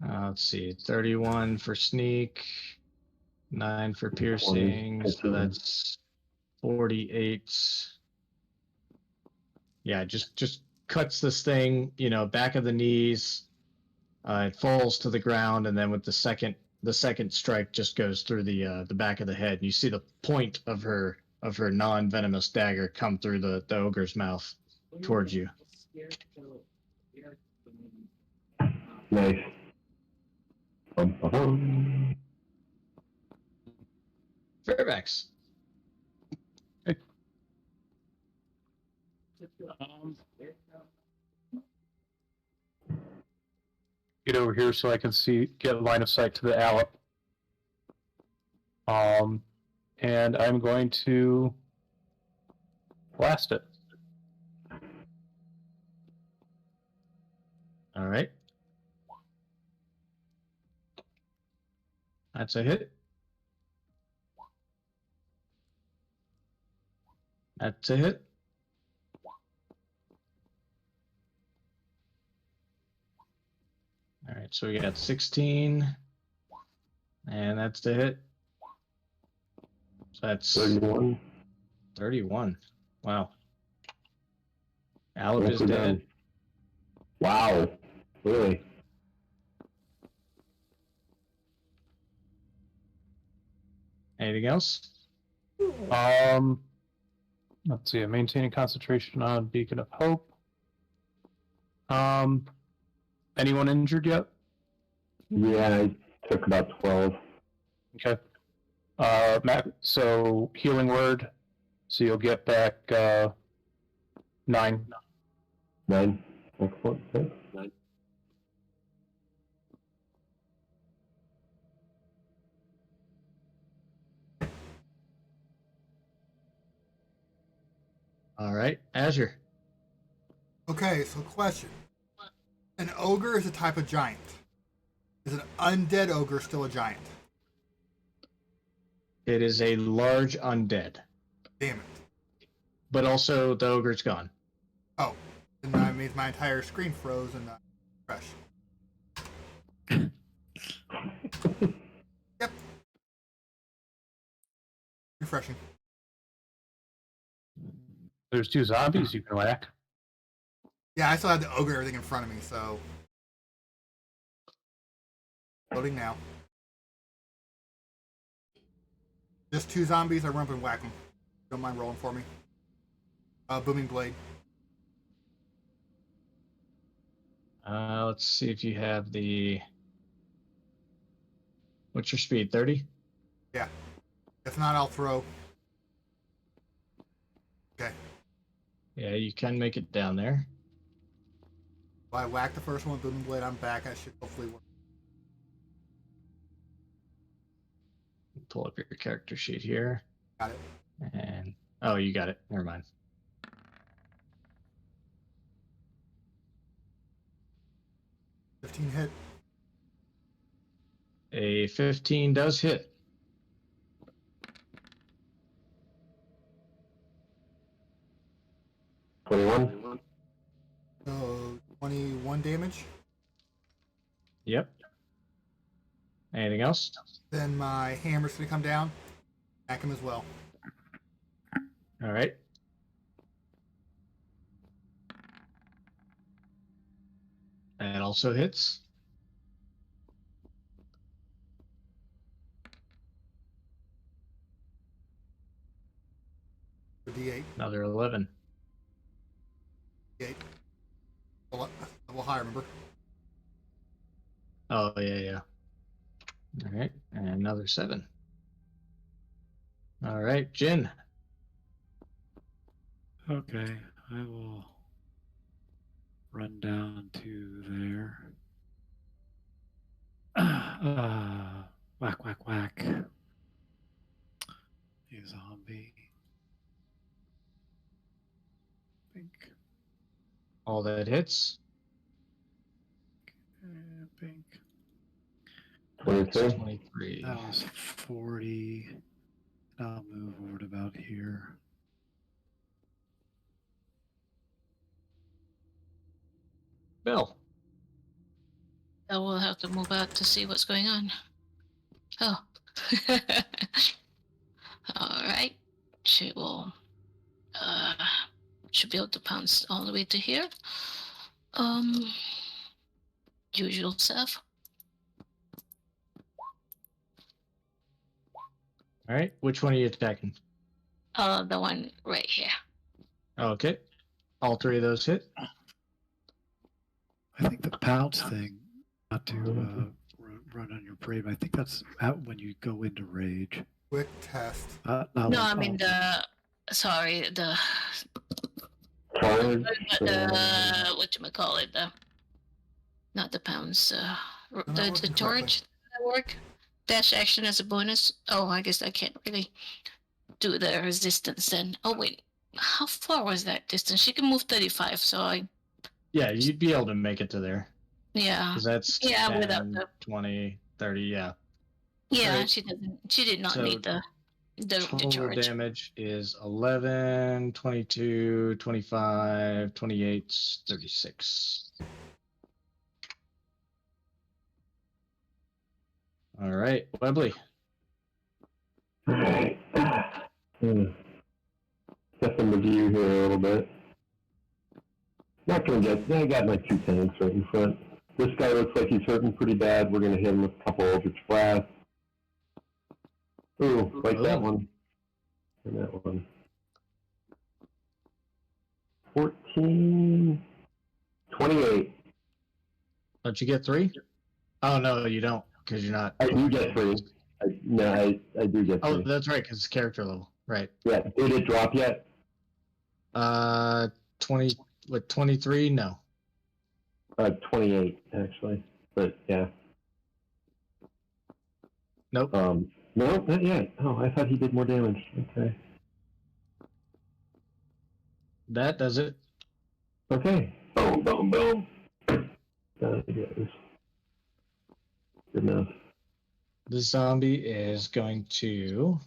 Let's see. 31 for sneak, 9 for piercing, 20, so that's 48. Yeah, just cuts this thing, back of the knees. It falls to the ground, and then with the second strike just goes through the back of the head. You see the point of her non-venomous dagger come through the ogre's mouth towards you. Nice. Fairfax. Get over here so I can get line of sight to the Alep. And I'm going to blast it. All right. That's a hit. That's a hit. All right, so we got 16, and that's the hit. So that's 31. 31. Wow. Alep is We're dead. done. Wow. Really? Anything else? Let's see. I'm maintaining concentration on Beacon of Hope. Anyone injured yet? Yeah, I took about 12. Okay. Matt, so healing word. So you'll get back 9. 9. Excellent. Okay. All right, Azure. Okay, so question. An ogre is a type of giant. Is an undead ogre still a giant? It is a large undead, Damn it. but also the ogre's gone. Oh, then that means my entire screen froze and fresh. Yep. Refreshing. There's 2 zombies you can whack. Yeah, I still had the ogre and everything in front of me, so. Loading now. Just 2 zombies, I run up and whack them. Don't mind rolling for me. Booming blade. Let's see if you have the. What's your speed? 30? Yeah. If not, I'll throw. Okay. Yeah, you can make it down there. Well, I whacked the first one, booming blade, I'm back. I should hopefully work. Pull up your character sheet here. Got it. And oh, you got it. Never mind. $15 hit. A 15 does hit. $21. So 21 damage. Yep. Anything else? Then my hammer's gonna come down, attack him as well. All right. That also hits. For D8. Another 11. D8. Level high, remember? Oh, yeah. All right. And another 7. All right, Jin. Okay, I will run down to there. Whack, whack, whack. A zombie. Pink. All that hits. Pink. That's 22. 23. That was 40. I'll move over to about here. Bill. I will have to move out to see what's going on. Oh. All right. She will. Should be able to pounce all the way to here. Usual stuff. All right. Which one are you attacking? The one right here. Okay. All 3 of those hit. I think the pounce thing, not to run on your parade, but I think that's out when you go into rage. Quick test. Not No, like I mean all- the Charge. whatchamacallit, not the pounds, not the working torch that work. Dash action as a bonus. Oh, I guess I can't really do the resistance then. Oh wait, how far was that distance? She can move 35, so Yeah, you'd be able to make it to there. yeah. Because that's Yeah, 10, without the 20, 30, yeah. yeah, Alright. she did not So need the Total charge. damage is 11, 22, 25, 28, 36. All right, Webley. Alright. Set some review here a little bit. Not gonna get. I got my 2 tanks right in front. This guy looks like he's hurting pretty bad. We're gonna hit him with a couple Eldritch Blasts. Ooh, like that one. And that one. 14. 28. Don't you get 3? Oh, no, you don't, because you're not. I do get 3. I do get 3. Oh, that's right, because it's character level. Right. Yeah, did it drop yet? 23? No. 28, actually. But, yeah. Nope. No, not yet. Oh, I thought he did more damage. Okay. That does it. Okay. Boom, boom, boom. That is good enough. The zombie is going to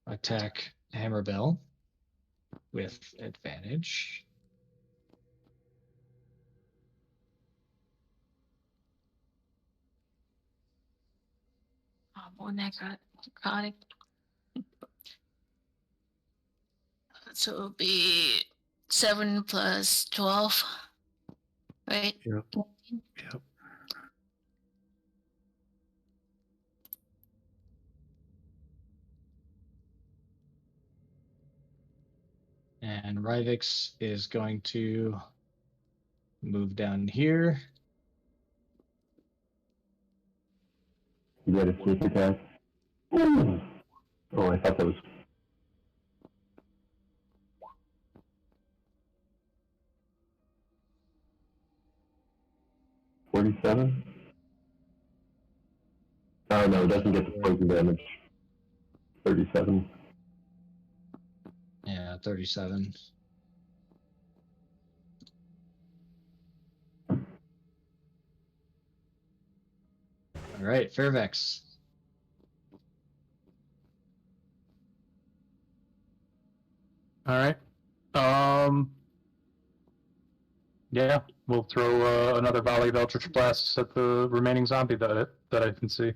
attack Hammerbell with advantage. Oh, more necrotic. So it'll be 7 plus 12, right? Yep. Yep. And Rivix is going to move down here. You got a sneak attack. Ooh. Oh, I thought that was. $47? Oh no, it doesn't get the poison damage. 37. Yeah, 37. All right, Fairvex. All right. Yeah, we'll throw another volley of Eldritch Blasts at the remaining zombie that I can see.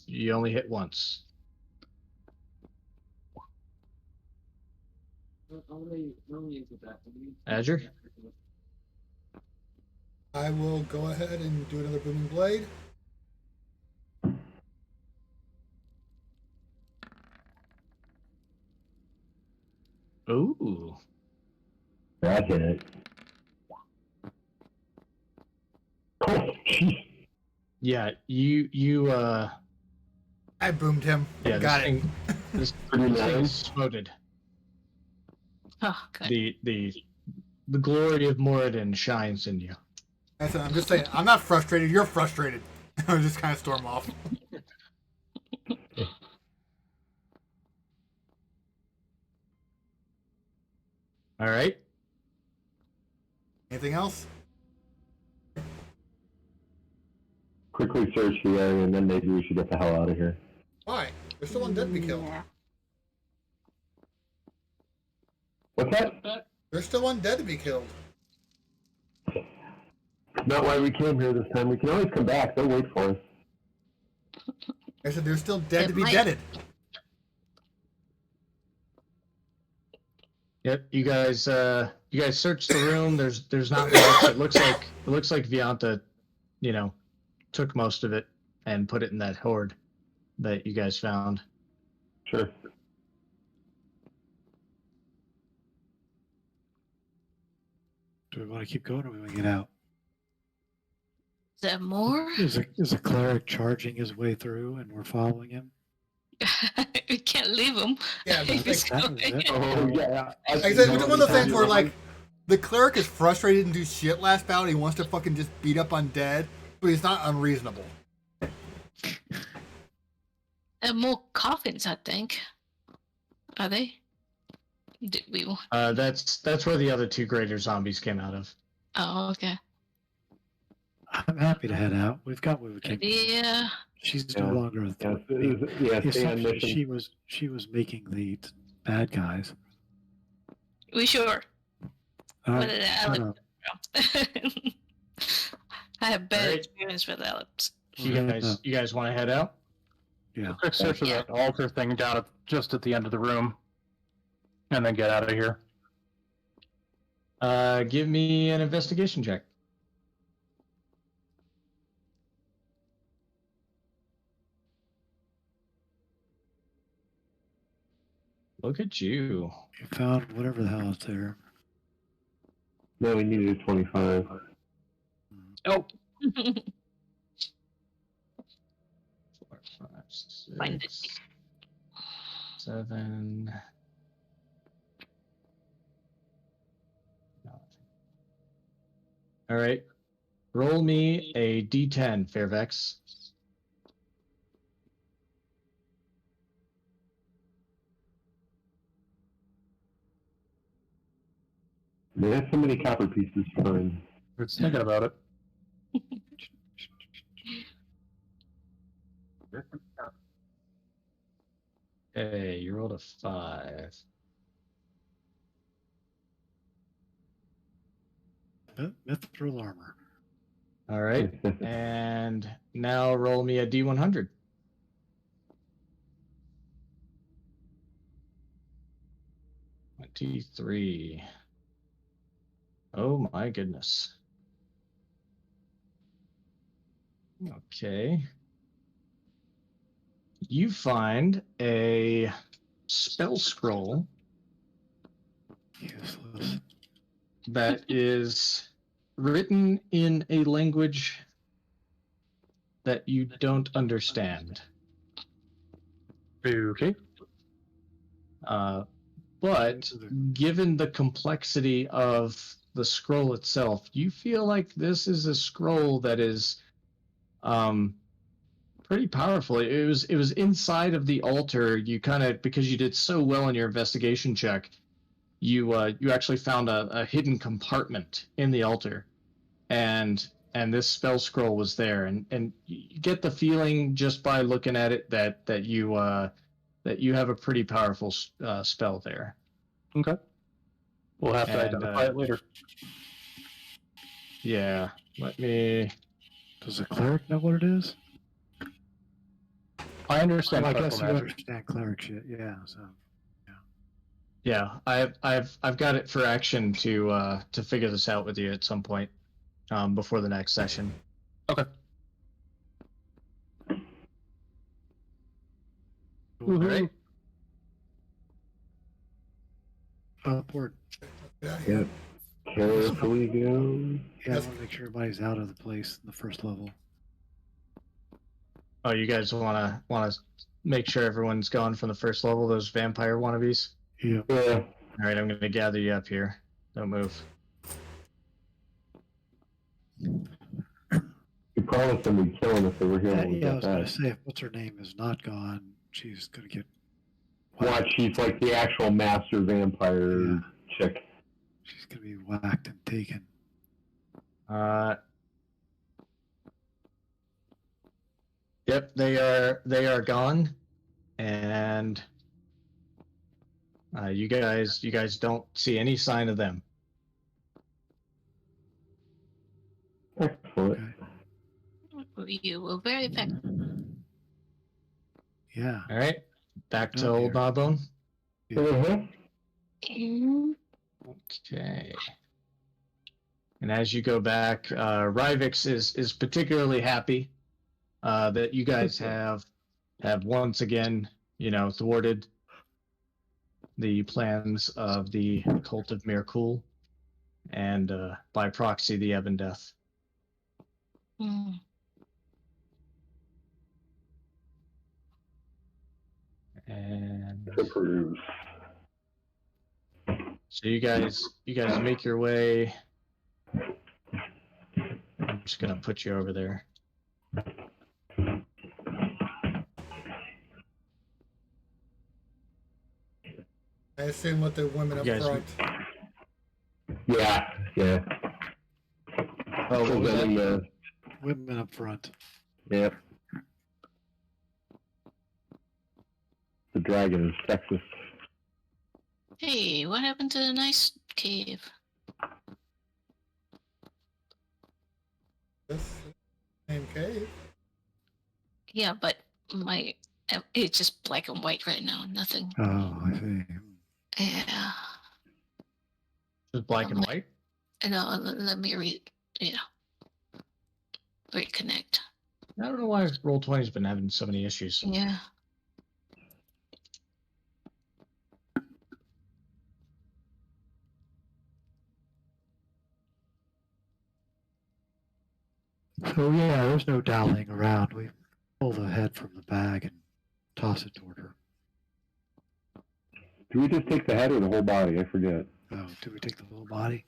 You only hit once. Only is that. Azure? I will go ahead and do another booming blade. Ooh. That hit it. Oh, jeez. Yeah, you I boomed him. yeah, Got this it. thing this Pretty thing nice. exploded. Oh, good. The glory of Moradin shines in you. I'm just saying, I'm not frustrated. You're frustrated. I just kind of storm off. All right. Anything else? Quickly search the area, and then maybe we should get the hell out of here. Why? There's still undead to be killed. Yeah. What's that? There's still undead to be killed. Not why we came here this time. We can always come back. They'll wait for us. I said there's still dead It to be might- deaded. Yep, you guys search the room. There's not much. It looks like Vianth, took most of it and put it in that hoard that you guys found. Sure. Do we want to keep going or we want to get out? Is there more? Is a cleric charging his way through and we're following him? We can't leave him. Yeah, but He's That was going. it. Oh, yeah. like I said, it's one of those things where, like, the cleric is frustrated and do shit last battle. He wants to fucking just beat up undead, but he's not unreasonable. There are more coffins, I think. Are they? Did we? That's where the other two greater zombies came out of. Oh, okay. I'm happy to head out. We've got what we came. Yeah. She's Yeah. no longer a Yeah, threat. stay on mission. She was making the bad guys. We sure? Uh, What did shut Alex? up. I have bad Alright. experience with Alex. You guys want to head out? Yeah. Quick search of Yeah. that altar thing down just at the end of the room, and then get out of here. Give me an investigation check. Look at you. You found whatever the hell is there. No, we needed a 25. Oh. 4, 5, Find 6, 7. All right. Roll me a d10, Fairvex. They have so many copper pieces to find. We're thinking about it. Okay, you rolled a 5. Mithril armor. All right. And now roll me a d100. T3. Oh my goodness. Okay. You find a spell scroll Useless. that is written in a language that you don't understand. Okay. But given the complexity of the scroll itself, you feel like this is a scroll that is pretty powerful. It was inside of the altar. You kind of, because you did so well in your investigation check, you actually found a hidden compartment in the altar, and this spell scroll was there, and you get the feeling just by looking at it that you have a pretty powerful spell there. Okay. We'll have to And, identify it later. Yeah, let me. Does the cleric know what it is? I understand. Well, I clerical guess you magic. understand cleric shit. Yeah. So. Yeah, I've got it for action to figure this out with you at some point, before the next session. Okay. All right. Upward. Yeah. Carefully go. Yeah, I want to make sure everybody's out of the place in the first level. Oh, you guys wanna make sure everyone's gone from the first level, those vampire wannabes? Yeah. Yeah. All right, I'm gonna gather you up here. Don't move. You promised them we'd kill them if they were here when we Yeah, I got was going to back. say, if what's her name is not gone, she's going to get. Watch, she's like the actual master vampire Yeah. chick. She's going to be whacked and taken. Yep, they are gone, and you guys don't see any sign of them. Excellent. Okay. You were very effective. Yeah. All right, back to Oh, old dear. Gnawbone. Mhm. Okay. And as you go back, Rivix is particularly happy that you guys have once again, thwarted the plans of the cult of Mirkul, and by proxy the Ebon Death. Mm. And Approve. so you guys make your way. I'm just gonna put you over there. I assume with the women up Yes. front. Yeah. Yeah. Oh, what was Presenting that? the. Women up front. Yeah. The dragon is sexist. Hey, what happened to the nice cave? This same cave. Yeah, but it's just black and white right now. Nothing. Oh, I see. Yeah. Just black and white. No, let me read. Yeah. Reconnect. I don't know why Roll20's been having so many issues. Yeah. So, yeah, there's no dallying around. We pull the head from the bag and toss it toward her. Do we just take the head or the whole body? I forget. Oh, did we take the whole body?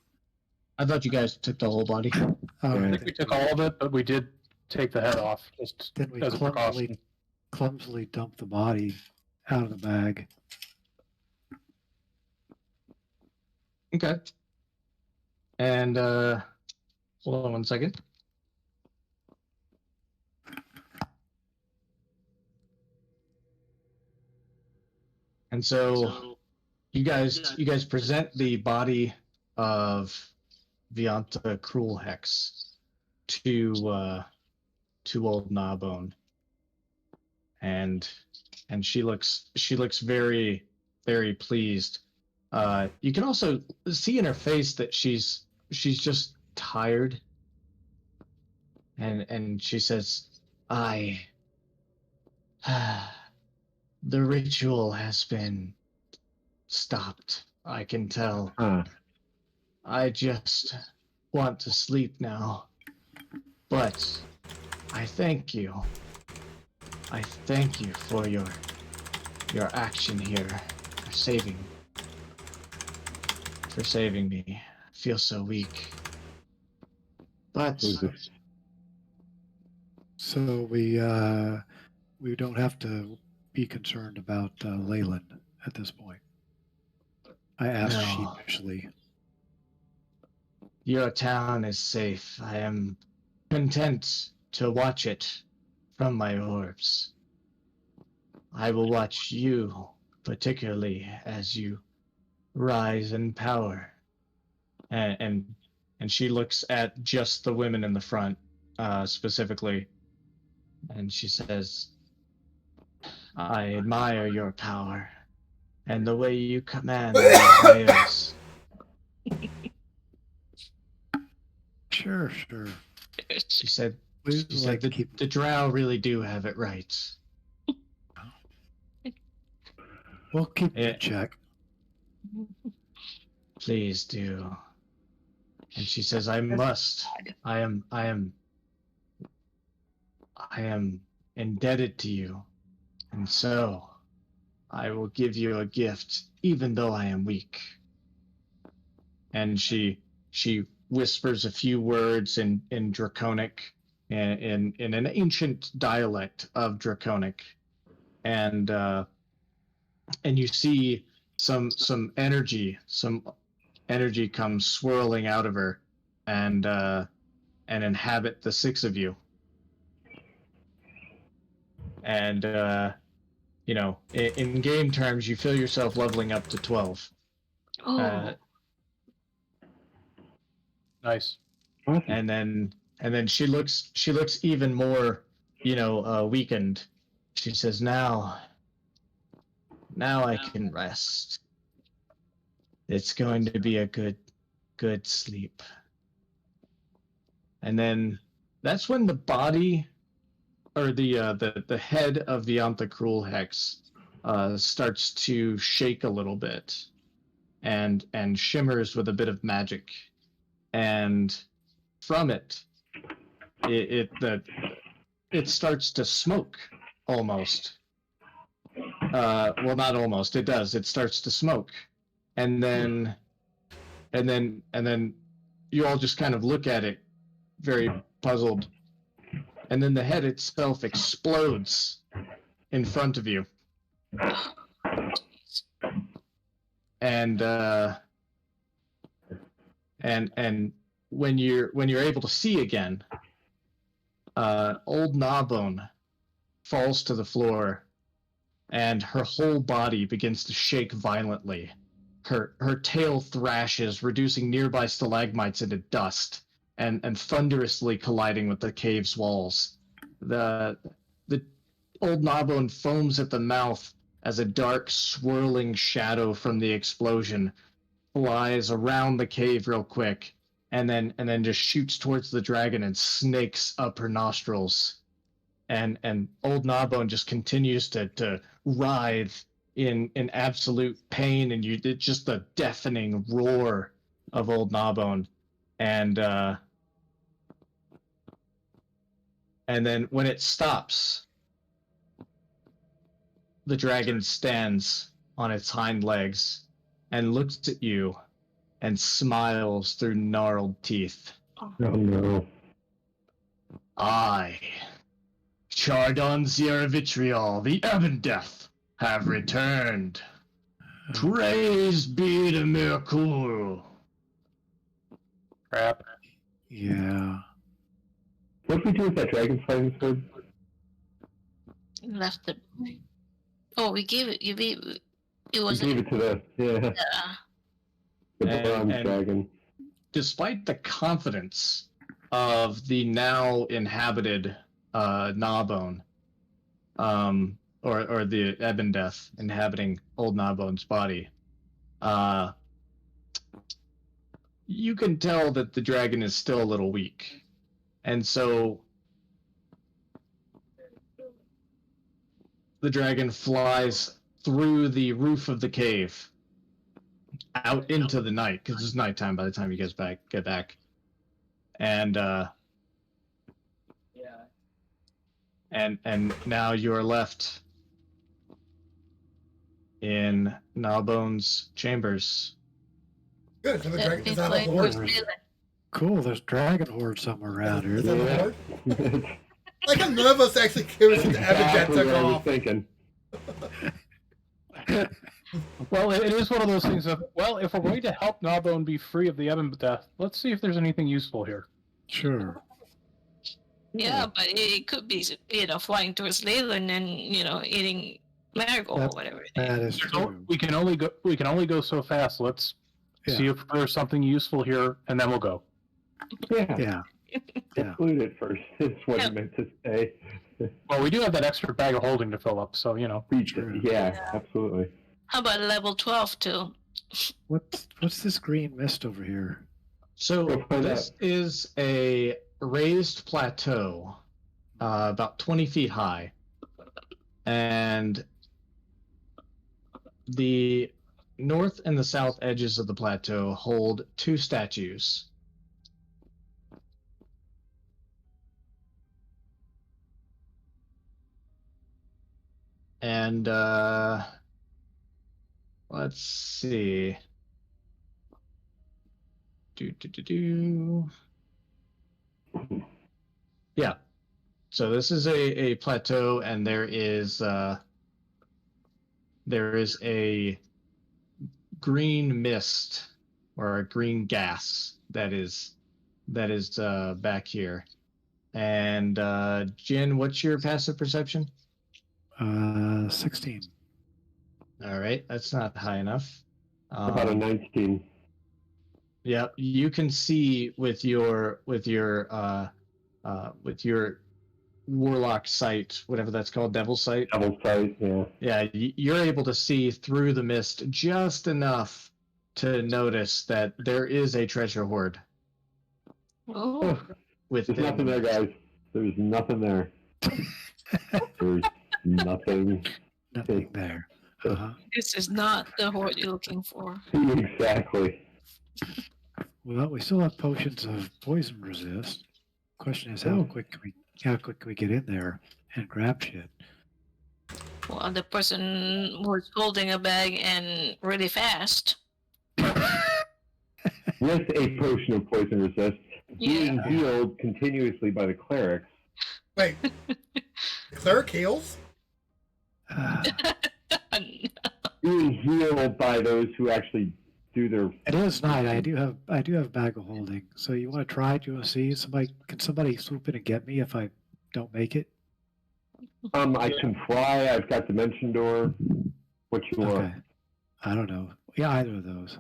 I thought you guys took the whole body. Oh, Yeah. I right. think we took all of it, but we did take the head off just Then we as a precaution. clumsily dump the body out of the bag. Okay. And hold on one second. And so you guys present the body of Vianth Cruel Hex to old Gnawbone, and she looks very, very pleased. You can also see in her face that she's just tired, and she says, the ritual has been stopped. I can tell. I just want to sleep now. But I thank you. I thank you for your action here, for saving me. I feel so weak. But So we don't have to be concerned about Leyland at this point. I asked No. sheepishly. your town is safe. I am content to watch it from my orbs. I will watch you, particularly as you rise in power. And she looks at just the women in the front, specifically, and she says, I admire your power and the way you command these males. Sure, sure. She said, We like to keep. the drow really do have it right. We'll keep it Yeah. in check. Please do. And she says, I must. I am indebted to you. And so I will give you a gift, even though I am weak. And she whispers a few words in Draconic, in an ancient dialect of Draconic, and you see some energy comes swirling out of her, and inhabit the six of you. And in game terms, you feel yourself leveling up to 12. Oh, Nice. And then she looks even more, weakened. She says, now I can rest. It's going to be a good sleep. And then that's when the body, or the head of Vianth the Cruel Hex starts to shake a little bit, and shimmers with a bit of magic, and from it starts to smoke almost. Well, not almost. It does. It starts to smoke, and then you all just kind of look at it, very puzzled, and then the head itself explodes in front of you, and when you're able to see again, old Gnawbone falls to the floor, and her whole body begins to shake violently. Her tail thrashes, reducing nearby stalagmites into dust, and thunderously colliding with the cave's walls. The old Gnawbone foams at the mouth as a dark, swirling shadow from the explosion flies around the cave real quick, and then just shoots towards the dragon and snakes up her nostrils. And old Gnawbone just continues to writhe in absolute pain, and it's just the deafening roar of old Gnawbone. And then when it stops, the dragon stands on its hind legs and looks at you and smiles through gnarled teeth. Oh no. I, Chardon Zira Vitriol, the Ebondeath, have returned. Praise be to Merkur. Crap. Yeah. What did we do with that dragonfly sword? left it. Oh, we gave it. You gave it. It We was. gave it to the Uh, bronze And- dragon. Despite the confidence of the now inhabited Gnawbone, or the Ebondeath inhabiting old Gnawbone's body, you can tell that the dragon is still a little weak, and so the dragon flies through the roof of the cave out into the night, because it's nighttime by the time you guys get back, and now you are left in Gnawbone's chambers. Good. So the dragon it's does have a like horde. we're still- Cool. There's dragon horde somewhere around here. Does it have a Yeah. horde? Like how none of us actually cared if the Abinjad Exactly took what I was off. thinking. Well, it is one of those things of, well, if we're going to help Gnawbone be free of the Ebon Death, let's see if there's anything useful here. Sure. Yeah, but it could be, flying towards Leyland and, eating marigold or whatever. That is true. We can only go so fast. Let's see if there's something useful here, and then we'll go. Yeah. Yeah. Yeah. Exclude it first. That's what Yeah. he meant to say. Well, we do have that extra bag of holding to fill up, so True. Yeah, absolutely. How about level 12 too? What's this green mist over here? So Go find this is a raised plateau, about 20 feet high, and the north and the south edges of the plateau hold two statues. And let's see. Yeah. So this is a plateau, and there is a green mist or a green gas that is back here. And Jin, what's your passive perception? 16. All right, that's not high enough. About a 19. Yeah, you can see with your warlock sight, whatever that's called, devil sight. Double size, yeah. Yeah, you're able to see through the mist just enough to notice that there is a treasure hoard Oh, within. There's nothing there, guys. There's nothing there. There's nothing. Nothing there. Uh-huh. this is not the horde you're looking for. Exactly. Well, we still have potions of poison resist. Question is, how quick can we get in there and grab shit? Well, the person who's holding a bag and really fast. With a potion of poison resist, being healed continuously by the clerics. Wait, the cleric heals? Being healed by those who actually do their. It is night. I do have bag of holding. So you want to try it? You want to see? Can somebody swoop in and get me if I don't make it? I can fly. I've got dimension door. What you want? Okay. I don't know. Yeah, either of those.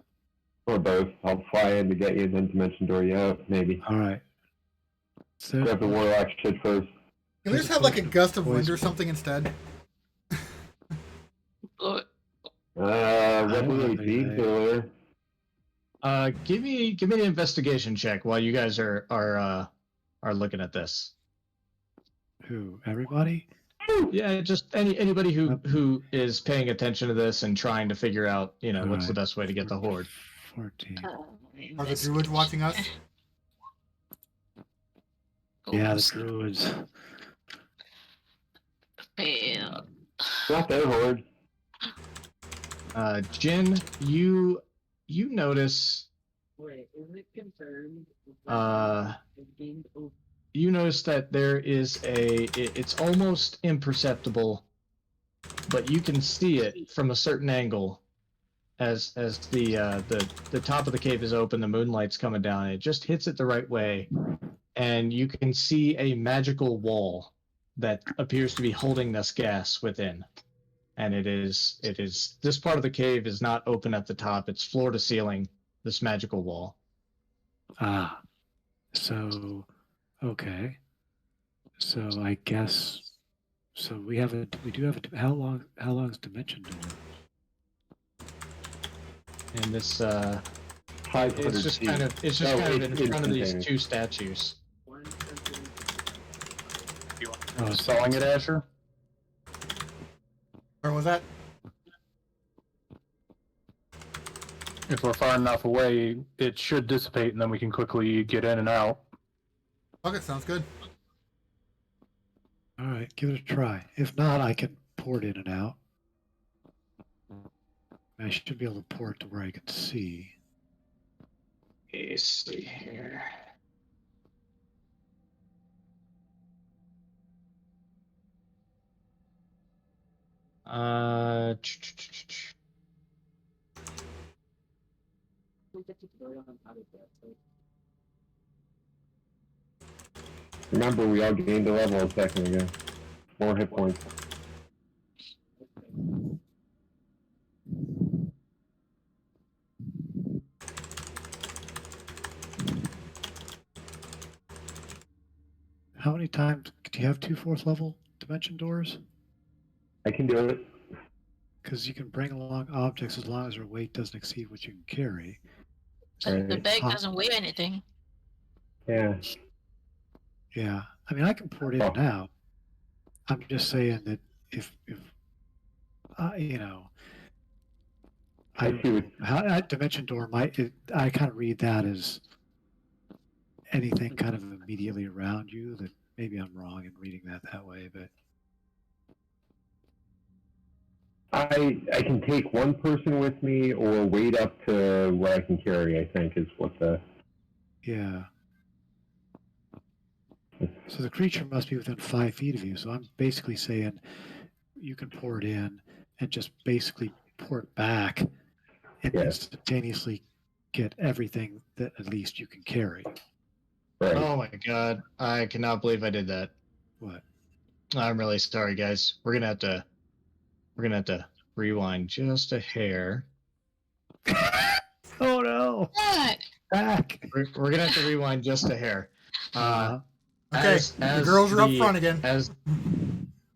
Or both. I'll fly in to get you, and then dimension door you out. Maybe. All right. So Grab the warlock shit first. Can we just have like a gust of wind or something instead? What don't were have they any being earlier? Give me an investigation check while you guys are looking at this. who? Everybody? Yeah, just anybody who is paying attention to this and trying to figure out, what's the Alright. best way to get the horde. 14. Are the druids watching us? Yeah, the druids. Yeah. Not their horde. Jin, you notice Wait, is it confirmed? you notice that there is it's almost imperceptible, but you can see it from a certain angle as the top of the cave is open, the moonlight's coming down, it just hits it the right way, and you can see a magical wall that appears to be holding this gas within. And it is this part of the cave is not open at the top, it's floor to ceiling, this magical wall. Ah. So, okay. So I guess. So we do have a. How long is dimension door? And this 500 it's just feet. kind of in front of these containers. two statues. selling it, Asher. Where was that? If we're far enough away, it should dissipate, and then we can quickly get in and out. Okay, sounds good. All right, give it a try. If not, I can pour it in and out. I should be able to pour it to where I can see. Let's see here. Remember, we all gained a level a second ago. 4 hit points. How many times do you have 2 4th level dimension doors? I can do it. Because you can bring along objects as long as their weight doesn't exceed what you can carry. But the Right. bag doesn't weigh anything. Yeah. Yeah, I mean, I can port in Oh. and out. I'm just saying that if you know, I I don't see know what. how that dimension door might. I kind of read that as anything kind of immediately around you. That maybe I'm wrong in reading that way, but I can take one person with me or wait up to what I can carry, I think, is what the. yeah. So the creature must be within 5 feet of you. So I'm basically saying you can pour it in and just basically pour it back and Yeah. instantaneously get everything that at least you can carry. Right. Oh my god, I cannot believe I did that. What? I'm really sorry, guys. We're gonna have to rewind just a hair. Oh no! What? Back. We're gonna have to rewind just a hair. Okay, the girls are up front again.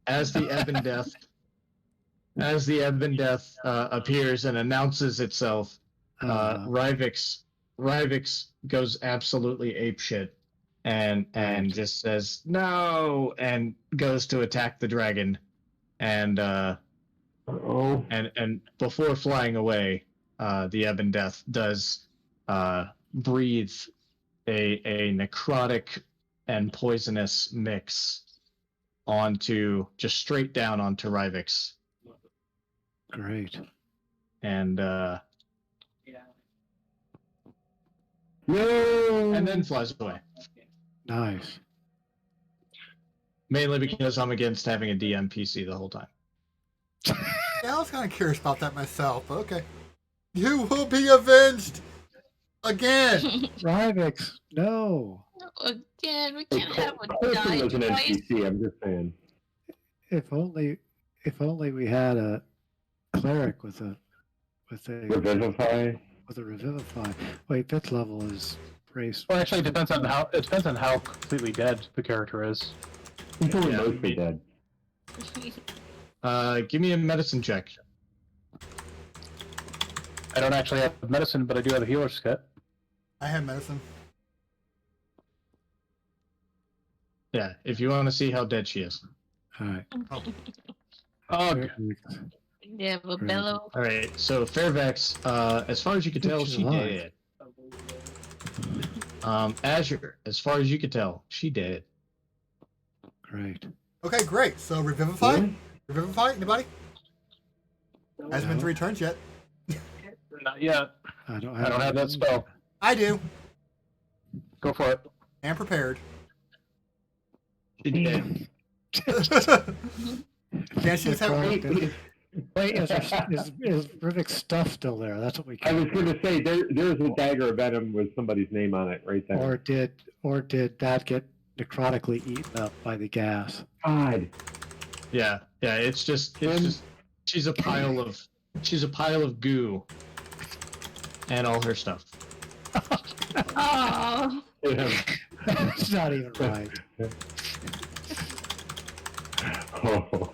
As the Ebb and Death appears and announces itself, Rivix goes absolutely apeshit and Right. just says no and goes to attack the dragon and Oh. and before flying away, the Ebb and Death does breathe a necrotic and poisonous mix just straight down onto Rivix. Great. And No. and then flies away. Nice. Mainly because I'm against having a DM PC the whole time. Yeah, I was kind of curious about that myself, but okay. You will be avenged again. Rivix, no. Again, we can't have a Person die was an twice. NPC, I'm just saying. If only we had a cleric with a Revivify. revivify. Wait, 5th level is race. Well, actually, it depends on how completely dead the character is. He's only Yeah. mostly dead. Give me a medicine check. I don't actually have medicine, but I do have a healer's kit. I have medicine. Yeah, if you want to see how dead she is. All right. Ugh. Yeah, but Right. bellow. All right, so Fairvex, as far as you can tell, She's she alive. dead. Azure, as far as you can tell, she dead. Great. Okay, great. So revivify? Really? Revivify? Anybody? Hasn't been No. 3 turns yet. Not yet. I don't I don't have that spell. I do. Go for it. Am prepared. She dead. Can't she just have Wait, Wait, Wait, is Rivik's stuff still there? That's what we. I was Can going to say there's a dagger of venom with somebody's name on it right there. Or did that get necrotically eaten up by the gas? God. Yeah, it's just she's a pile of goo and all her stuff. Oh, Yeah. It's not even right. Oh,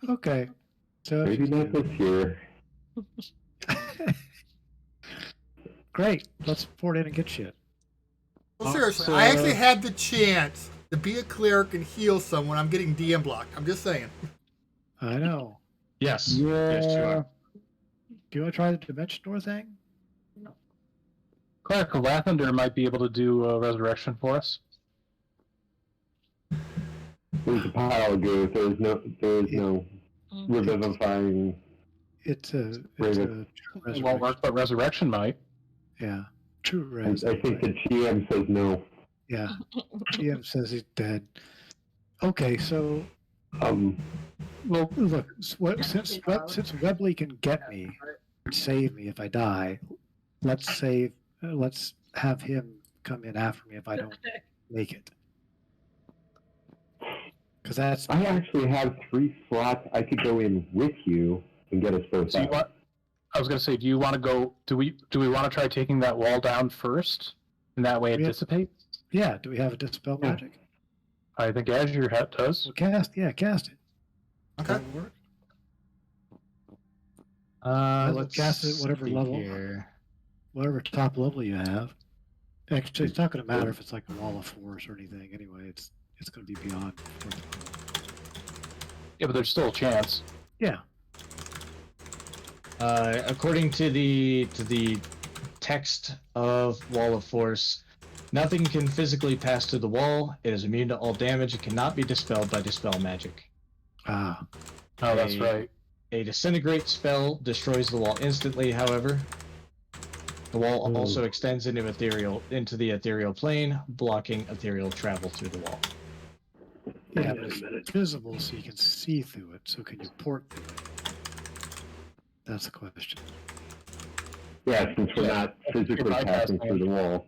Okay, so if maybe you not do- this year. Great, let's port in and get shit. Well, seriously, So- I actually had the chance to be a cleric and heal someone. I'm getting DM blocked. I'm just saying. I know. Yes. Yeah. Yes, you are. Do you want to try the dimension door thing? Cleric Lathander might be able to do a resurrection for us. There's a pile of goo. There's no revivifying. It's a Raven. true It won't work, resurrection. but resurrection might. Yeah, true I res. think the GM says no. Yeah, GM says he's dead. Okay, so Well, look, since Webley can get me, save me if I die, let's have him come in after me if I don't make it. Because that's I actually have 3 slots I could go in with you and get us both So you out. want? I was going to say, do you want to go? Do we want to try taking that wall down first, and that way it Yeah. dissipates? yeah. Do we have a dispel Yeah. magic? I think Azure Hat does. Well, cast it. Okay. That'll work. Let's well cast it whatever see level. here. Whatever top level you have. Actually, it's not going to matter if it's like a wall of force or anything. Anyway, it's going to be beyond. Yeah, but there's still a chance. Yeah. According to the text of Wall of Force, nothing can physically pass through the wall. It is immune to all damage. It cannot be dispelled by dispel magic. Ah. Oh, that's right. A disintegrate spell destroys the wall instantly. However, the wall also extends into the ethereal plane, blocking ethereal travel through the wall. Yeah, but it's visible, so you can see through it. So can you port through it? That's the question. Yeah, since we're not physically You're passing bypassing through it. the wall.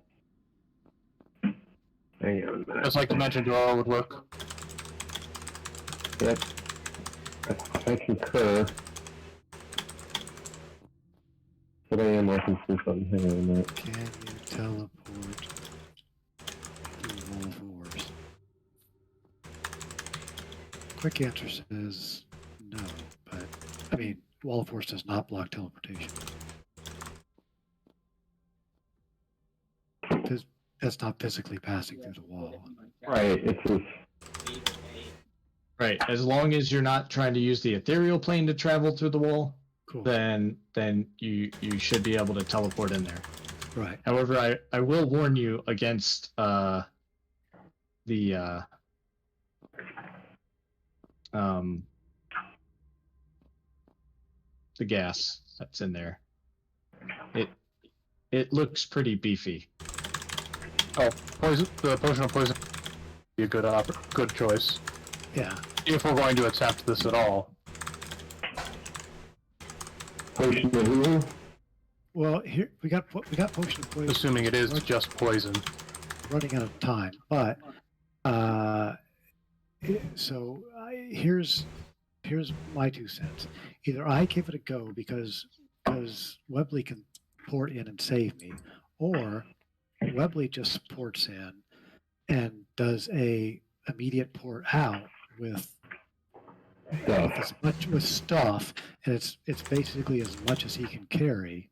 Hang on a minute. Just like Dimension Door would work. Yep. I concur. But I am looking for something. Hang on a minute. Can you teleport through wall of force? Quick answer says no, but I mean, wall of force does not block teleportation. That's not physically passing through the wall. Right, it's just... Right. As long as you're not trying to use the ethereal plane to travel through the wall, Cool. then you should be able to teleport in there. Right. However, I will warn you against the gas that's in there. It looks pretty beefy. Oh, poison. The potion of poison would be a good choice Yeah. if we're going to attempt this at all. Potion of who? Well, here we got potion of poison. Assuming it is just poison. Running out of time, but here's my 2 cents. Either I give it a go because Webley can port in and save me, or Webley just ports in and does a immediate port out with stuff, and it's basically as much as he can carry.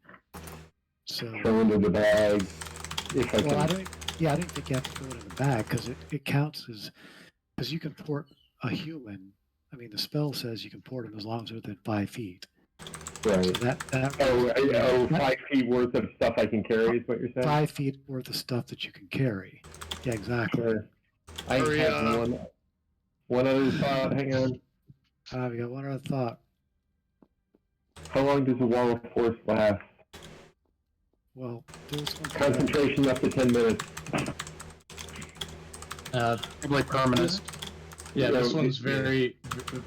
So Throw into the bag. If I well, can. I don't think you have to throw it in the bag because it counts as because you can port a human. I mean, the spell says you can port him as long as they're within 5 feet. Right. So that 5 feet worth of stuff I can carry is what you're saying? 5 feet worth of stuff that you can carry. Yeah, exactly. Sure. I Hurry have up. one other thought. Hang on. We got one other thought. How long does the wall of force last? Well, this one. Concentration up to 10 minutes. Probably permanent. Yeah, this Yeah, one's very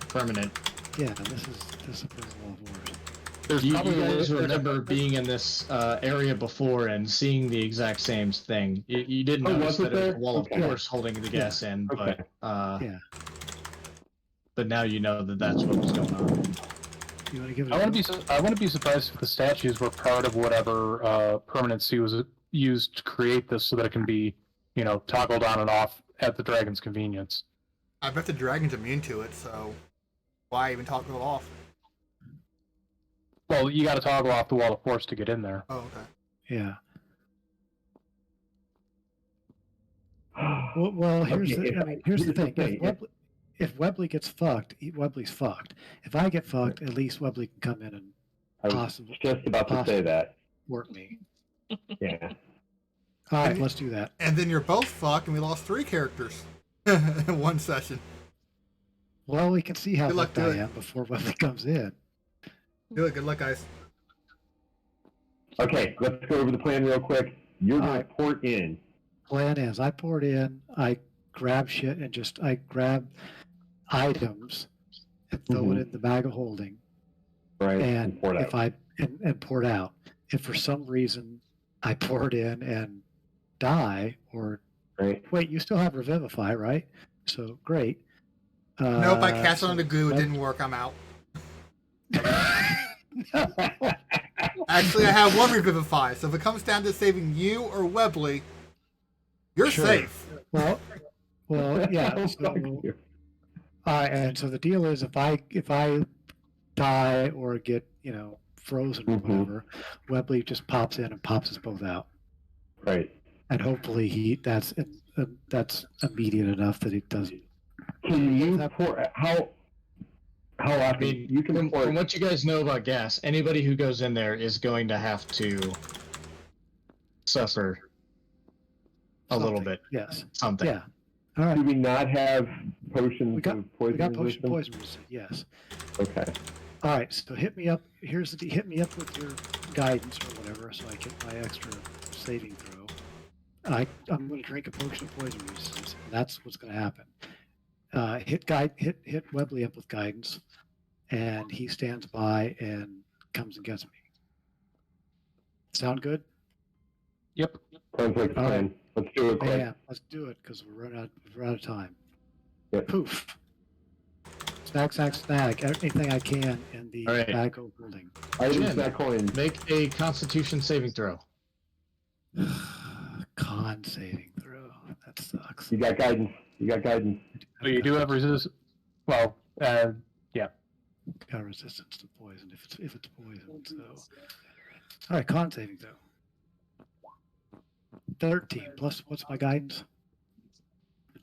permanent. Yeah, this is a pretty wall of force. There's You probably guys a remember being in this area before and seeing the exact same thing. You didn't Oh, notice was it that it was there? a wall Okay. of force holding the gas in, Okay. Yeah. but now you know that that's what was going on. You want to give it? I wouldn't be surprised if the statues were part of whatever permanency was used to create this, so that it can be, toggled on and off at the dragon's convenience. I bet the dragon's immune to it, so why even toggle it off? Well, you got to toggle off the wall of force to get in there. Oh, okay. Yeah. Well, here's the thing. If Webley gets fucked, Webley's fucked. If I get fucked, at least Webley can come in and I was possibly just about to say that. work me. Yeah. All right, let's do that. And then you're both fucked, and we lost 3 characters in one session. Well, we can see how Good luck, fucked I do it. am before Webley comes in. Do it. Good luck, guys. Okay, let's go over the plan real quick. You're going to port in. Plan is, I poured in, I grab shit and I grab items and throw it in the bag of holding. Right. And port out. if and port out. If for some reason I poured in and die, or Right. wait, you still have Revivify, right? So great. Nope, I cast it on the goo. It Web- didn't work. I'm out. Actually, I have one revivify, so if it comes down to saving you or Webley, you're Sure. safe. Well, yeah. Oh, So, fuck you. and so the deal is, if I die or get frozen or Mhm. whatever, Webley just pops in and pops us both out, Right. and hopefully that's immediate enough that it doesn't. Can you That- pour? How I often mean, you can pour? from what you guys know about gas, anybody who goes in there is going to have to suffer a little something. bit. Yes. Something. Yeah. All right. Do we not have potions We got of poison we got resistance? poison resistant. Yes. Okay. All right. So hit me up. Hit me up with your guidance or whatever, so I get my extra saving throw. I'm going to drink a potion of poison resistance. And that's what's going to happen. Hit Webley up with guidance, and he stands by and comes and gets me. Sound good? Yep. Sounds like a All plan. Let's do it quick. Yeah, let's do it because we're out of time. Yep. Poof. Snag. Anything I can in the All right. tobacco building. Items Jim. not coined. Make a Constitution saving throw. Con saving throw. That sucks. You got guidance. So you do have resist. Well, Got resistance to poison if it's poison. So, all right, con saving throw. 13 plus what's my guidance?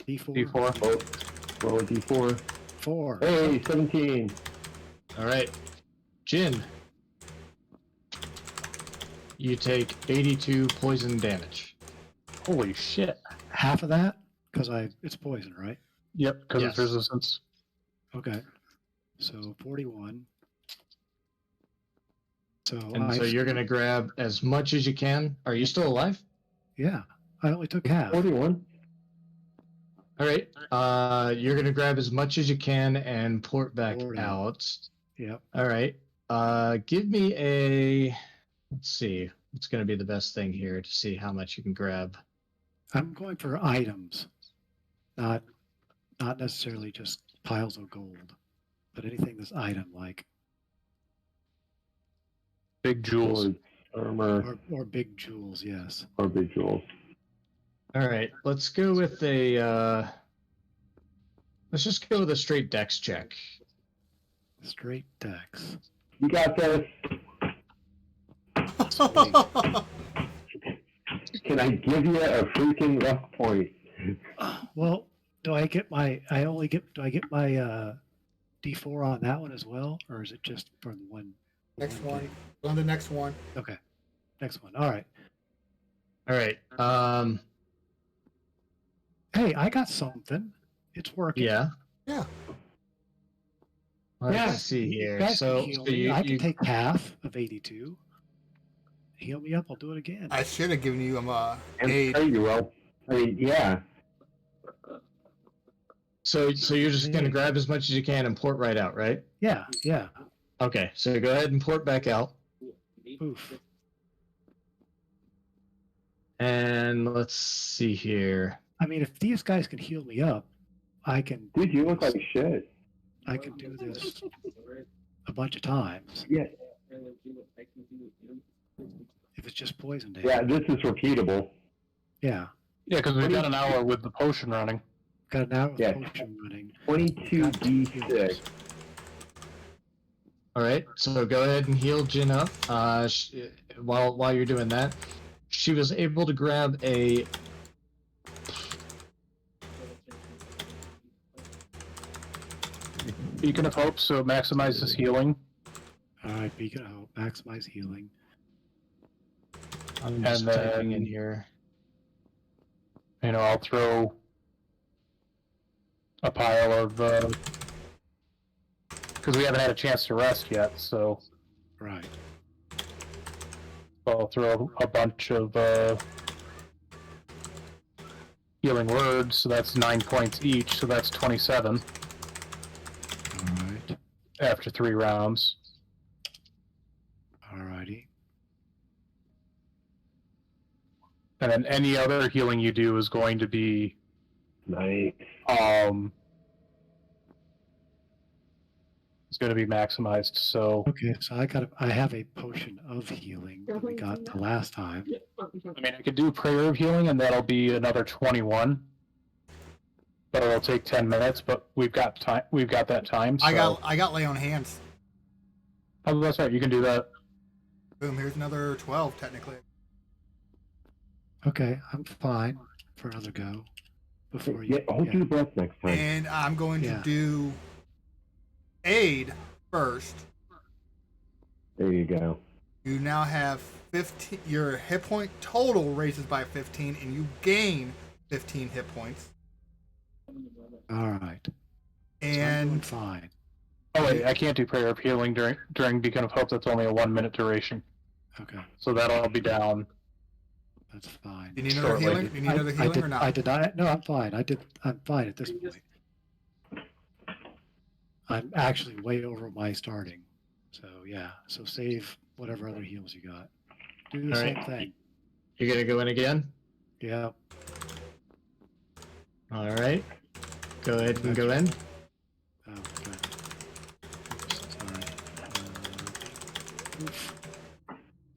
D4. D4. Roll a d4. 4. Hey, 17. All right. Jin. You take 82 poison damage. Holy shit. Half of that because it's poison, right? Yep, because Yes. it's resistance. Okay. So 41. So And so you're going to grab as much as you can. Are you still alive? Yeah, I only took half. 41. All right. You're going to grab as much as you can and pour it back Pour it out. Yep. All right. Give me a. Let's see. What's going to be the best thing here to see how much you can grab? I'm going for items, not necessarily just piles of gold, but anything that's item like Big jewels. Swords, armor, or big jewels. Yes. or big jewels. All right. Let's go with a. Let's just go with a straight dex check. Straight dex. You got this. Can I give you a freaking rough point? Well, do I get my? Do I get my D4 on that one as well, or is it just for the one? Next one. On the next one. Okay. Next one. All right. All right. Hey, I got something. It's working. Yeah. Yeah. Let's Yeah. see You here. guys So, can heal so me. you, I can you take half of 82. Heal me up. I'll do it again. I should have given you And aid. there you will. I mean, yeah. so you're just gonna grab as much as you can and port right out, right? Yeah. Okay. So go ahead and port back out. Oof. And let's see here. I mean, if these guys can heal me up, I can Dude, you look like shit. do this a bunch of times. Yeah. If it's just poison damage. Yeah, this is repeatable. Yeah. Yeah, because we've got an hour with the potion running. Got an hour of Yeah. potion running. 22d6. All right. So go ahead and heal Jin up. While you're doing that, she was able to grab a. Beacon of Hope, so it maximizes healing. All right, Beacon of Hope, maximize healing. I'm just And typing then- in here. I'll throw a pile of because we haven't had a chance to rest yet, so Right. I'll throw a bunch of healing words. So that's 9 points each. So that's 27 All right. after 3 rounds. All righty. And then any other healing you do is going to be Nice. is going to be maximized. So, Okay, so I have a potion of healing that we got the last time. I mean, I could do prayer of healing, and that'll be another 21. But it'll take 10 minutes. But we've got time. We've got that time. So. I got lay on hands. Oh, that's right. You can do that. Boom, here's another 12 technically. Okay, I'm fine for another go. Before you, hold your breath next time. And I'm going to do aid first. There you go. You now have 15. Your hit point total raises by 15, and you gain 15 hit points. All right. So I'm And doing fine. Oh wait, I can't do prayer of healing during Beacon of Hope. That's only a 1 minute duration. Okay, So that'll be down. that's fine. do you need another Shortly. healing? Do you need another healing or not? I did not. No, I'm fine. I'm fine at this point. I'm actually way over my starting. So yeah. So save whatever other heals you got. Do the All same right. thing. You're gonna go in again. Yeah. All right. Go ahead and go in. Oh, okay. Sorry. Oof.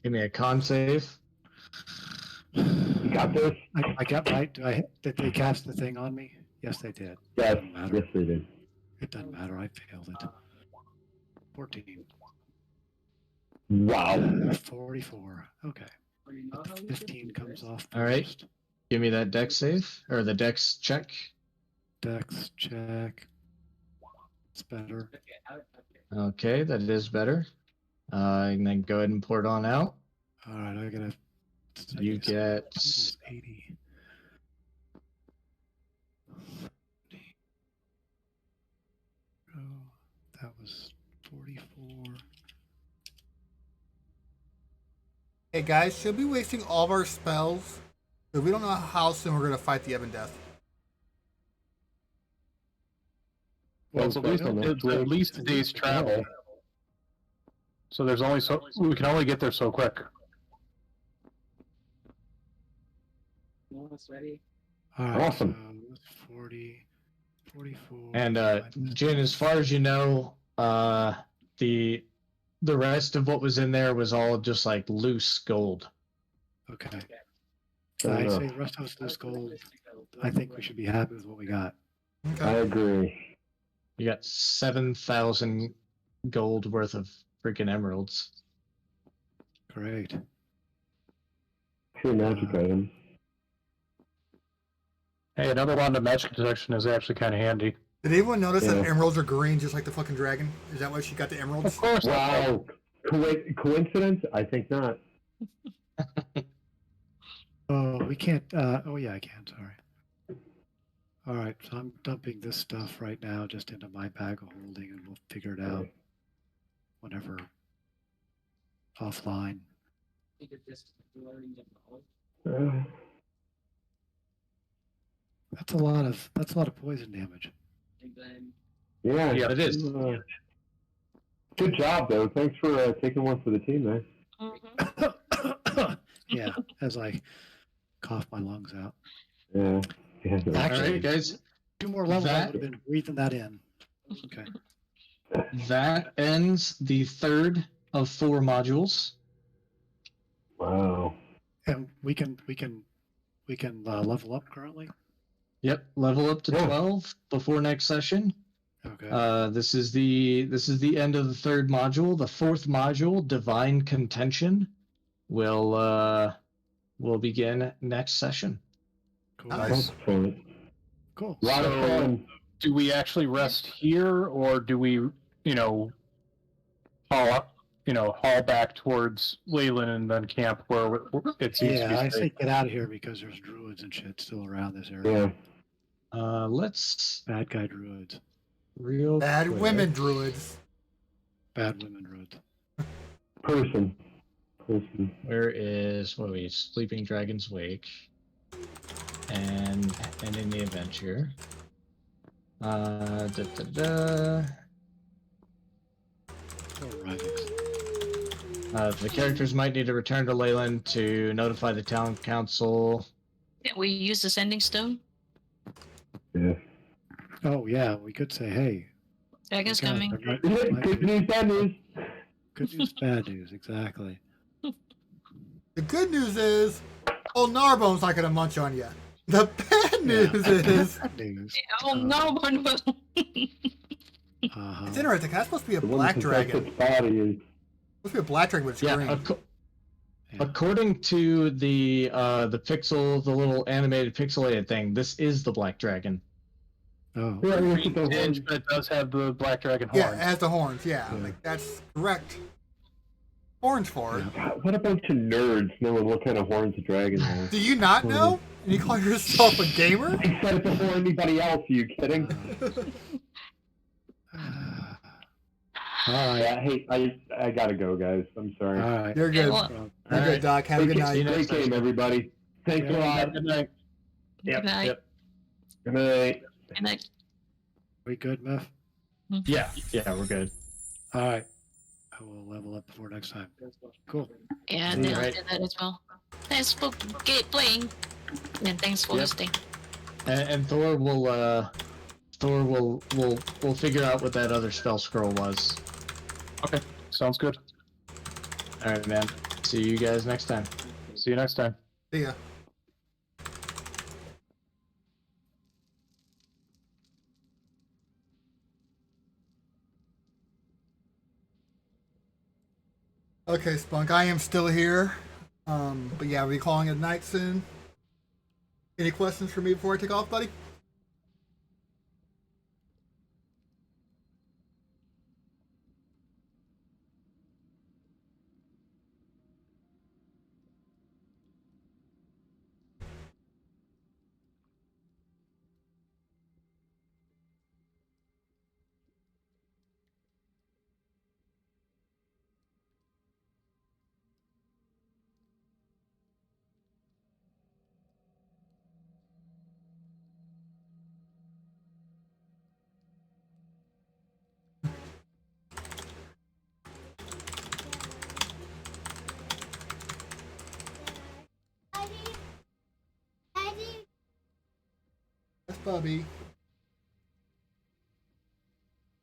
Give me a con save. You got this? I got right. Did they cast the thing on me? Yes, they did. Yes, Doesn't matter. yes they did. It doesn't matter. I failed it. 14. Wow. 44. Okay. But the 15 comes off. All right. first. Give me that dex save or the dex check. Dex check. It's better. Okay, that is better. And then go ahead and pour it on out. All right. I gotta. You get 80. Oh, that was 44. Hey guys, should we be wasting all of our spells? Because we don't know how soon we're going to fight the Ebon Death. Well, it's at least a day's travel. So there's only we can only get there so quick. Almost ready. All right. Awesome. So 40, 44. and Jin, as far as you know, the rest of what was in there was all just like loose gold. Okay. Fair I enough. say rest of us loose gold. I think we should be happy with what we got. Okay. I agree. You got 7,000 gold worth of freaking emeralds. Great. Pure magic item. Hey, another wand of magic detection is actually kind of handy. Did anyone notice that Yeah. emeralds are green just like the fucking dragon? Is that why she got the emeralds? Of course. Wow. Coincidence? I think not. Oh, we can't. Oh, yeah, I can. Sorry. All right. So I'm dumping this stuff right now just into my bag of holding, and we'll figure it out whenever offline. That's a lot of poison damage. Yeah, Yeah, it is. Good job, though. Thanks for taking one for the team, man. Yeah, as I cough my lungs out. Yeah. All Actually, right, guys. 2 more levels, I That- would have been breathing that in. Okay. That ends the third of 4 modules. Wow. And we can level up currently. Yep, level up to Yeah. 12 before next session. Okay. This is the end of the third module. The fourth module, Divine Contention, will begin next session. Cool. Nice. That's fun. Cool. A lot of So- fun. Do we actually rest here, or do we, haul back towards Leyland and then camp where it seems to be Yeah, I safe? say get out of here because there's druids and shit still around this area. Yeah. Let's Bad guy druids. real Bad quick. women druids. Bad women druids. Person. Where is what are we? Sleeping Dragon's Wake, and in the adventure. Oh, Ryvix. The characters might need to return to Leyland to notify the town council. Can we use the sending stone? Yeah. Oh yeah, we could say, hey, Dragon's God, coming. there might Good be news, bad news. good news, bad news, exactly. The good news is, old Narbone's not gonna munch on you. The bad news is, Bad news. Oh no, one will. Uh-huh. it's interesting. That's supposed to be a The one black that protects dragon. its body is Supposed to be a black dragon, but it's Yeah, green. according to the little animated pixelated thing, this is the black dragon. Oh, yeah, look Green at the horns. tinge, but it does have the black dragon Yeah, horns. it has the horns. Yeah, Yeah. like that's correct. Horns for it. Yeah. God, what a bunch of nerds knowing what kind of horns a dragon has. Do you not know? And you call yourself a gamer? I said it before anybody else. Are you kidding? All right. Yeah, hey, I gotta go, guys. I'm sorry. All right. You're good. Well, You're good, Doc. Have a good night. Great game, everybody. Thanks a lot. Good night. Good night. Good night. Good night. We good, Meth? Yeah, we're good. All right. I will level up before next time. Cool. Yeah, Yeah, they'll right. do that as well. Thanks for playing. And thanks for Yep. listening. And Thor will figure out what that other spell scroll was. Okay, sounds good. All right, man. See you guys next time. See you next time. See ya. Okay, Spunk, I am still here. But yeah, we'll be calling it a night soon. Any questions for me before I take off, buddy? Yes, Bubby.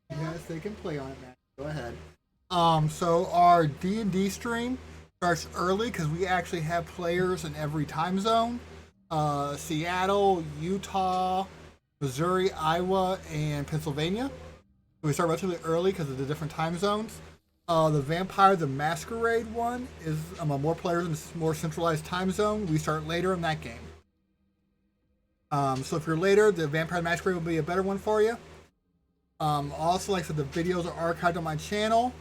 Yes, they can play on it, man. Go ahead. So our D&D stream starts early because we actually have players in every time zone. Seattle, Utah, Missouri, Iowa, and Pennsylvania. We start relatively early because of the different time zones. The Vampire the Masquerade one is more players in a more centralized time zone. We start later in that game. So if you're later, the Vampire the Masquerade will be a better one for you. Also, like I said, the videos are archived on my channel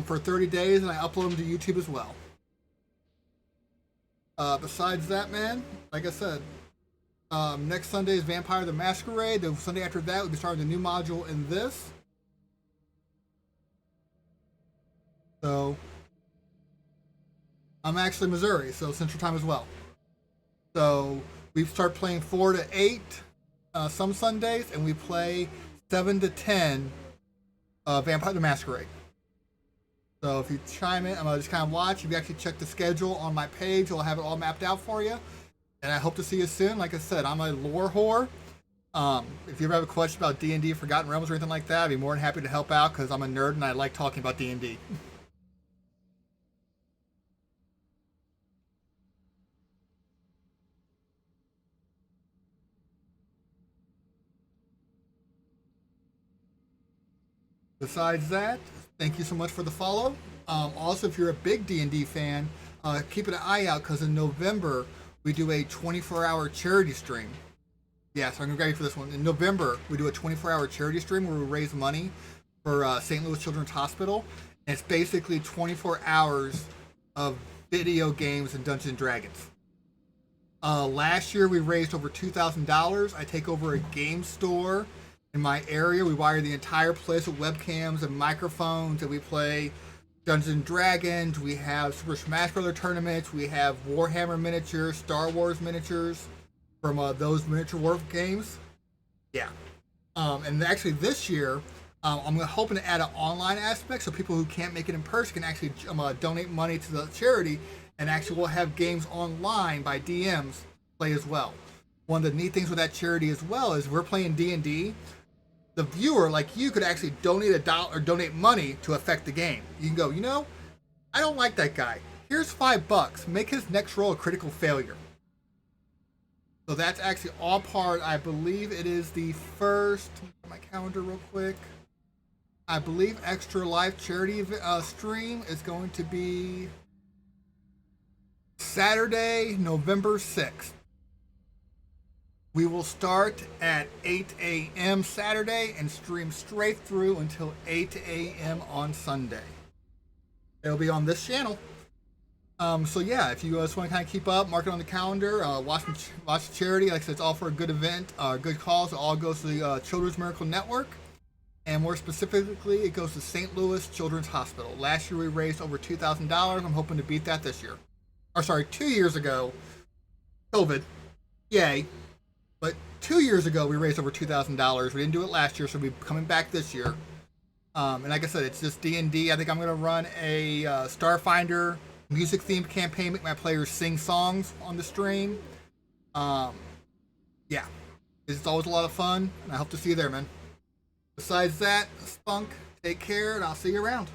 for 30 days, and I upload them to YouTube as well. Besides that, man, like I said, next Sunday is Vampire the Masquerade. The Sunday after that, we'll be starting a new module in this. So, I'm actually in Missouri, so Central Time as well. So, we start playing 4 to 8 some Sundays, and we play 7 to 10 Vampire the Masquerade. So if you chime in, I'm going to just kind of watch. If you actually check the schedule on my page, I'll have it all mapped out for you. And I hope to see you soon. Like I said, I'm a lore whore. If you ever have a question about D&D, Forgotten Realms, or anything like that, I'd be more than happy to help out because I'm a nerd and I like talking about D&D. Besides that, thank you so much for the follow. Also, if you're a big D&D fan, keep an eye out because in November we do a 24-hour charity stream. Yeah, so I'm gonna grab you for this one. In November, we do a 24-hour charity stream where we raise money for St. Louis Children's Hospital. And it's basically 24 hours of video games and Dungeons & Dragons. Last year, we raised over $2,000. I take over a game store in my area. We wire the entire place with webcams and microphones, and we play Dungeons & Dragons. We have Super Smash Bros. Tournaments. We have Warhammer miniatures, Star Wars miniatures from those miniature war games. Yeah. And actually this year, I'm hoping to add an online aspect so people who can't make it in person can actually donate money to the charity, and actually we'll have games online by DMs play as well. One of the neat things with that charity as well is we're playing D&D, the viewer, like you, could actually donate $1 or donate money to affect the game. You can go, you know, I don't like that guy. Here's $5. Make his next roll a critical failure. So that's actually all part. I believe it is the first. Let me get my calendar real quick. I believe Extra Life charity stream is going to be Saturday, November 6th. We will start at 8 a.m. Saturday and stream straight through until 8 a.m. on Sunday. It'll be on this channel. So yeah, if you just want to kind of keep up, mark it on the calendar, watch the charity. Like I said, it's all for a good event, good cause. It all goes to the Children's Miracle Network. And more specifically, it goes to St. Louis Children's Hospital. Last year we raised over $2,000. I'm hoping to beat that this year. Or sorry, 2 years ago, COVID, yay. But 2 years ago we raised over $2,000. We didn't do it last year, so we'll be coming back this year. And like I said, it's just D&D. I think I'm going to run a Starfinder music-themed campaign, make my players sing songs on the stream. Yeah. It's always a lot of fun, and I hope to see you there, man. Besides that, Spunk, take care, and I'll see you around.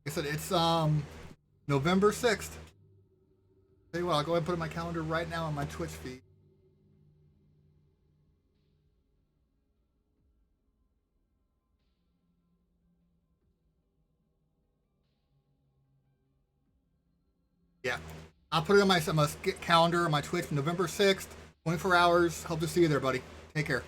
Like I said, it's November 6th. Tell you what, I'll go ahead and put it in my calendar right now on my Twitch feed. Yeah. I'll put it on my calendar on my Twitch, November 6th, 24 hours. Hope to see you there, buddy. Take care.